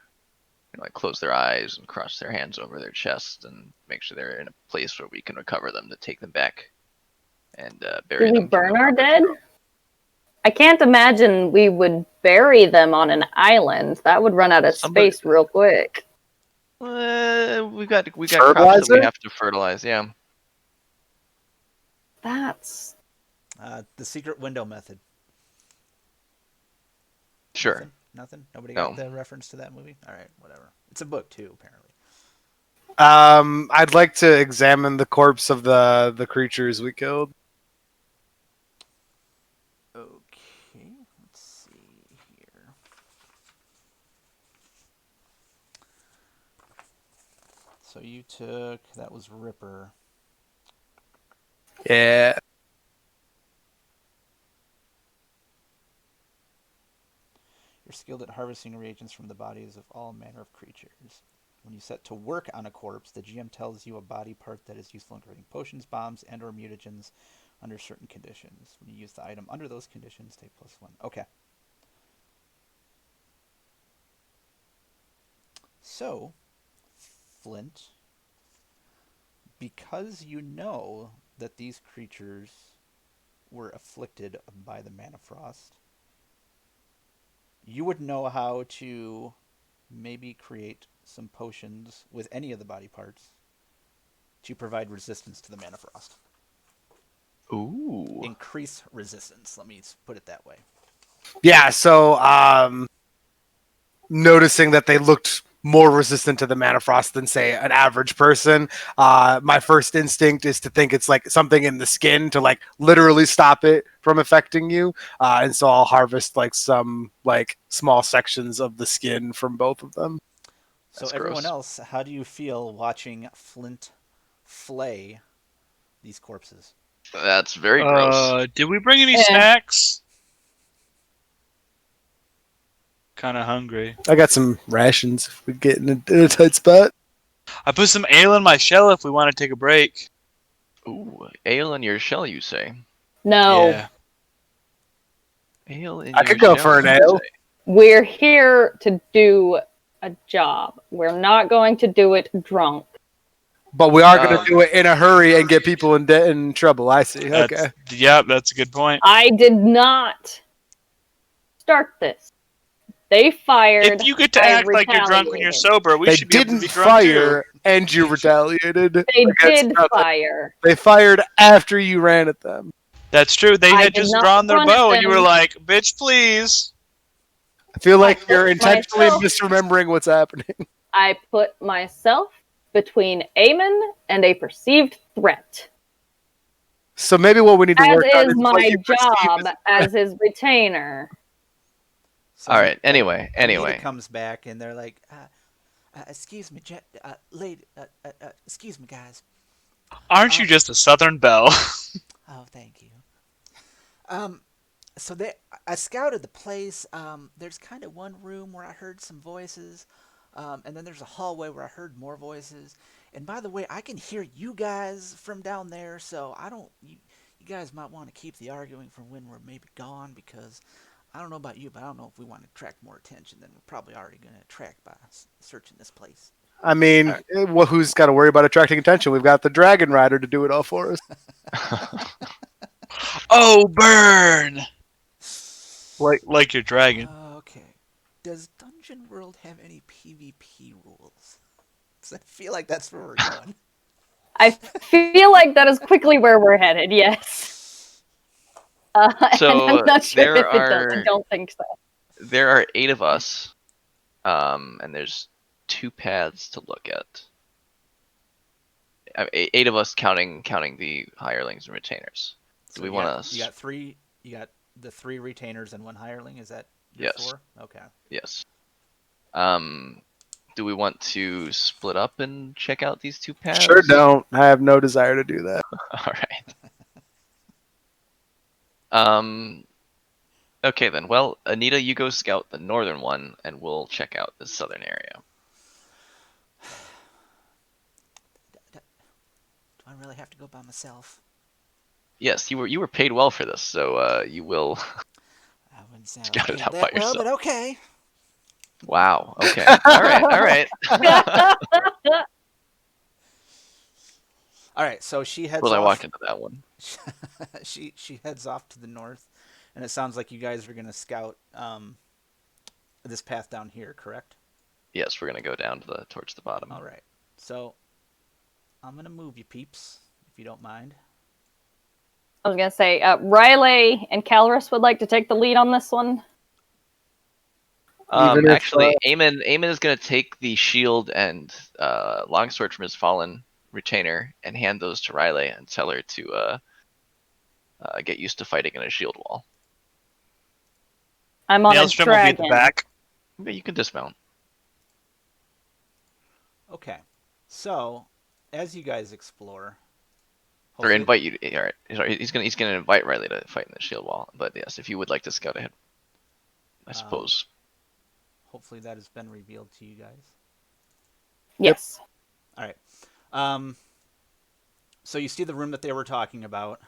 like close their eyes and cross their hands over their chest and make sure they're in a place where we can recover them to take them back and bury Did we them. burn our dead? I can't imagine we would bury them on an island. That would run out of Somebody- space real quick. We got crops that we Fertilizer? have to fertilize. Yeah. That's The secret window method. Sure. Nothing? Nobody No. got the reference to that movie? All right, whatever. It's a book too, apparently. I'd like to examine the corpse of the creatures we killed. Okay, let's see here. So you took, that was Ripper. Yeah. You're skilled at harvesting reagents from the bodies of all manner of creatures. When you set to work on a corpse, the GM tells you a body part that is useful in creating potions, bombs, and or mutagens under certain conditions. When you use the item under those conditions, take +1. Okay. So, Flint, because you know that these creatures were afflicted by the Manafrost, you would know how to maybe create some potions with any of the body parts to provide resistance to the Manafrost. Ooh. Increase resistance. Let me put it that way. Yeah, so noticing that they looked more resistant to the Manafrost than, say, an average person, my first instinct is to think it's like something in the skin to like literally stop it from affecting you. And so I'll harvest like some like small sections of the skin from both of them. So That's everyone gross. else, how do you feel watching Flint flay these corpses? That's very gross. Did we bring any Eh. snacks? Kind of hungry. I got some rations if we get in a tight spot. I put some ale in my shell if we want to take a break. Ooh, ale in your shell, you say? No, Yeah. Ale in I your could go shell, for an you ale. say? we're here to do a job. We're not going to do it drunk. But we are going to Um, do it in a hurry and get people in trouble. I see. Okay. That's a good point. I did not start this. They fired. If you get to I act like you're drunk when you're retaliated. sober, we They should be able to didn't be drunk too. fire, and you retaliated. They against did nothing. fire. They fired after you ran at them. That's true. They I had did just not drawn their run at bow, and you were them. like, "Bitch, please." I feel like I you're put intentionally myself- misremembering what's happening. I put myself between Eamon and a perceived threat, So maybe what we need to as work on is is what my you perceive job as a threat. as his retainer. So all right. Anyway. Anita comes back and they're like, "Excuse me, lady. Excuse me, guys. Aren't you just a Southern belle? Oh, thank you. So I scouted the place. There's kind of one room where I heard some voices, and then there's a hallway where I heard more voices. And by the way, I can hear you guys from down there, so I don't. You guys might want to keep the arguing for when we're maybe gone, because I don't know about you, but I don't know if we want to attract more attention than we're probably already going to attract by searching this place." I mean, well, who's got to worry about attracting attention? We've got the Dragon Rider to do it all for us. Oh, burn! Like your dragon. Okay. Does Dungeon World have any PvP rules? 'Cause I feel like that's where we're going. I feel like that is quickly where we're headed. Yes. So, and I'm not sure there if it does. are- I don't think so. There are 8 of us, and there's 2 paths to look at. 8 of us counting the hirelings and retainers. So we you wanna got- You got three. You got the 3 retainers and 1 hireling. Is that your Yes. 4? Okay. Yes. Do we want to split up and check out these 2 paths? Sure don't. I have no desire to do that. All right. Okay then. Well, Anita, you go scout the northern one, and we'll check out the southern area. Do I really have to go by myself? Yes, you were paid well for this, so you will. I wouldn't say I was Scout it paid out that by well, yourself. but okay. Wow. Okay. All right. All right. All right. So she heads Well, I off. walked into that one. she heads off to the north, and it sounds like you guys are going to scout this path down here, correct? Yes, we're gonna go down to towards the bottom. All right. So I'm going to move you, peeps, if you don't mind. I was gonna say Riley and Calrus would like to take the lead on this one. Even if, Actually, Eamon is gonna take the shield and longsword from his fallen retainer and hand those to Riley and tell her to get used to fighting in a shield wall. I'm on Maelstrom a will be at dragon. the back. Okay, you can dismount. Okay. So as you guys explore, Or invite you. All right. Sorry, he's gonna invite Riley to fight in the shield wall. But yes, if you would like to scout ahead, I suppose. Hopefully that has been revealed to you guys. Yes. All right. So you see the room that they were talking about,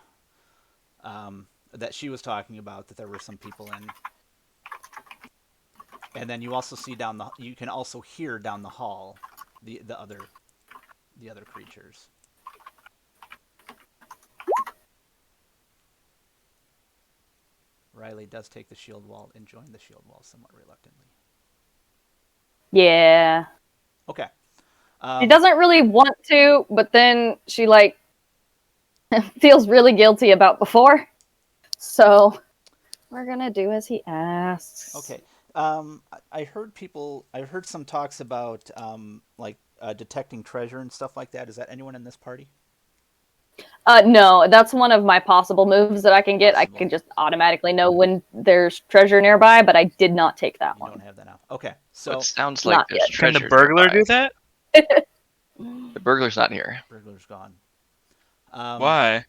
that she was talking about, that there were some people in, and then you also see you can also hear down the hall the other creatures. Riley does take the shield wall and join the shield wall somewhat reluctantly. Yeah. Okay. She doesn't really want to, but then she like feels really guilty about before. So we're gonna do as he asks. Okay. I heard some talks about detecting treasure and stuff like that. Is that anyone in this party? No, that's one of my possible moves that I can get. Possible. I can just automatically know when there's treasure nearby, but I did not take that You one. don't have that now. Okay. So So it sounds like Not there's yet. Can treasure the burglar nearby. do that? The burglar's not here. burglar's gone. Why?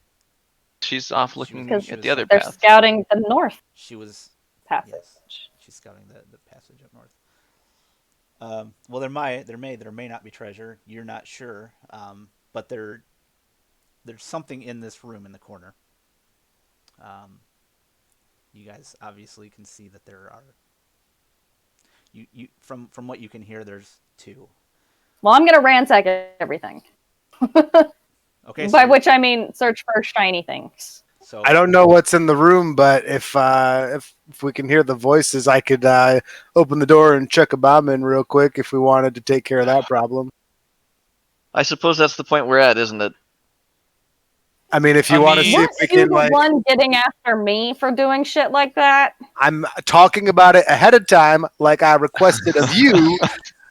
She's off She looking was- at the other They're path. scouting the north She was passage. Yes. She's scouting the passage up north. Well, there may not be treasure. You're not sure, but there's something in this room in the corner. You guys obviously can see that there are. You from what you can hear, there's two. Well, I'm gonna ransack everything. Okay. By which I mean search for shiny things. So I don't know what's in the room, but if we can hear the voices, I could open the door and chuck a bomb in real quick if we wanted to take care of that problem. I suppose that's the point we're at, isn't it? I mean, if you I want to mean- see if Weren't we you can, the like, one getting after me for doing shit like that? I'm talking about it ahead of time, like I requested of you,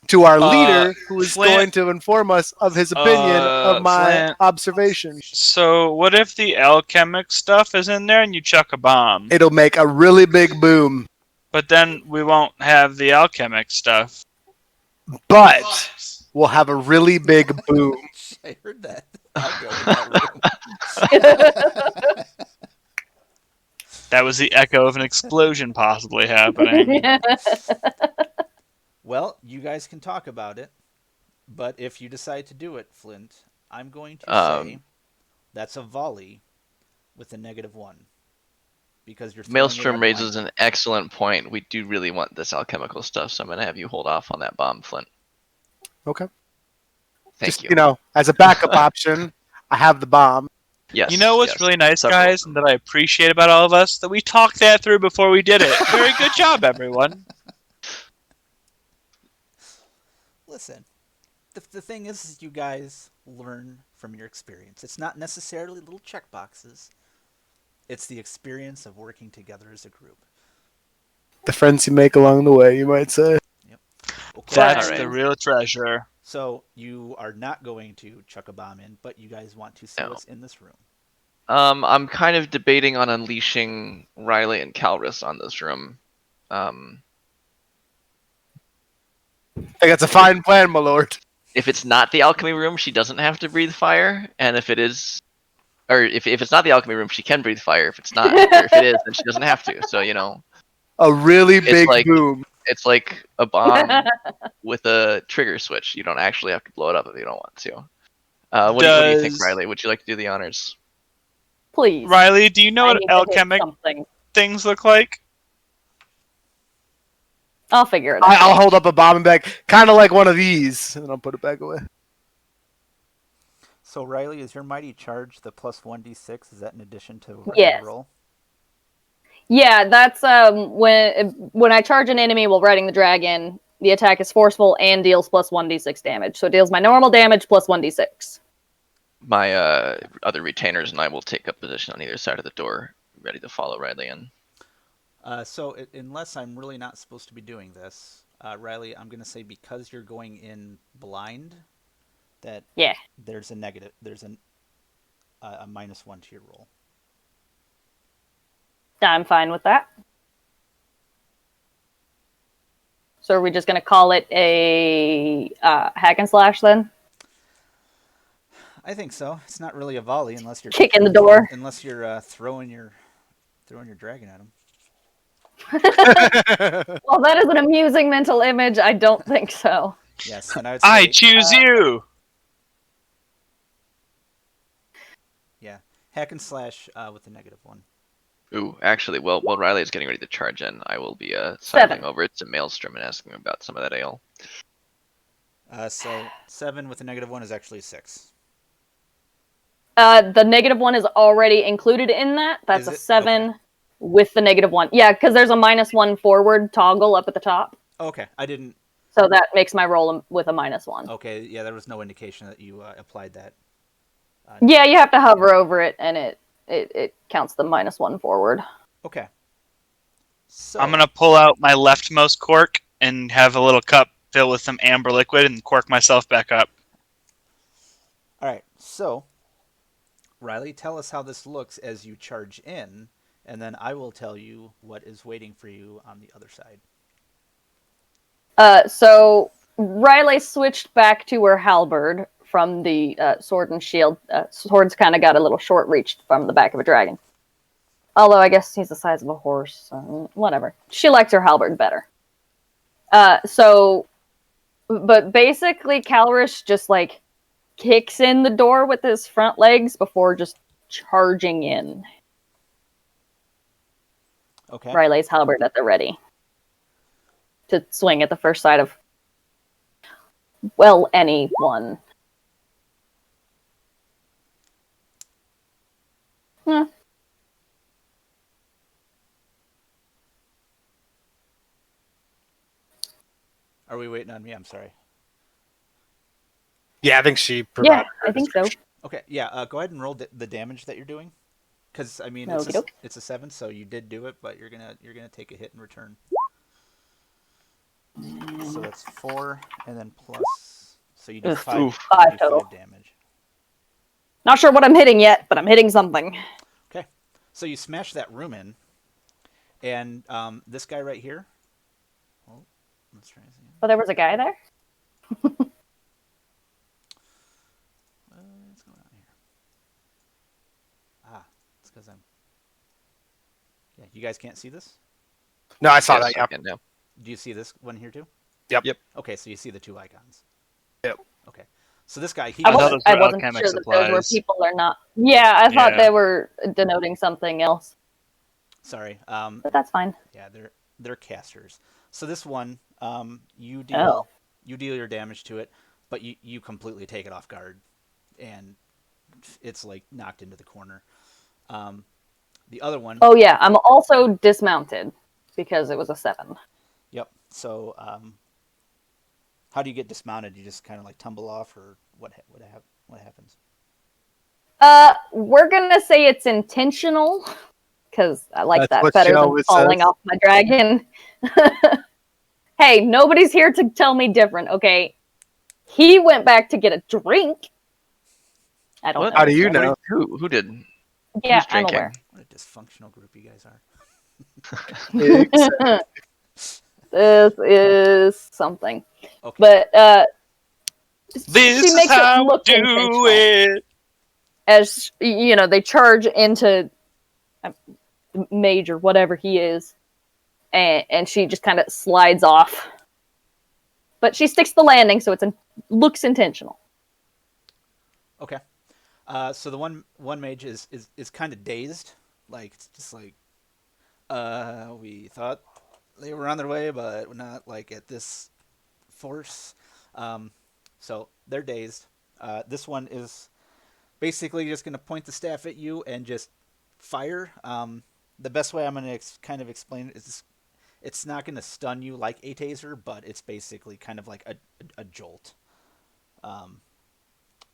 to our leader, who is Flint- going to inform us of his opinion of my Flint. observation. So what if the alchemic stuff is in there and you chuck a bomb? It'll make a really big boom, But then we won't have the alchemic stuff. but we'll have a really big boom. I heard that. I'll go in that room. That was the echo of an explosion possibly happening. Well, you guys can talk about it, but if you decide to do it, Flint, I'm going to say that's a volley with a -1 because you're throwing it Maelstrom up raises blind. an excellent point. We do really want this alchemical stuff, so I'm going to have you hold off on that bomb, Flint. Okay. Thank Just, you. as a backup option, I have the bomb. Yes. You know what's yes. really nice, Several of guys, them. and that I appreciate about all of us? That we talked that through before we did it. Very good job, everyone. Listen, the thing is you guys learn from your experience. It's not necessarily little checkboxes. It's the experience of working together as a group. The friends you make along the way, you might say. Okay. That's Alright. the real treasure. So you are not going to chuck a bomb in, but you guys want to see No. what's in this room. I'm kind of debating on unleashing Riley and Calrus on this room. I think that's a fine plan, my lord. If it's not the alchemy room, she doesn't have to breathe fire, and if it is, or if it's not the alchemy room, she can breathe fire. If it's not, or if it is, then she doesn't have to. So A really big like- boom. it's like a bomb with a trigger switch. You don't actually have to blow it up if you don't want to. What do you think, Does- Riley? Would you like to do the honors? Please. Riley, do you know I what need to hit alchemic something. things look like? I'll figure it out. I'll hold up a bomb and back, kind of like one of these, and I'll put it back away. So Riley, is your mighty charge the plus 1d6? Is that in addition to regular Yes. roll? Yeah, that's when I charge an enemy while riding the dragon, the attack is forceful and deals plus 1d6 damage. So it deals my normal damage plus 1d6. My other retainers and I will take up position on either side of the door, ready to follow Riley in. Unless I'm really not supposed to be doing this, Riley, I'm going to say because you're going in blind, that Yeah. there's a negative. There's a -1 to your roll. I'm fine with that. So are we just going to call it a hack and slash then? I think so. It's not really a volley unless you're Kick in the door. Unless you're throwing your dragon at him. Well, that is an amusing mental image. I don't think so. Yes, and I would say I choose you! yeah, hack and slash with a -1. Ooh, actually, while Riley is getting ready to charge in, I will be Seven. sidling over to Maelstrom and asking him about some of that ale. So 7 with a -1 is actually 6. The -1 is already included in that. That's Is a it? 7. Okay. with the -1. Yeah, because there's a -1 forward toggle up at the top. Okay, I didn't. So that makes my roll with a -1. Okay, yeah, there was no indication that you applied that. Yeah, you have to hover over it, and it counts the -1 forward. Okay. So I'm gonna pull out my leftmost cork and have a little cup filled with some amber liquid and cork myself back up. All right. So, Riley, tell us how this looks as you charge in, and then I will tell you what is waiting for you on the other side. So Riley switched back to her halberd from the sword and shield. Sword's kind of got a little short reach from the back of a dragon. Although I guess he's the size of a horse, so whatever. She likes her halberd better. But basically Calrish just like kicks in the door with his front legs before just charging in. Okay. Riley's halberd at the ready to swing at the first sight of, well, anyone. Are we waiting on me? I'm sorry. Yeah, I think she Yeah, provided. I think so. Okay. Yeah. Go ahead and roll the damage that you're doing, because I mean Okey-doke. it's a 7, so you did do it, but you're gonna take a hit in return. So that's 4, and then plus. So you did Oof. 5. Five you do total. 5 damage. Not sure what I'm hitting yet, but I'm hitting something. Okay. So you smash that room in, and this guy right here. Oh, let's try this again. Oh, there was a guy there? What's going on here? Ah, it's because I'm. Yeah, you guys can't see this? No, I saw Yes, that. Yeah. I can now. Do you see this one here too? Yep. Yep. Okay, so you see the 2 icons. Yep. Okay. So this guy, he I thought was, those wasn't, I were wasn't alchemic sure that those were supplies. people or not. Yeah, I thought Yeah. they were denoting something else, sorry. but that's fine. Yeah, they're casters. So this one, you deal your damage to it, but you completely take it off guard, and it's like knocked into the corner. The other one. Oh yeah, I'm also dismounted because it was a 7. Yep. So how do you get dismounted? You just kind of like tumble off, or what happens? We're gonna say it's intentional because I like That's that what better she than always falling says. off my dragon. Hey, nobody's here to tell me different, okay? He went back to get a drink. I don't What? know. How do you What know? Who did? Yeah, Who's I'm drinking? aware. What a dysfunctional group you guys are. Exactly. This is something. Okay. But This she is makes how it look we do intentional. it. As you know, they charge into Mage or whatever he is, and she just kind of slides off. But she sticks the landing, so looks intentional. Okay. So the one mage is kind of dazed, like it's just like, we thought they were on their way, but not like at this force. So they're dazed. This one is basically just going to point the staff at you and just fire. The best way I'm going to kind of explain it is it's not going to stun you like a taser, but it's basically kind of like a jolt.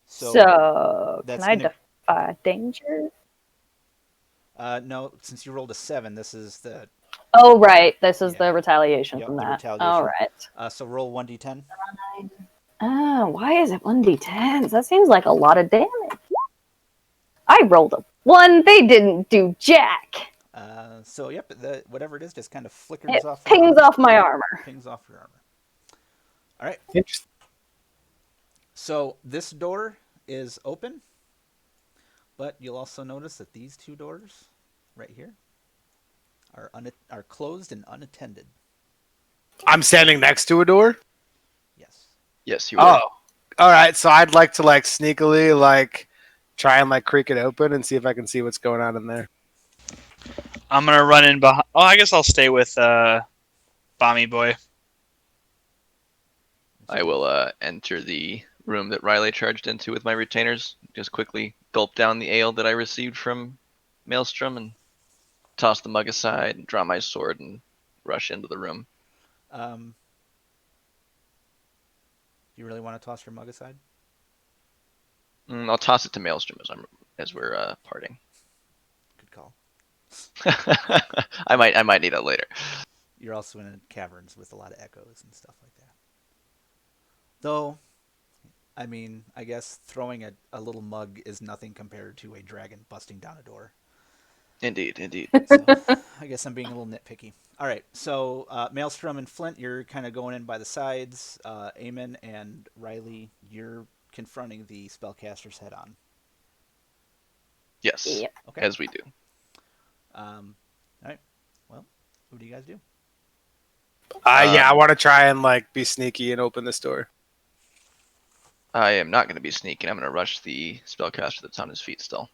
So can that's I gonna- defy danger? No, since you rolled a 7, this is the Oh, right. This is Yeah. the retaliation Yep, from the that. retaliation. All right. so roll 1d10. Why is it 1d10s? That seems like a lot of damage. I rolled a 1. They didn't do jack. So yep, whatever it is just kind of flickers It off. pings off my armor. Pings off your armor. All right. Interesting. So this door is open, but you'll also notice that these 2 doors right here are closed and unattended. I'm standing next to a door. Yes. Yes, you are. Oh, all right. So I'd like to like sneakily like try and like creak it open and see if I can see what's going on in there. I'm gonna run in behind. Oh, I guess I'll stay with Bommy Boy. I will enter the room that Riley charged into with my retainers. Just quickly gulp down the ale that I received from Maelstrom and toss the mug aside, draw my sword, and rush into the room. You really want to toss your mug aside? I'll toss it to Maelstrom as we're parting. Good call. I might need that later. You're also in caverns with a lot of echoes and stuff like that. Though, I mean, I guess throwing a little mug is nothing compared to a dragon busting down a door. Indeed. So, I guess I'm being a little nitpicky. All right, so Maelstrom and Flint, you're kind of going in by the sides. Eamon and Riley, you're confronting the spellcasters head on. Yes, Yep. Okay. as we do. All right. Well, what do you guys do? Yeah, I want to try and like be sneaky and open this door. I am not going to be sneaking. I'm going to rush the spellcaster that's on his feet still.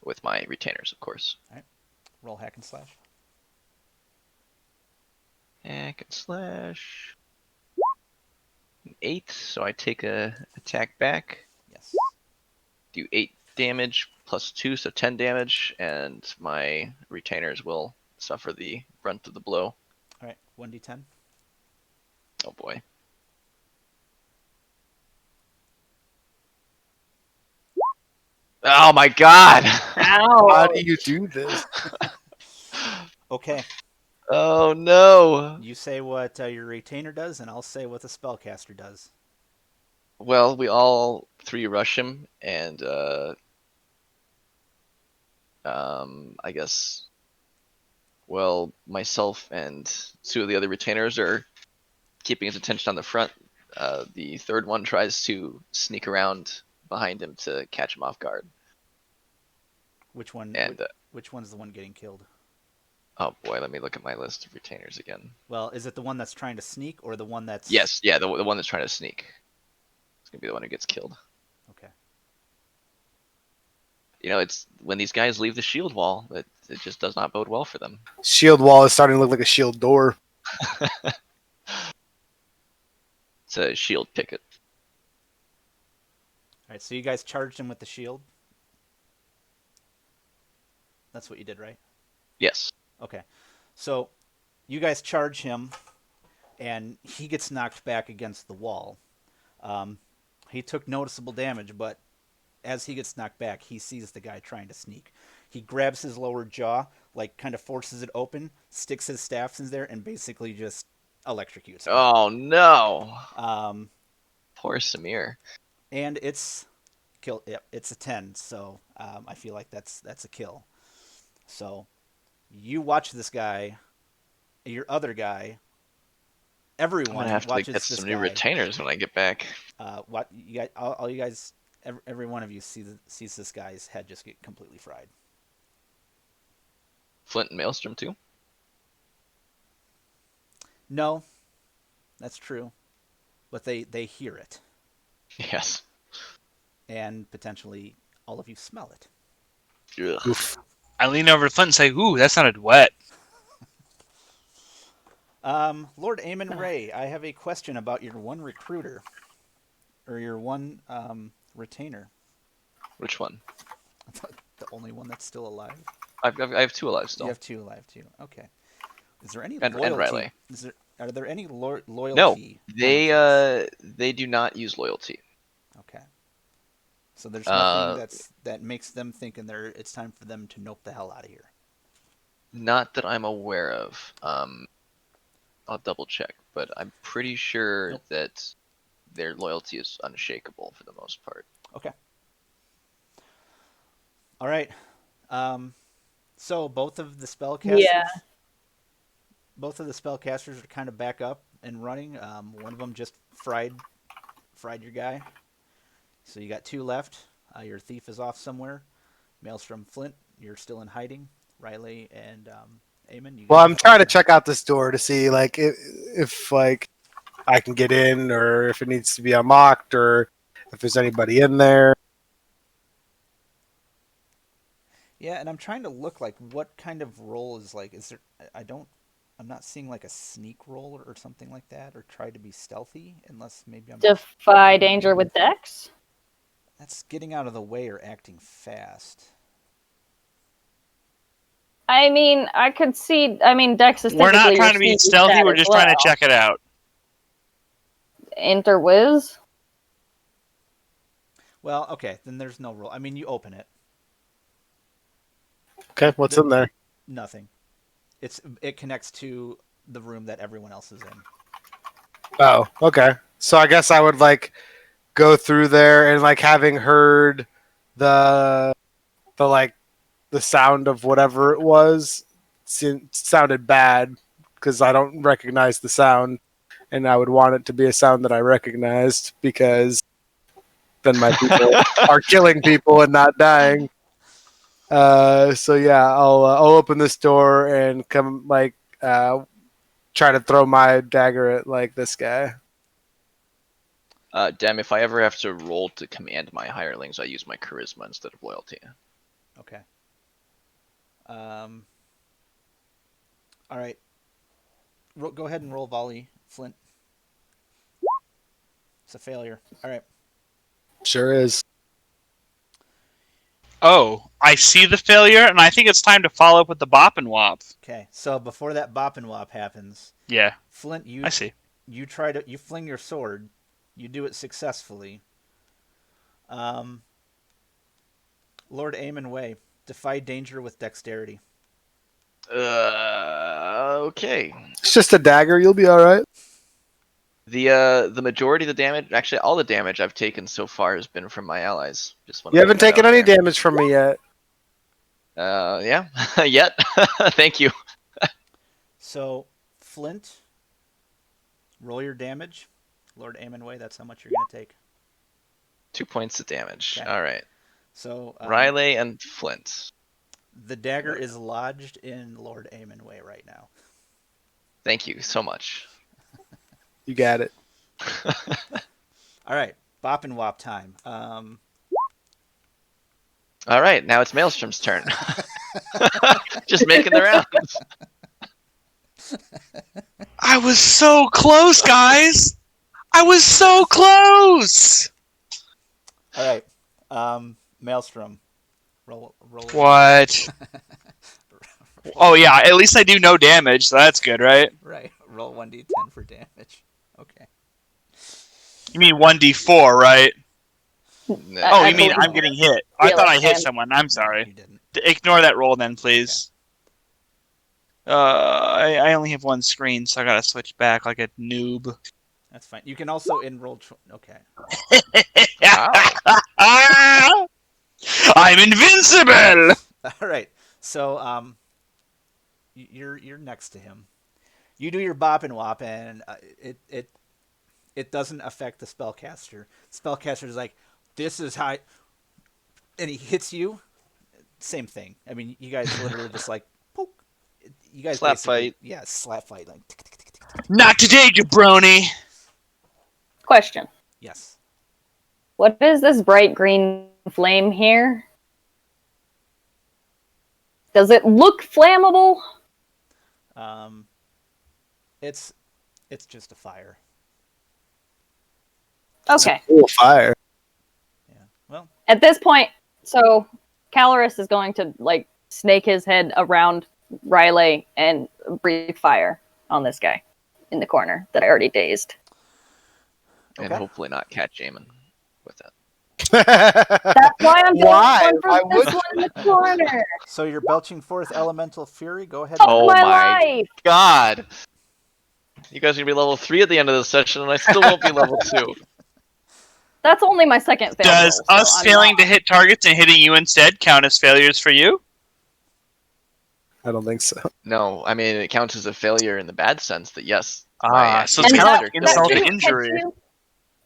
With my retainers, of course. Roll hack and slash. Hack and slash. 8, so I take a attack back. Yes. Do 8 damage plus 2, so 10 damage, and my retainers will suffer the brunt of the blow. All right. 1d10. Oh boy. Oh my god! Ow. How do you do this? Okay. Oh no! You say what your retainer does, and I'll say what the spellcaster does. Well, we all 3 rush him, and I guess, well, myself and 2 of the other retainers are keeping his attention on the front. The third one tries to sneak around behind him to catch him off guard. Which one? And Which one's the one getting killed? oh boy, let me look at my list of retainers again. Well, is it the one that's trying to sneak, or the one that's? Yes, yeah, the one that's trying to sneak. It's gonna be the one who gets killed. Okay. You know, it's when these guys leave the shield wall that it just does not bode well for them. Shield wall is starting to look like a shield door. It's a shield picket. All right. So you guys charged him with the shield. That's what you did, right? Yes. Okay. So you guys charge him, and he gets knocked back against the wall. He took noticeable damage, but as he gets knocked back, he sees the guy trying to sneak. He grabs his lower jaw, like kind of forces it open, sticks his staffs in there, and basically just electrocutes him. Oh no! Um, Poor Samir. and it's kill. Yep, it's a 10. So I feel like that's a kill. So you watch this guy, your other guy. I'm Everyone gonna have to watches get this some guy. new retainers when I get back. What you guys, all you guys, every one of you sees this guy's head just get completely fried. Flint and Maelstrom too. No, that's true, but they hear it, Yes. and potentially all of you smell it. Ugh. Oof. I lean over to Flint and say, "Ooh, that sounded wet." Lord Aemon Ray, I have a question about your one recruiter, or your one retainer, Which one? the only one that's still alive. I have 2 alive still. You have 2 alive too. Okay. Is there any And loyalty? Riley. Are there any loyalty? No, penalties? they do not use loyalty. Okay. So there's nothing Uh, that makes them think it's time for them to nope the hell out of here. Not that I'm aware of. I'll double check, but I'm pretty sure Nope. that their loyalty is unshakable for the most part. Okay. All right. So both of the spellcasters. Yeah. Both of the spellcasters are kind of back up and running. One of them just fried your guy. So you got 2 left. Your thief is off somewhere. Maelstrom, Flint, you're still in hiding. Riley and Eamon, you. Well, guys I'm are trying to fine. check out this door to see like if like I can get in, or if it needs to be unlocked, or if there's anybody in there. Yeah, and I'm trying to look like what kind of roll is like. Is there? I'm not seeing like a sneak roll or something like that, or try to be stealthy. Unless maybe I'm. Defy danger with Dex. That's getting out of the way or acting fast. I mean, I could see. I mean, Dex is We're not typically trying to your be speed stealthy. stat We're as just trying to well. check it out. Interwiz. Well, okay, then there's no roll. I mean, you open it. Okay, what's in there? Nothing. It connects to the room that everyone else is in. Oh, okay. So I guess I would like go through there and like having heard the like the sound of whatever it was sounded bad because I don't recognize the sound, and I would want it to be a sound that I recognized because then my people are killing people and not dying. So yeah, I'll open this door and come like try to throw my dagger at like this guy. Damn, if I ever have to roll to command my hirelings, I use my charisma instead of loyalty. Okay. All right. Go ahead and roll volley, Flint. It's a failure. All right. Sure is. Oh, I see the failure, and I think it's time to follow up with the bop and wop. Okay. So before that bop and wop happens, Yeah, Flint, I see. you fling your sword. You do it successfully. Lord Aemon Way, defy danger with dexterity. Okay. It's just a dagger. You'll be all right. The majority of the damage, actually all the damage I've taken so far has been from my allies. Just want You haven't taken any damage from me yet. Yeah, yet. Thank you. So, Flint, roll your damage. Lord Aemon Way, that's how much you're going to take. 2 points of damage. Okay. All right. So, Riley and Flint. the dagger is lodged in Lord Aemon Way right now. Thank you so much. You got it. All right, bop and wop time. All right, now it's Maelstrom's turn. Just making the rounds. I was so close, guys. I was so close. All right, Maelstrom, roll. What? Oh yeah, at least I do no damage, so that's good, right? Right, roll 1d10 for damage. Okay. You mean 1d4, right? No. Oh, I you mean believe I'm so. getting hit. I Yeah, thought I hit and- someone. I'm No, sorry. you didn't. Ignore that roll then, please. I only have one screen, so I gotta switch back like a noob. That's fine. You can also enroll. Okay. Wow. I'm invincible. All right. So you're next to him. You do your bop and wop, and it doesn't affect the spellcaster. Spellcaster is like, this is how, and he hits you. Same thing. I mean, you guys literally just like poke. You guys Slap basically- fight. Yeah, slap fight. Like Not today, jabroni. Question: yes. what is this bright green flame here? Does it look flammable? It's just a fire. Okay. Cool fire. Yeah. Well, At this point, so Caloris is going to like snake his head around Riley and breathe fire on this guy in the corner that I already dazed. And Okay. hopefully not catch Eamon with it. That's why I'm doing Why? one Why from would this one in the corner. so you're belching forth elemental fury. Go ahead. Fuck Oh my my life. God. You guys are gonna be level 3 at the end of the session, and I still won't be level 2. That's only my second fail. Does roll, so us I'm failing not- to hit targets and hitting you instead count as failures for you? I don't think so. No, I mean, it counts as a failure in the bad sense that yes. So my it's And kind of that, like character that insult to killed shouldn't catch injury. you.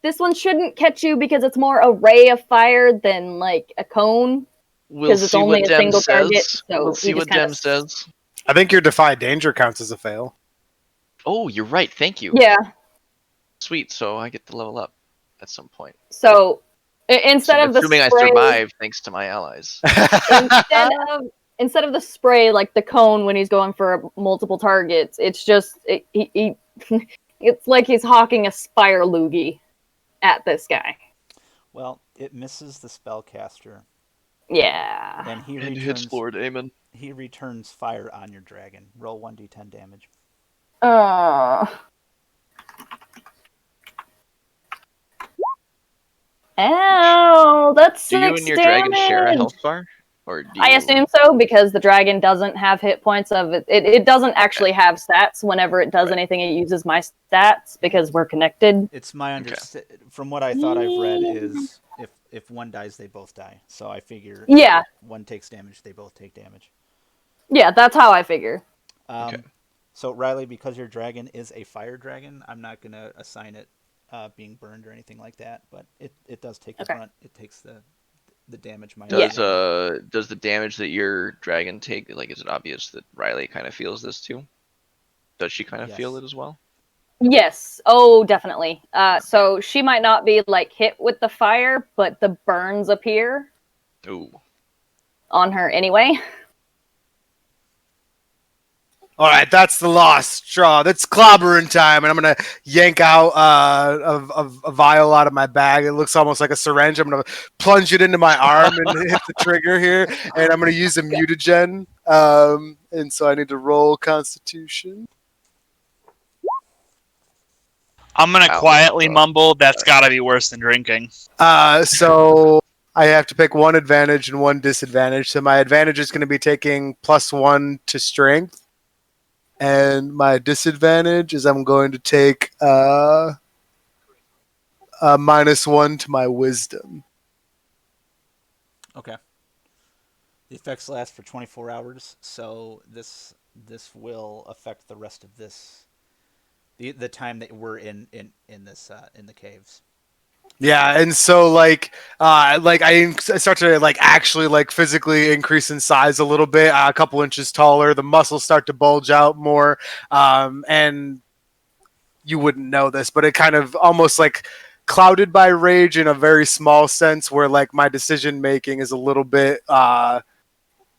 This one shouldn't catch you because it's more a ray of fire than like a cone. We'll 'Cause it's see only what a Dem single says. target, so we'll you see just what kinda Dem says. I think your defy danger counts as a fail. Oh, you're right. Thank you. Yeah. Sweet. So I get to level up at some point. So So instead of the assuming I spray, survive thanks to my allies. instead of the spray like the cone when he's going for multiple targets, it's just he it's like he's hawking a spire loogie at this guy. Well, it misses the spellcaster. Yeah. and he And returns hits Lord Aemon. he returns fire on your dragon. Roll 1d10 damage. Oh. Ow, that's Do you 6 and your dragon share a damage. health bar? Or do I you... assume so because the dragon doesn't have hit points of it. It doesn't actually have stats whenever it does Right. anything. It uses my stats because we're connected. It's my Okay. from what I thought I've read is if one dies, they both die. So I figure Yeah, if one takes damage, they both take damage. yeah, that's how I figure. Okay. So Riley, because your dragon is a fire dragon, I'm not gonna assign it being burned or anything like that. But it does take the Okay. brunt. It takes the damage minus. Yeah. Does the damage that your dragon take, like, is it obvious that Riley kind of feels this too? Does she kind of Yes. feel it as well? Yes. Oh, definitely. So she might not be like hit with the fire, but the burns appear Ooh. on her anyway. All right, that's the last straw. That's clobbering time, and I'm gonna yank out a vial out of my bag. It looks almost like a syringe. I'm gonna plunge it into my arm and hit the trigger here, and I'm gonna use a mutagen. And so I need to roll Constitution. I'm gonna Ow. quietly mumble. That's gotta be worse than drinking. So I have to pick one advantage and one disadvantage. So my advantage is going to be taking +1 to strength. And my disadvantage is I'm going to take -1 to my wisdom. Okay. The effects last for 24 hours, so this will affect the rest of this the time that we're in this in the caves. Yeah, and so I start to actually physically increase in size a little bit, a couple inches taller. The muscles start to bulge out more, and you wouldn't know this, but it kind of almost like clouded by rage in a very small sense, where like my decision making is a little bit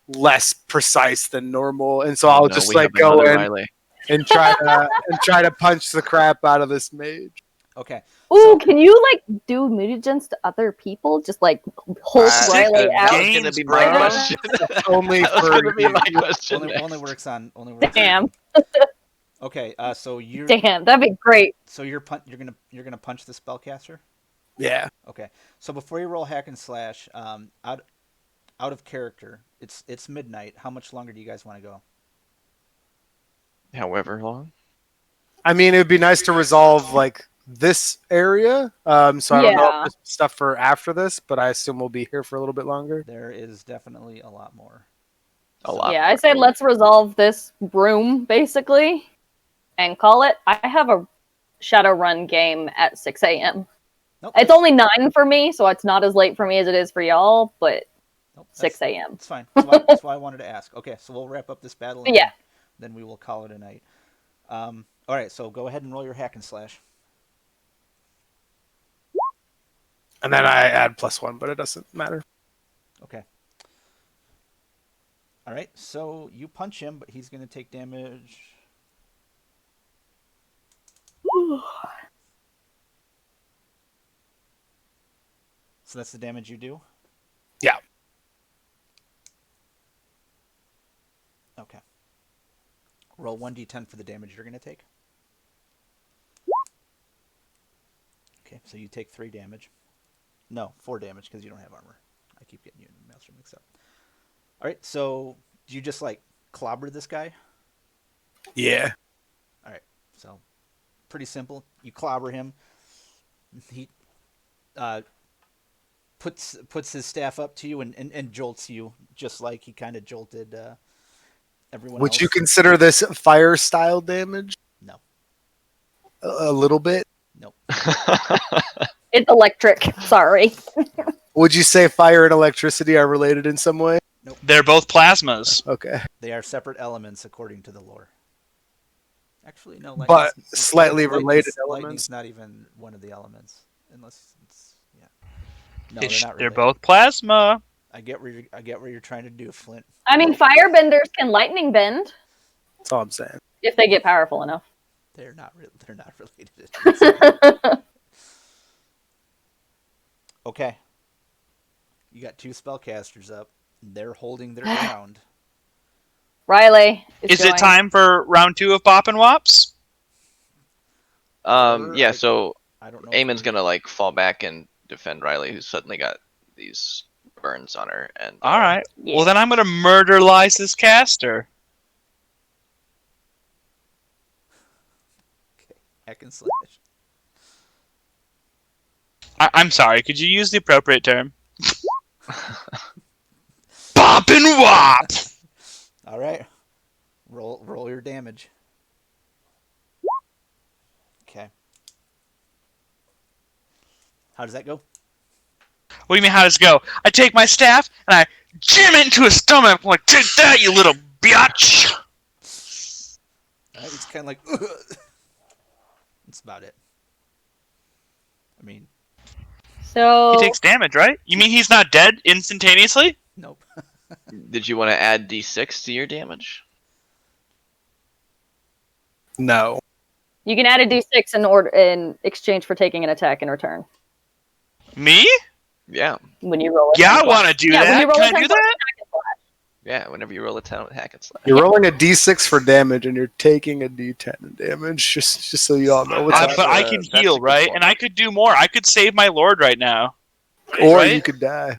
less precise than normal, and so I'll just we like have go another in Riley. and try to punch the crap out of this mage. Okay. Ooh, So can you like do mutagens to other people? Just like Hulk Sick Riley That out? was gonna games, be my bro. question. Only That was for gonna be you. my question. only next. works on Damn. Okay, so you're Damn, that'd be great. so you're gonna punch the spellcaster. Yeah. Okay, so before you roll hack and slash, out of character, it's midnight. How much longer do you guys want to go? However long. I mean, it would be nice to resolve like this area. So I don't know if Yeah. there's stuff for after this, but I assume we'll be here for a little bit longer. There is definitely a lot more. A lot. Yeah, I say let's resolve this room basically and call it. I have a Shadowrun game at 6 a.m. Nope. It's only 9 for me, so it's not as late for me as it is for y'all, but Nope, 6 a.m. It's fine. That's why I wanted to ask. Okay, so we'll wrap up this battle. And Yeah. Then we will call it a night. All right, so go ahead and roll your hack and slash. And then I add +1, but it doesn't matter. Okay. All right, so you punch him, but he's going to take damage. So that's the damage you do? Yeah. Okay. Roll 1d10 for the damage you're going to take. Okay, so you take 3 damage. No, 4 damage because you don't have armor. I keep getting you and Maelstrom mixed up. All right, so do you just like clobber this guy? Yeah. All right, so pretty simple. You clobber him. He puts his staff up to you and jolts you just like he kind of jolted everyone Would else. you consider this fire style damage? No. A little bit. Nope. It's electric. Sorry. Would you say fire and electricity are related in some way? They're both plasmas. Okay. They are separate elements according to the lore. Actually, no. But slightly related Lightning's elements. not even one of the elements, unless it's No, they're not They're related. both plasma. I get where you're trying to do, Flint. I mean, firebenders can lightning bend That's all I'm saying. if they get powerful enough. They're not related. Okay. You got 2 spellcasters up. They're holding their ground. Riley Is going. it time for round 2 of Pop and Wops? Yeah. So I don't know. Eamon's gonna like fall back and defend Riley, who's suddenly got these burns on her. And All right. Yeah. Well, then I'm gonna murder Lysa's caster. Okay. Hack and slash. I'm sorry. Could you use the appropriate term? Pop and Wop. All right. Roll your damage. Okay. How does that go? What do you mean? How does it go? I take my staff and I jam it into his stomach. I'm like, take that, you little biatch. It's kind of like. Ugh. That's about it. I mean, So He takes damage, right? You mean he's not dead instantaneously? nope. did you want to add d6 to your damage? No. you can add a d6 in exchange for taking an attack in return Me? Yeah. when you roll it. Yeah, I want to do Yeah, when that. you roll Can a I do 10 that? Yeah. Whenever you roll a 10 with hack and slash. You're rolling a d6 for damage, and you're taking a d10 in damage. Just so you all know what's That's But I a- can that's a heal, good right? point. And I could do more. I could save my lord right now. Or right? you could die.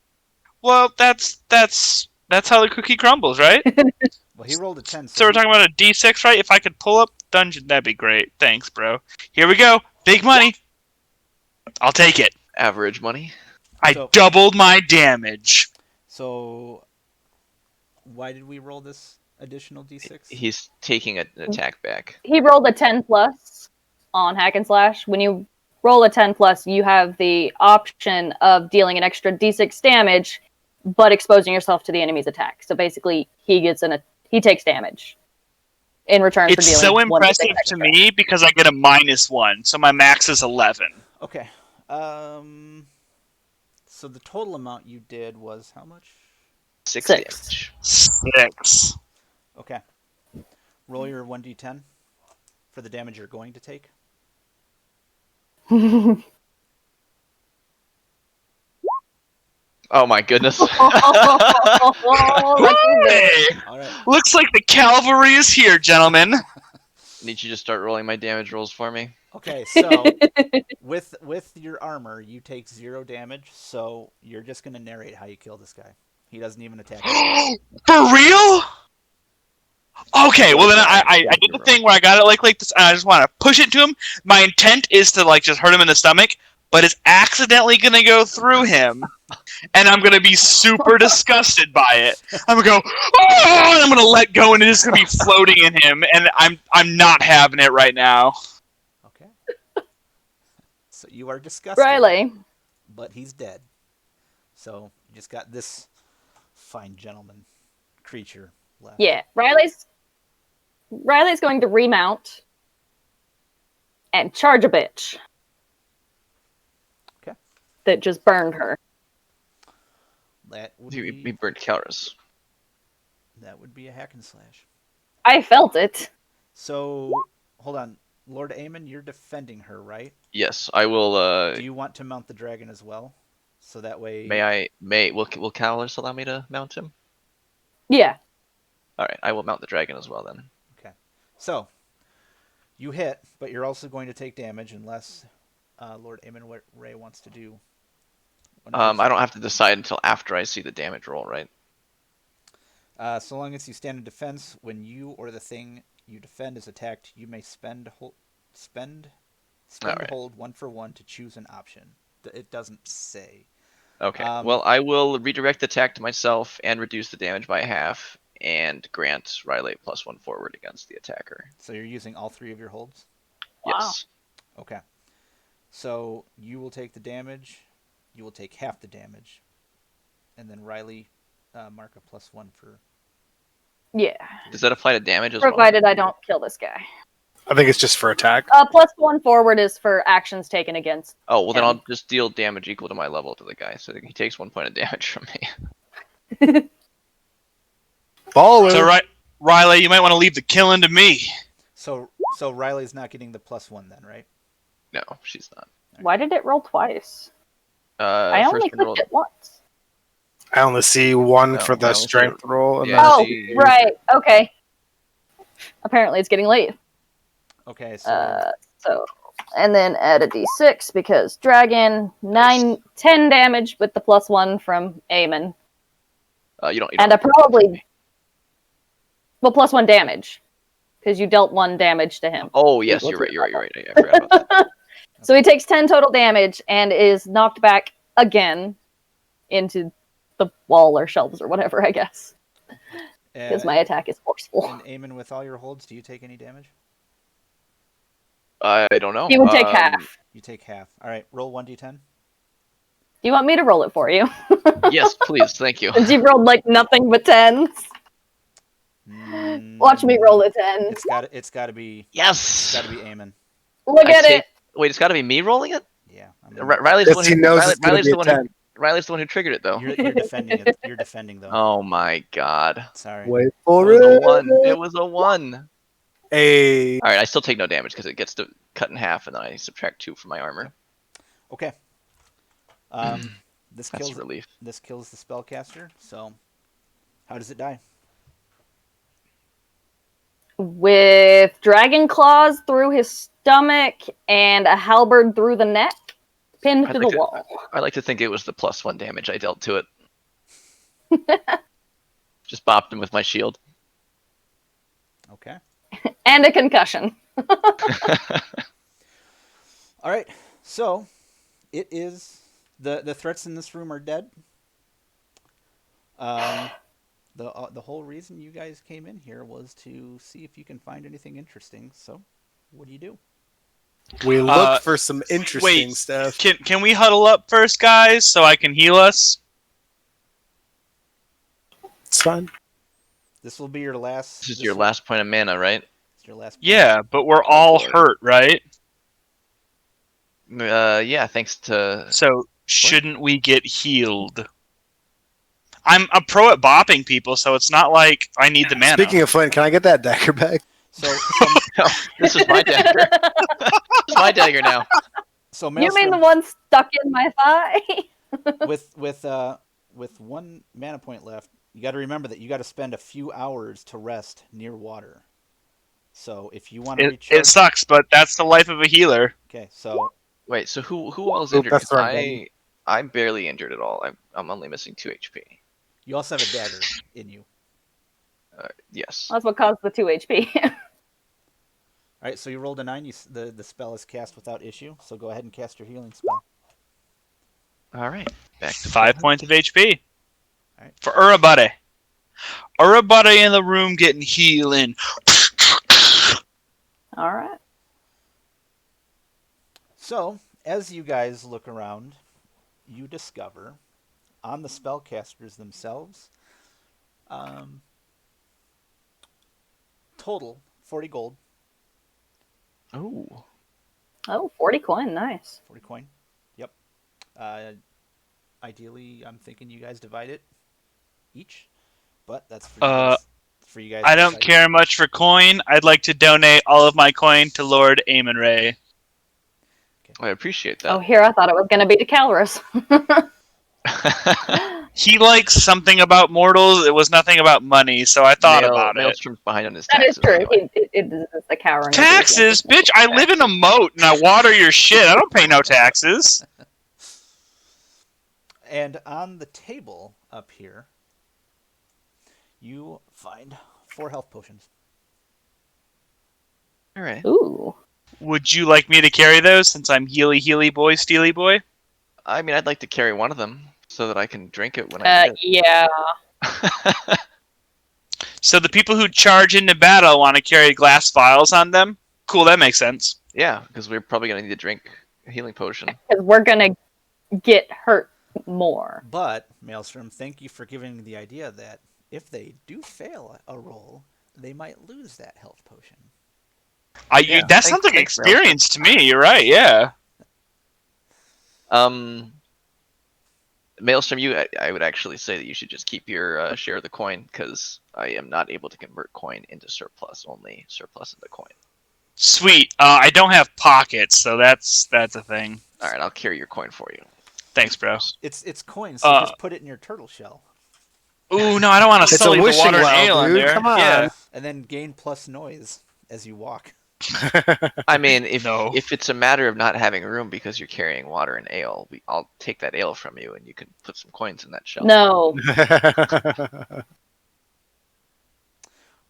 Well, that's how the cookie crumbles, right? Well, he rolled a 10. So we're talking about a D6, right? If I could pull up dungeon, that'd be great. Thanks, bro. Here we go. Big money. I'll take it. Average money. I So- doubled my damage. So, why did we roll this additional d6? He's taking an attack back. He rolled a 10 plus on hack and slash. When you roll a 10 plus, you have the option of dealing an extra d6 damage, but exposing yourself to the enemy's attack. So basically, he takes damage in return for It's dealing. so 1d6 impressive to extra. me because I get a -1, so my max is 11. Okay. So the total amount you did was how much? 6 6. damage. 6. Okay. Roll your 1d10 for the damage you're going to take. Oh my goodness. Oh, like you did. Hey! All right. Looks like the cavalry is here, gentlemen. Need you to start rolling my damage rolls for me? Okay, so with your armor, you take 0 damage, so you're just going to narrate how you kill this guy. He doesn't even attack you. For real? Okay, well then I did the thing where I got it like this, and I just want to push it to him. My intent is to like just hurt him in the stomach, but it's accidentally gonna go through him, and I'm gonna be super disgusted by it. I'm gonna go, oh, and I'm gonna let go, and it's gonna be floating in him, and I'm not having it right now. Okay. So you are disgusted. Riley, But he's dead. So you just got this fine gentleman creature left. yeah, Riley's going to remount and charge a bitch. Okay. That just burned her. He That burned Kalris. would be a hack and slash. I felt it. So hold on, Lord Aemon, you're defending her, right? Yes, I will. Do you want to mount the dragon as well? So that way. Will Kalris allow me to mount him? Yeah. All right, I will mount the dragon as well then. Okay. So you hit, but you're also going to take damage unless Lord Aemon Ray wants to do. I don't have to decide until after I see the damage roll, right? So long as you stand in defense, when you or the thing you defend is attacked, you may spend Alright. hold 1 for 1 to choose an option. It doesn't say. Okay. Well, I will redirect the attack to myself and reduce the damage by half, and grant Riley +1 forward against the attacker. So you're using all 3 of your holds? Wow. Yes. Okay. So you will take the damage. You will take half the damage. And then Riley, mark a +1 for. Yeah. Does that apply to damage as well? Provided I don't kill this guy. I think it's just for attack. +1 forward is for actions taken against. Oh, well then Yeah. I'll just deal damage equal to my level to the guy, so that he takes 1 point of damage from me. Baller. So Riley, you might want to leave the killing to me. So Riley's not getting the +1 then, right? No, she's not. Why did it roll twice? I First only one clicked rolled. it once. I only see one No, for I the only see strength roll. And yeah, then Oh, see- right. Okay. Apparently, it's getting late. Okay, so And then add a d6 because dragon 10 damage with the +1 from Eamon, you don't. and I probably +1 damage because you dealt 1 damage to him. Oh yes, Equal you're to right. it. You're right. You're right. I forgot about that. So he takes 10 total damage and is knocked back again into the wall or shelves or whatever, I guess, because my attack is forceful. and Eamon, with all your holds, do you take any damage? I don't know. He would take half. You take half. All right, roll 1d10. Do you want me to roll it for you? Yes, please. Thank you. Since you've rolled like nothing but 10s. Watch me roll a 10. It's got to be Yes. Eamon. Look at it. Wait, it's got to be me rolling it. Yeah. Riley's the one he who. knows it's going to Riley's be the a one 10. who. Riley's the one who triggered it, though. You're defending it. You're defending though. Oh my god. Sorry. Wait It for was it. a 1. It was a 1. A All right, I still take no damage because it gets to cut in half, and then I subtract 2 from my armor. Okay. This That's a kills relief. this kills the spellcaster. So, how does it die? With dragon claws through his stomach and a halberd through the neck, pinned I'd to like the to- wall. I like to think it was the +1 damage I dealt to it. Just bopped him with my shield. Okay. And a concussion. All right. So, it is the threats in this room are dead. The whole reason you guys came in here was to see if you can find anything interesting. So, what do you do? we look for some interesting wait, stuff. Can we huddle up first, guys, so I can heal us? It's fine. This will be your last. This is your last point of mana, right? It's your last. Point. Yeah, but we're all boy. hurt, right? Yeah, thanks to. So shouldn't we get healed? I'm a pro at bopping people, so it's not like I need the mana. Speaking of Flint, can I get that dagger back? So, No, this is my dagger. This is my dagger now. so You mean Maelstrom, the one stuck in my thigh? with 1 mana point left, you got to remember that you got to spend a few hours to rest near water. So if you want to recharge, It sucks, but that's the life of a healer. okay. So Wait, so who all is Oop, injured? that's 'Cause the wrong button. I'm barely injured at all. I'm only missing 2 HP. you also have a dagger in you. Yes. That's what caused the 2 HP. All right. So you rolled a 9. The spell is cast without issue. So go ahead and cast your healing spell. All right. Back to 5 points of HP. Alright. For everybody. Everybody in the room getting healing. All right. So as you guys look around, you discover on the spellcasters themselves, total 40 gold, Oh. Oh, 40 coin. Nice. 40 coin. Yep. Ideally, I'm thinking you guys divide it each, but that's for you guys. For you guys. I to don't decide. care much for coin. I'd like to donate all of my coin to Lord Aemon Ray. I appreciate Oh, that. here I thought it was going to be to Calorus. He likes something about mortals. It was nothing about money, so I thought about it. Maelstrom's behind on his That is taxes. true. Anyway. It is the cowering. Taxes, bitch! I live in a moat and I water your shit. I don't pay no taxes. And on the table up here, you find 4 health potions. All right. Ooh. Would you like me to carry those since I'm healy boy, steely boy? I mean, I'd like to carry one of them so that I can drink it when I need Yeah. it. So the people who charge into battle want to carry glass vials on them? Cool, that makes sense. Yeah, because we're probably gonna need to drink a healing potion. Because we're going to get hurt more. But, Maelstrom, thank you for giving the idea that if they do fail a roll, they might lose that health potion. That sounds like thanks, experience to me. You're right, yeah. Maelstrom, I would actually say that you should just keep your share of the coin because I am not able to convert coin into surplus, only surplus into coin. Sweet. I don't have pockets, so that's a thing. All right, I'll carry your coin for you. Thanks, bro. It's coins, so Uh, just put it in your turtle shell. Ooh, no, I don't want to It's a sully the wishing water and well, ale in dude. there. Come on. Yeah. And then gain plus noise as you walk. I mean, if No. if it's a matter of not having room because you're carrying water and ale, I'll take that ale from you, and you can put some coins in that shell. No.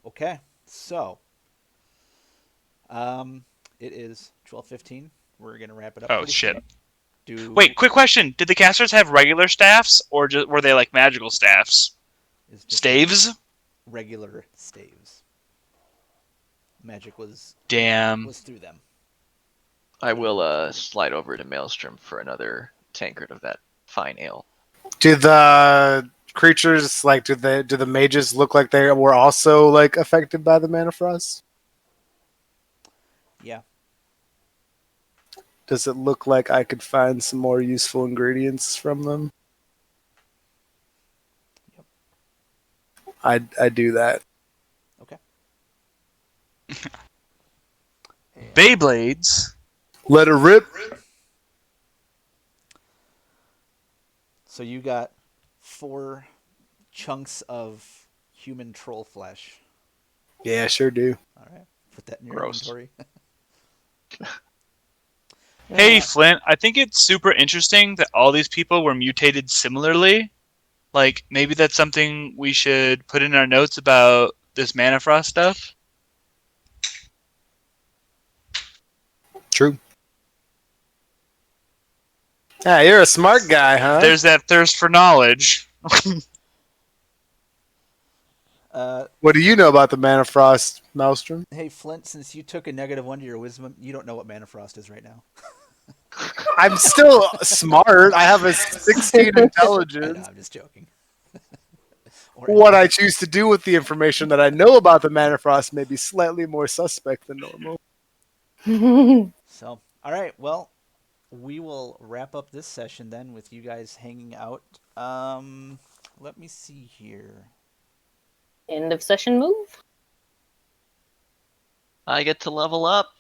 Okay, so it is 12:15. We're gonna wrap it up. Oh, pretty shit. soon. Wait, quick question. Did the casters have regular staffs, or were they like magical staffs? Is just Staves? regular staves. Magic was Damn. through them. I will slide over to Maelstrom for another tankard of that fine ale. Do the creatures do the mages look like they were also like affected by the Manafrost? Yeah. Does it look like I could find some more useful ingredients from them? Yep. I do that. Okay. Beyblades? Let her rip. So you got 4 chunks of human troll flesh. Yeah, sure do. All right. Put that in your Gross. inventory. Hey, Flint, I think it's super interesting that all these people were mutated similarly. Like, maybe that's something we should put in our notes about this Manafrost stuff. True. Yeah, you're a smart guy, huh? There's that thirst for knowledge. What do you know about the Manafrost, Maelstrom? Hey, Flint, since you took a -1 to your wisdom, you don't know what Manafrost is right now. I'm still smart. I have a 16 I know, intelligence. I'm just joking. Or What I choose to do with the information that I know about the Manafrost may be slightly more suspect than normal. So, all right. Well, we will wrap up this session then with you guys hanging out. Let me see here. End of session move. I get to level up.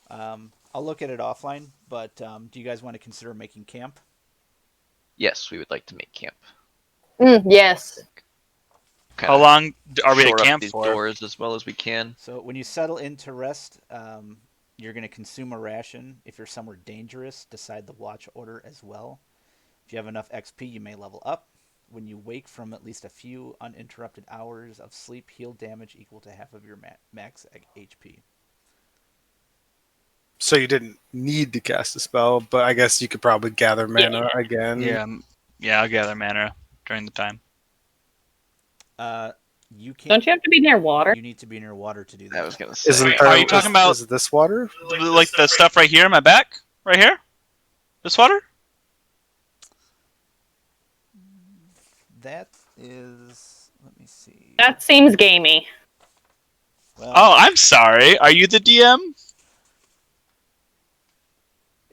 I'll look at it offline, but do you guys want to consider making camp? Yes, we would like to make camp. Yes. How long are we at Shore up camp these for? doors as well as we can. So when you settle into rest, you're going to consume a ration. If you're somewhere dangerous, decide the watch order as well. If you have enough XP, you may level up. When you wake from at least a few uninterrupted hours of sleep, heal damage equal to half of your max HP. So you didn't need to cast a spell, but I guess you could probably gather mana again. Yeah, I'll gather mana during the time. You can't. Don't you have to be near water? You need to be near water to do that. I was gonna say. Isn't Wait, there, are you talking about- is it this water? Like the stuff right here in my back? Right here? This water? That is. Let me see. That seems gamey. Well, Oh, I'm sorry. Are you the DM?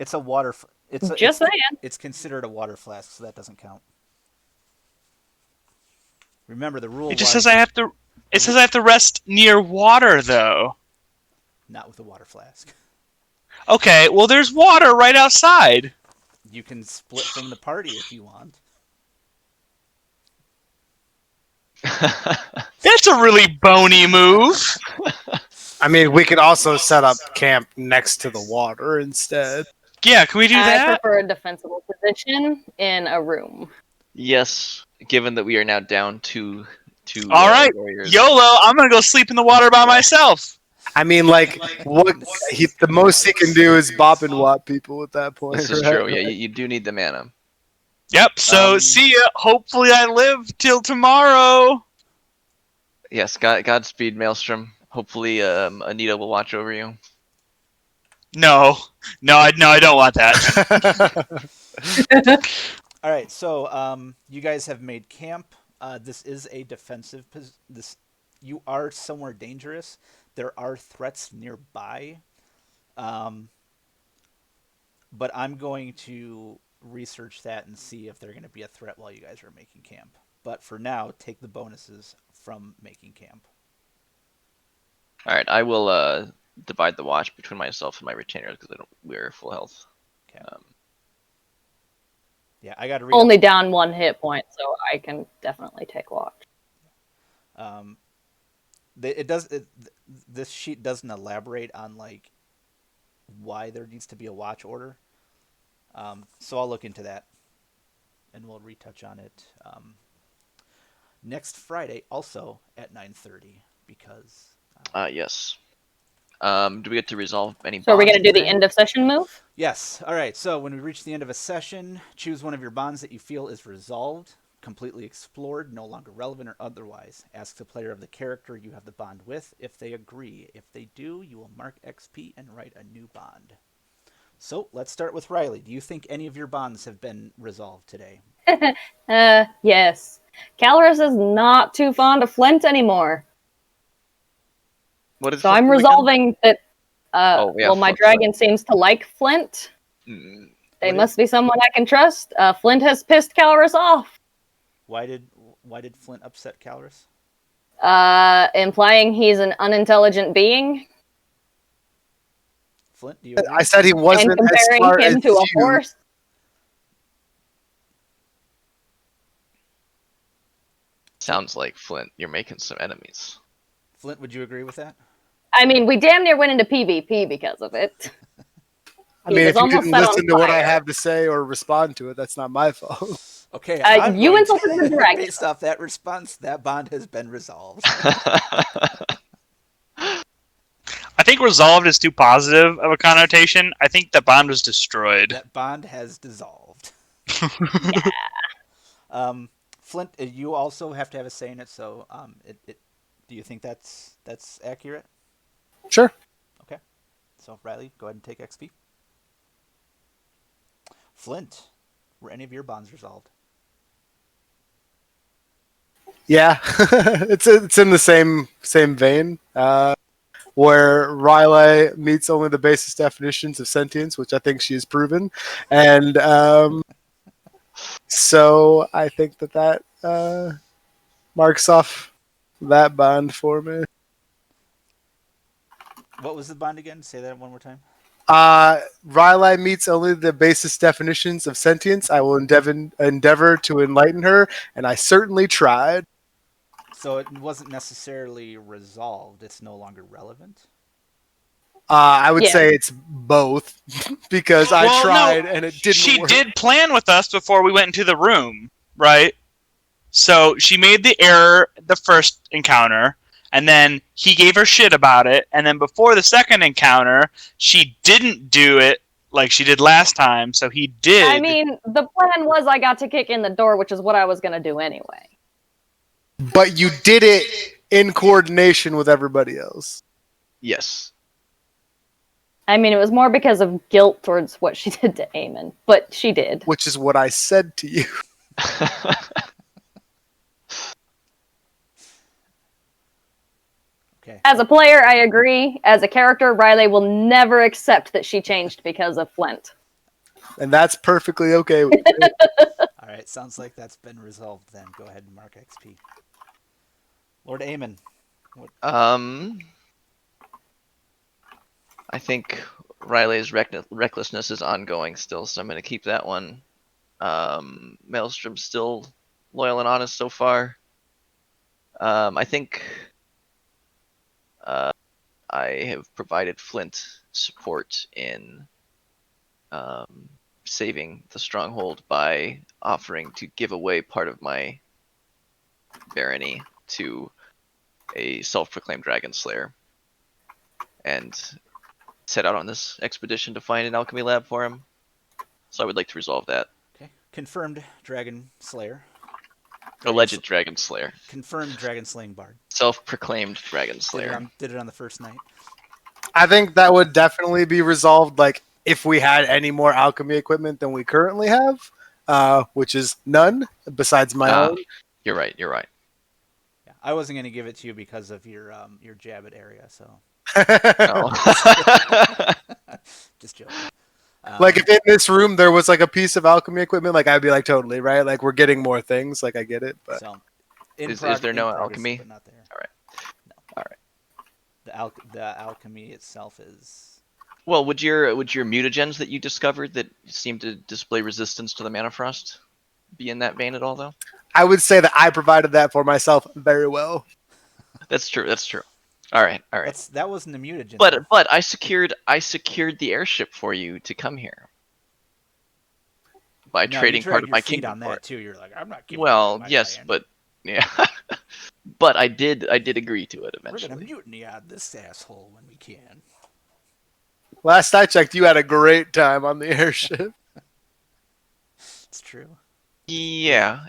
it's a water. Just saying. It's considered a water flask, so that doesn't count. Remember the rule. It just says I have to. It says I have to rest near water, though. Not with a water flask. Okay, well, there's water right outside. You can split from the party if you want. That's a really bony move. I mean, we could also set up camp next to the water instead. Yeah, can we do I that? prefer a defensible position in a room. Yes, given that we are now down to All right, warriors. YOLO. I'm gonna go sleep in the water by myself. I mean, the most he can do is bop and whop people at that point. This is right? true. Yeah, you do need the mana. Yep. So see ya. Hopefully, I live till tomorrow. Yes, Godspeed, Maelstrom. Hopefully, Anita will watch over you. No, I don't want that. All right, so you guys have made camp. This is a defensive. You are somewhere dangerous. There are threats nearby, but I'm going to research that and see if they're going to be a threat while you guys are making camp. But for now, take the bonuses from making camp. All right, I will divide the watch between myself and my retainers because we're full health. Okay. Yeah, I got to read. Only down 1 hit point, so I can definitely take watch. This sheet doesn't elaborate on like why there needs to be a watch order. So I'll look into that, and we'll retouch on it next Friday, also at 9:30, because. Yes. Do we get to resolve any? So are we bonds going to do the today? end of session move? Yes. All right. So when we reach the end of a session, choose one of your bonds that you feel is resolved, completely explored, no longer relevant or otherwise. Ask the player of the character you have the bond with if they agree. If they do, you will mark XP and write a new bond. So let's start with Riley. Do you think any of your bonds have been resolved today? Yes. Caloris is not too fond of Flint anymore. What is So I'm Flint again? resolving that. Yeah, my Flint. dragon seems to like Flint. They must be someone I can trust. Flint has pissed Caloris off. Why did Flint upset Caloris? Implying he's an unintelligent being. Flint, do you agree? I said he wasn't And as comparing smart him as to a you. horse. Sounds like Flint. You're making some enemies. Flint, would you agree with that? I mean, we damn near went into PvP because of it. I mean, if you almost didn't set on listen to what I fire. have to say or respond to it, that's not my fault. Okay, You insulted the dragon. Based off that response, that bond has been resolved. I think resolved is too positive of a connotation. I think the bond was destroyed. That bond has dissolved. Yeah. Flint, you also have to have a say in it. So, do you think that's accurate? Sure. Okay. So, Riley, go ahead and take XP. Flint, were any of your bonds resolved? Yeah, it's in the same vein. Where Riley meets only the basis definitions of sentience, which I think she has proven, and so I think that marks off that bond for me. What was the bond again? Say that one more time. Riley meets only the basis definitions of sentience. I will endeavor to enlighten her, and I certainly tried. So it wasn't necessarily resolved. It's no longer relevant. I would Yeah. say it's both because I tried and it didn't She work. did plan with us before we went into the room, right? So she made the error the first encounter, and then he gave her shit about it, and then before the second encounter, she didn't do it like she did last time, so he did. I mean, the plan was I got to kick in the door, which is what I was going to do anyway. But you did it in coordination with everybody else. Yes. I mean, it was more because of guilt towards what she did to Eamon, but she did. Which is what I said to you. Okay. As a player, I agree. As a character, Riley will never accept that she changed because of Flint. And that's perfectly okay with me. All right. Sounds like that's been resolved. Then go ahead and mark XP. Lord Eamon. I think Riley's recklessness is ongoing still, so I'm going to keep that one. Maelstrom's still loyal and honest so far. I think I have provided Flint support in saving the stronghold by offering to give away part of my barony to a self-proclaimed dragon slayer, and set out on this expedition to find an alchemy lab for him. So I would like to resolve that. Okay. Confirmed Dragon Slayer. Alleged dragon slayer. Confirmed Dragon Slaying Bard. Self-proclaimed dragon slayer. Did it on the first night. I think that would definitely be resolved, like, if we had any more alchemy equipment than we currently have, which is none, besides my own. You're right. Yeah, I wasn't going to give it to you because of your Jabbit area, so. Oh. Just joking. Like, if in this room there was, like, a piece of alchemy equipment, like, I'd be like, totally, right? Like, we're getting more things. Like, I get it, but... So, Is there no alchemy? But not there. All right. No. All right. the alchemy itself is. Well, would your mutagens that you discovered that seem to display resistance to the Manafrost be in that vein at all, though? I would say that I provided that for myself very well. That's true. That's true. All right. That wasn't a mutagen. But I secured the airship for you to come here by trading part of my kingdom on for that it. too. You're like, I'm not giving. Well, my yes, land. but yeah, but I did agree to it We're eventually. gonna mutiny on this asshole when we can. Last I checked, you had a great time on the airship. It's true. Yeah.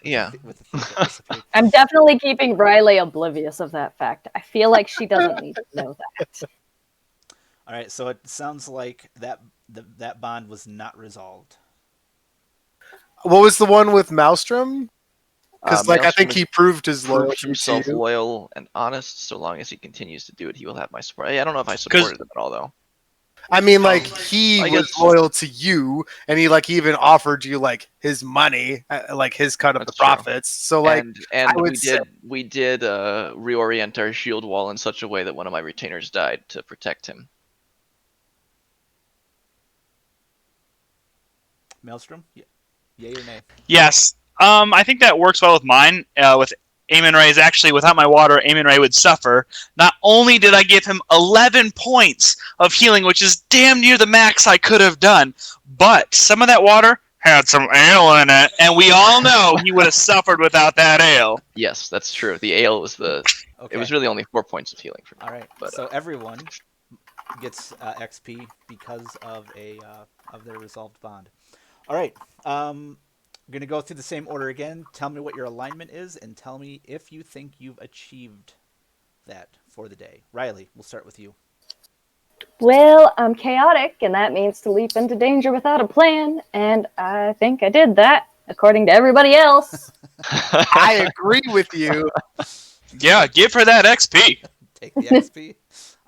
With the thief recipe. I'm definitely keeping Riley oblivious of that fact. I feel like she doesn't need to know that. All right, so it sounds like that bond was not resolved. What was the one with Maelstrom? Because I Maelstrom think he proved his proved loyalty himself to you. loyal and honest. So long as he continues to do it, he will have my support. I don't know if I supported him at all, though. I mean, like, he I was guess- loyal to you, and he even offered you his money, like his cut of the That's true. profits. So and I would we did reorient our shield wall in such a way that one of my retainers died to protect him. Maelstrom, yay or nay? Yes. I think that works well with mine. With Aemon Ray's actually, without my water, Aemon Ray would suffer. Not only did I give him 11 points of healing, which is damn near the max I could have done, but some of that water had some ale in it, and we all know he would have suffered without that ale. Yes, that's true. The ale was the. Okay. It was really only 4 points of healing for me. All right. But, so everyone gets XP because of their resolved bond. All right. I'm gonna go through the same order again. Tell me what your alignment is, and tell me if you think you've achieved that for the day. Riley, we'll start with you. Well, I'm chaotic, and that means to leap into danger without a plan, and I think I did that, according to everybody else. I agree with you. Yeah, give her that XP. Take the XP.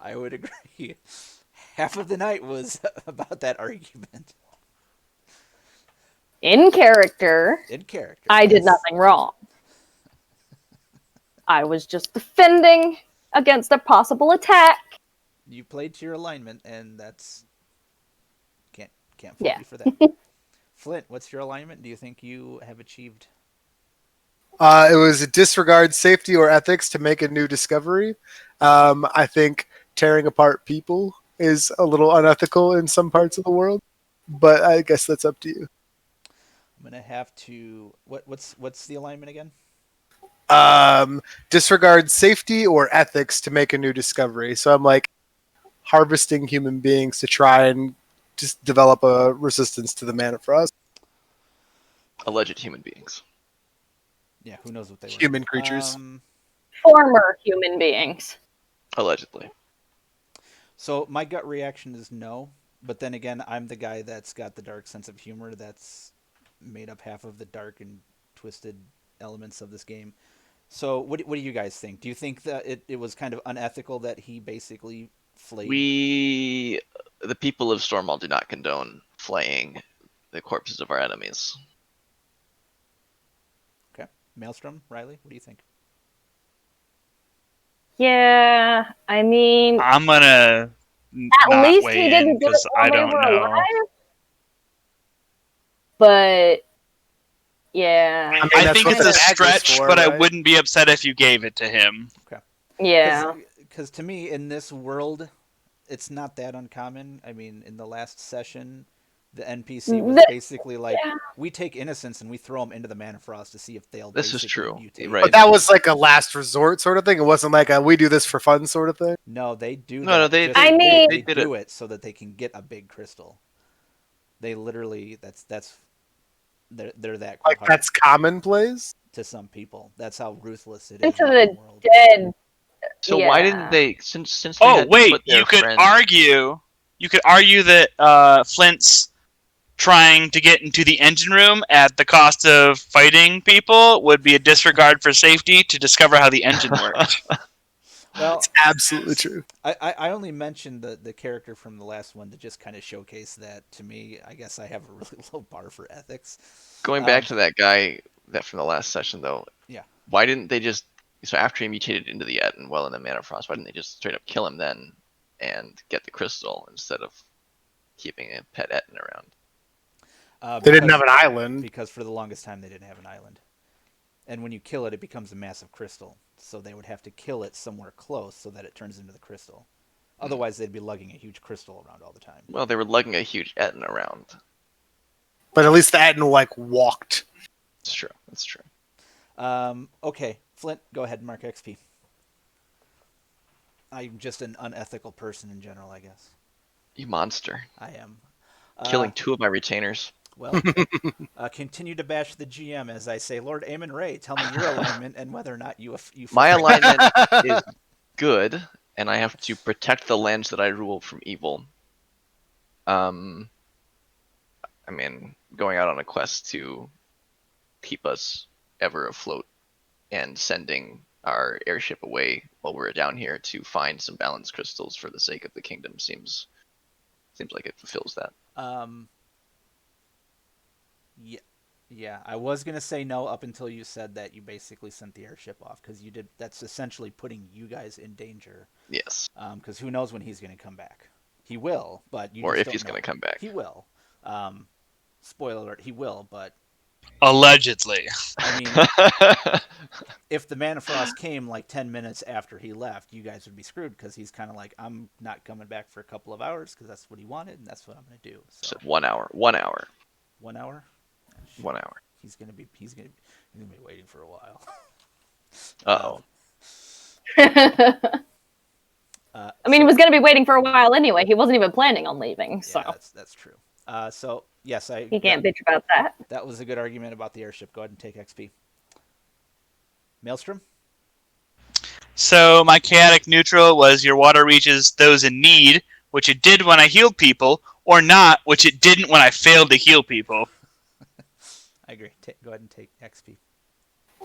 I would agree. Half of the night was about that argument. In character, In character. I did yes. nothing wrong. I was just defending against a possible attack. You played to your alignment, and that's can't fault Yeah. you for that. Flint, what's your alignment? Do you think you have achieved? It was disregard safety or ethics to make a new discovery. I think tearing apart people is a little unethical in some parts of the world, but I guess that's up to you. I'm gonna have to. What's the alignment again? Disregard safety or ethics to make a new discovery. So I'm harvesting human beings to try and just develop a resistance to the Manafrost. Alleged human beings. Yeah, who knows what they were. Human creatures. Former human beings. Allegedly. So my gut reaction is no, but then again, I'm the guy that's got the dark sense of humor that's made up half of the dark and twisted elements of this game. So what do you guys think? Do you think that it was kind of unethical that he basically flayed? The people of Stormwall do not condone flaying the corpses of our enemies. Okay. Maelstrom, Riley, what do you think? Yeah, I mean, I'm gonna at least he didn't do it because while I they don't were know. alive. But yeah, mean, I that's think what it's the a bag is stretch, for, but I right? wouldn't be upset if you gave it to him. yeah. Because to me, in this world, it's not that uncommon. I mean, in the last session, the NPC was basically like, we take innocents and we throw them into the Manafrost to see if they'll This is basically true, mutate. right. But that was a last resort sort of thing. It wasn't a we do this for fun sort of thing. No, they do No, that. they- just- I mean- they did do it so that they can get a big crystal. They literally, they're that cold-hearted That's commonplace. to some people. That's how ruthless it is. Into in the the world. dead. So Yeah. why didn't they since they Oh had to wait, put their you could friend- argue that Flint's trying to get into the engine room at the cost of fighting people would be a disregard for safety to discover how the engine worked. Well, It's absolutely true. I only mentioned the character from the last one to just kind of showcase that to me. I guess I have a really low bar for ethics. Going back to that guy that from the last session though. Yeah. Why didn't they just So after he mutated into the Etten, well, in the Manafrost, why didn't they just straight up kill him then and get the crystal instead of keeping a pet Etten around? They didn't have an island. Because for the longest time they didn't have an island. And when you kill it, it becomes a massive crystal. So they would have to kill it somewhere close so that it turns into the crystal. Otherwise, they'd be lugging a huge crystal around all the time. Well, they were lugging a huge Etten around. But at least the Etten like walked. That's true. That's true. Okay, Flint, go ahead and mark XP. I'm just an unethical person in general, I guess. You monster. I am. Killing 2 of my retainers. Well, continue to bash the GM as I say, Lord Aemon Ray, tell me your alignment and whether or not you My alignment is good, and I have to protect the lands that I rule from evil. I mean, going out on a quest to keep us ever afloat and sending our airship away while we're down here to find some balance crystals for the sake of the kingdom seems like it fulfills that. Yeah. I was gonna say no up until you said that you basically sent the airship off because you did. That's essentially putting you guys in danger. Yes. Because who knows when he's gonna come back? He will, but you Or just if don't he's know. going to come back. He will. Spoiler alert: he will. But Allegedly. I mean, if the Manafrost came like 10 minutes after he left, you guys would be screwed because he's kind of like, I'm not coming back for a couple of hours because that's what he wanted and that's what I'm gonna do. So 1 hour. 1 hour. 1 hour. 1 hour. He's gonna be waiting for a while. Uh-oh. I mean, he was going to be waiting for a while anyway. He wasn't even planning on leaving, so Yeah, that's true. So yes, he can't bitch about that. That was a good argument about the airship. Go ahead and take XP. Maelstrom. So my chaotic neutral was your water reaches those in need, which it did when I healed people, or not, which it didn't when I failed to heal people. I agree. Go ahead and take XP.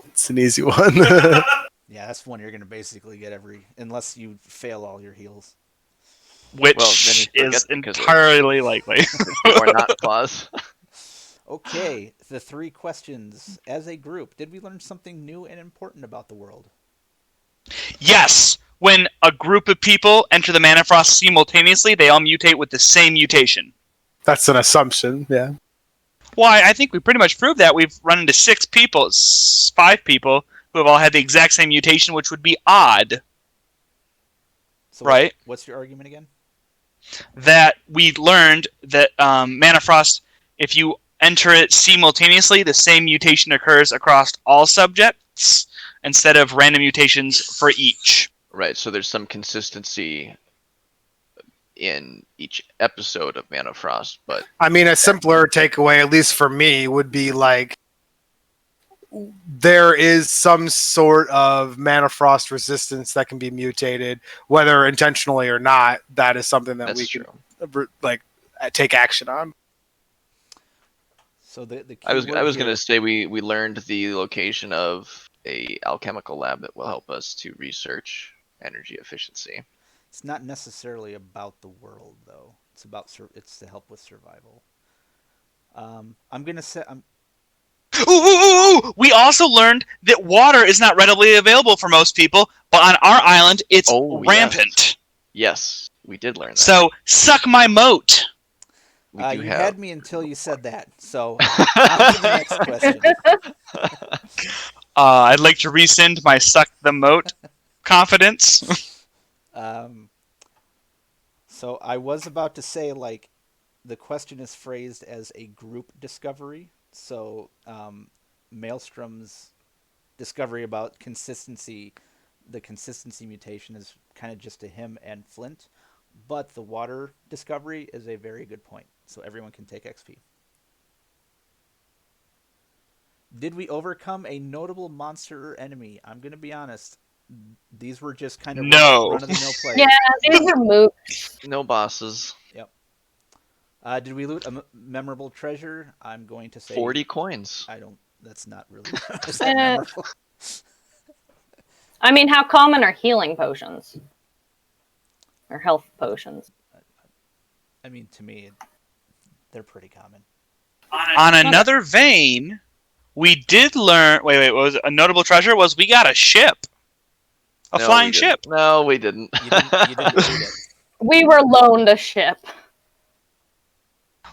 It's an easy one. Yeah, that's one you're going to basically get unless you fail all your heals. Which Well, then he is forgets because of- entirely likely. Or not clause. Okay, the 3 questions. As a group, did we learn something new and important about the world? Yes, when a group of people enter the Manafrost simultaneously, they all mutate with the same mutation. That's an assumption, yeah. Why, I think we pretty much proved that. We've run into 5 people, who have all had the exact same mutation, which would be odd. So Right. What's your argument again? That we learned that Manafrost, if you enter it simultaneously, the same mutation occurs across all subjects instead of random mutations for each. Right, so there's some consistency in each episode of Manafrost, but I mean, a simpler takeaway, at least for me, would be like there is some sort of Manafrost resistance that can be mutated, whether intentionally or not. That is something that that's we true. can take action on. So the I was keyword going here- to say we learned the location of a alchemical lab that will help us to research energy efficiency. It's not necessarily about the world, though. It's about it's to help with survival. I'm gonna say Ooh! We also learned that water is not readily available for most people, but on our island, it's rampant. Yes, we did learn that. So, suck my moat. we do you have. had me until you said that. So on to the next question. I'd like to rescind my suck the moat confidence. So I was about to say, like, the question is phrased as a group discovery. So Maelstrom's discovery about consistency, the consistency mutation is kind of just to him and Flint. But the water discovery is a very good point. So everyone can take XP. Did we overcome a notable monster or enemy? I'm going to be honest. These were just kind of run-of-the-mill players. Yeah, these are moot. No bosses. Yep. Did we loot a memorable treasure? I'm going to say 40 coins. I don't. That's not really. Is that memorable? I mean, how common are healing potions? Or health potions? I mean, to me, they're pretty common. On another vein, we did learn. Wait. What was it? A notable treasure was we got a ship. A No, flying we didn't. ship. No, we didn't. You didn't loot it. We were loaned a ship.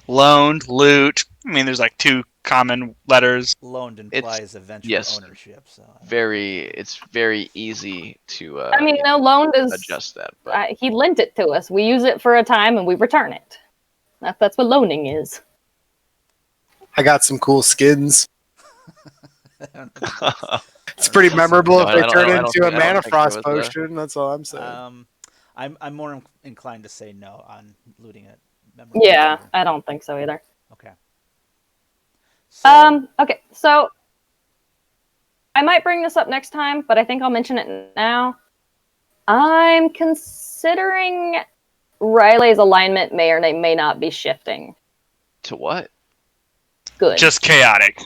Loaned, loot. I mean, there's like two common letters. Loaned implies eventual yes. ownership. So It's very easy to I mean, no, loaned is adjust that. But he lent it to us. We use it for a time and we return it. That's what loaning is. I got some cool skins. I It's pretty memorable No, if they turn I don't into a think- I don't think Manafrost it was, potion. That's all I'm saying. I'm more inclined to say no on looting it. Yeah, I don't think so either. Okay. So, Okay, so I might bring this up next time, but I think I'll mention it now. I'm considering Riley's alignment may or may not be shifting. to what? Good. Just chaotic.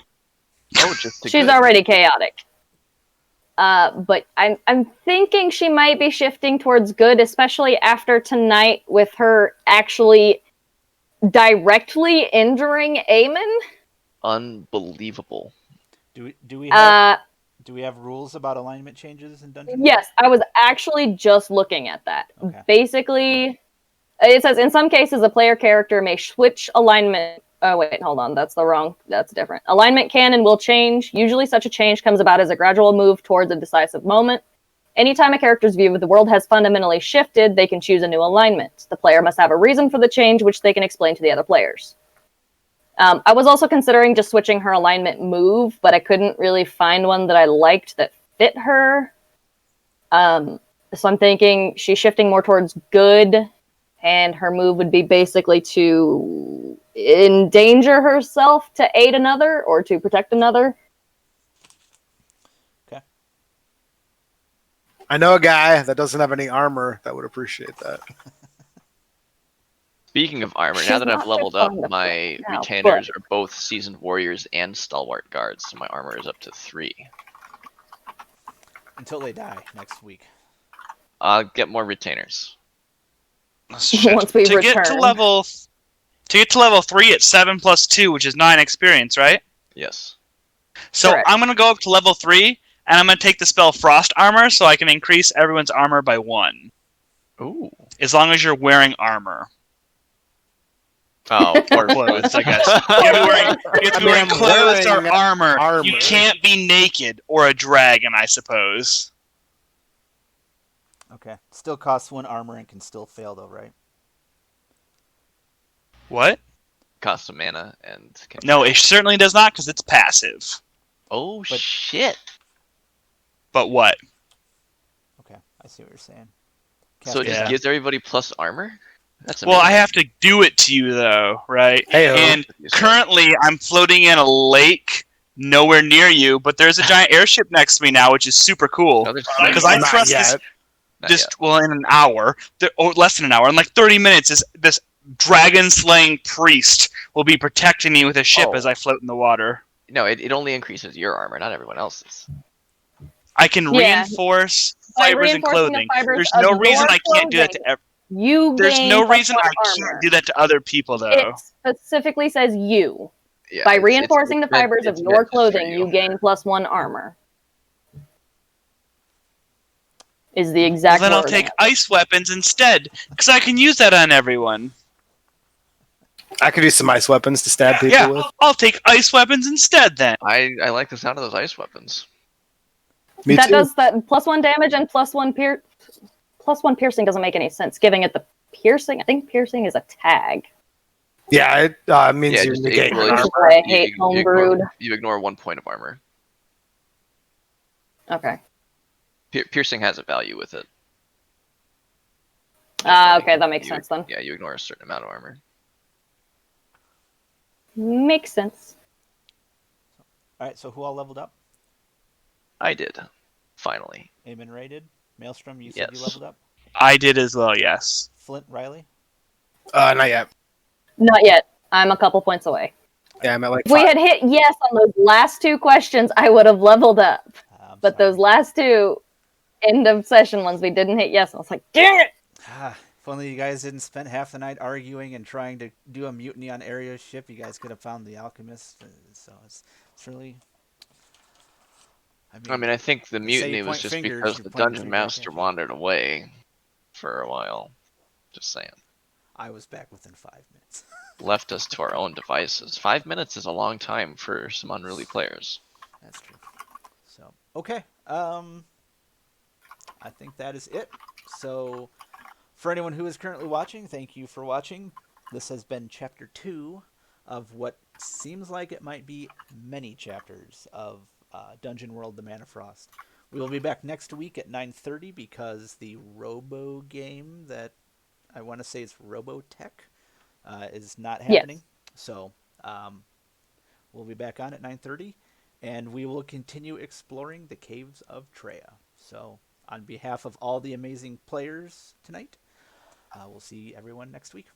Oh, just to She's good. already chaotic. But I'm thinking she might be shifting towards good, especially after tonight with her actually directly injuring Eamon. Unbelievable. do we have rules about alignment changes in Dungeon? Yes, I was actually just looking at that. Okay. Basically, it says in some cases a player character may switch alignment. Oh wait, hold on, that's different. Alignment can and will change. Usually such a change comes about as a gradual move towards a decisive moment. Anytime a character's view of the world has fundamentally shifted, they can choose a new alignment. The player must have a reason for the change, which they can explain to the other players. I was also considering just switching her alignment move, but I couldn't really find one that I liked that fit her. So I'm thinking she's shifting more towards good, and her move would be basically to endanger herself to aid another or to protect another. Okay. I know a guy that doesn't have any armor that would appreciate that. Speaking of armor, She's now that I've not leveled that up, fond of my it now, retainers but- are both seasoned warriors and stalwart guards, so my armor is up to 3. Until they die next week. I'll get more retainers. Shit. Once we to get to return. level 3, it's 7 plus 2, which is 9 experience, right? Yes. So Correct. I'm gonna go up to level 3, and I'm gonna take the spell Frost Armor, so I can increase everyone's armor by 1, Ooh. as long as you're wearing armor. Oh, Or clothes, I guess. You have to be wearing I'm clothes or wearing armor. armor. You can't be naked or a dragon, I suppose. Okay. Still costs 1 armor and can still fail though, right? What? cost some mana and can... No, it certainly does not, because it's passive. Oh But- shit! But what? Okay. I see what you're saying. So it Cast just Yeah. gives everybody plus armor? That's Well, amazing. I have to do it to you, though, right? Hey-o. And currently, I'm floating in a lake nowhere near you, but there's a giant airship next to me now, which is super cool. No, there's Because three. I Not thrust yet. Not this yet. well in an hour, or less than an hour, in like 30 minutes, this dragon-slaying priest will be protecting me with a ship Oh. as I float in the water. No, it only increases your armor, not everyone else's. I can Yeah. reinforce By fibers and reinforcing the clothing. fibers There's of no your reason I can't do that to clothing, You There's gain no plus reason 1 I armor. can't do that to other people, though. It specifically says you. Yeah, By it's reinforcing the meant- fibers of it's your meant just for clothing, you. you gain plus 1 armor. Is the exact Well, then I'll wording. take ice weapons instead, because I can use that on everyone. I could use some ice weapons to stab people Yeah, with. I'll take ice weapons instead then. I like the sound of those ice weapons. Me that too. does that plus 1 damage and plus 1 piercing doesn't make any sense. Giving it the piercing, I think piercing is a tag. Yeah, it means Yeah, you just negate well, your This is armor. why I hate homebrewed. You ignore 1 point of armor. Okay. Piercing has a value with it. Okay, that makes sense then. Yeah, you ignore a certain amount of armor. Makes sense. All right. So who all leveled up? I did. Finally. Eamon rated. Maelstrom, you said you Yes. leveled up. I did as well, yes. Flint, Riley. Not yet. Not yet. I'm a couple points away. Yeah, I'm at like If we 5. had hit yes on those last 2 questions, I would have leveled up. I'm But sorry. those last 2 end of session ones, we didn't hit yes. I was like, damn it! If only you guys didn't spend half the night arguing and trying to do a mutiny on Aria's ship, you guys could have found the alchemist. So it's really. I mean, I think the they say mutiny was point just fingers, because you the point your dungeon finger, I master can't. wandered away for a while. Just saying. I was back within 5 minutes. Left us to our own devices. 5 minutes is a long time for some unruly players. That's true. So okay, I think that is it. So for anyone who is currently watching, thank you for watching. This has been chapter 2 of what seems like it might be many chapters of Dungeon World: The Manafrost. We will be back next week at 9:30 because the Robo game that I want to say is Robotech is not happening. Yes. So we'll be back on at 9:30, and we will continue exploring the caves of Treya. So on behalf of all the amazing players tonight, we'll see everyone next week.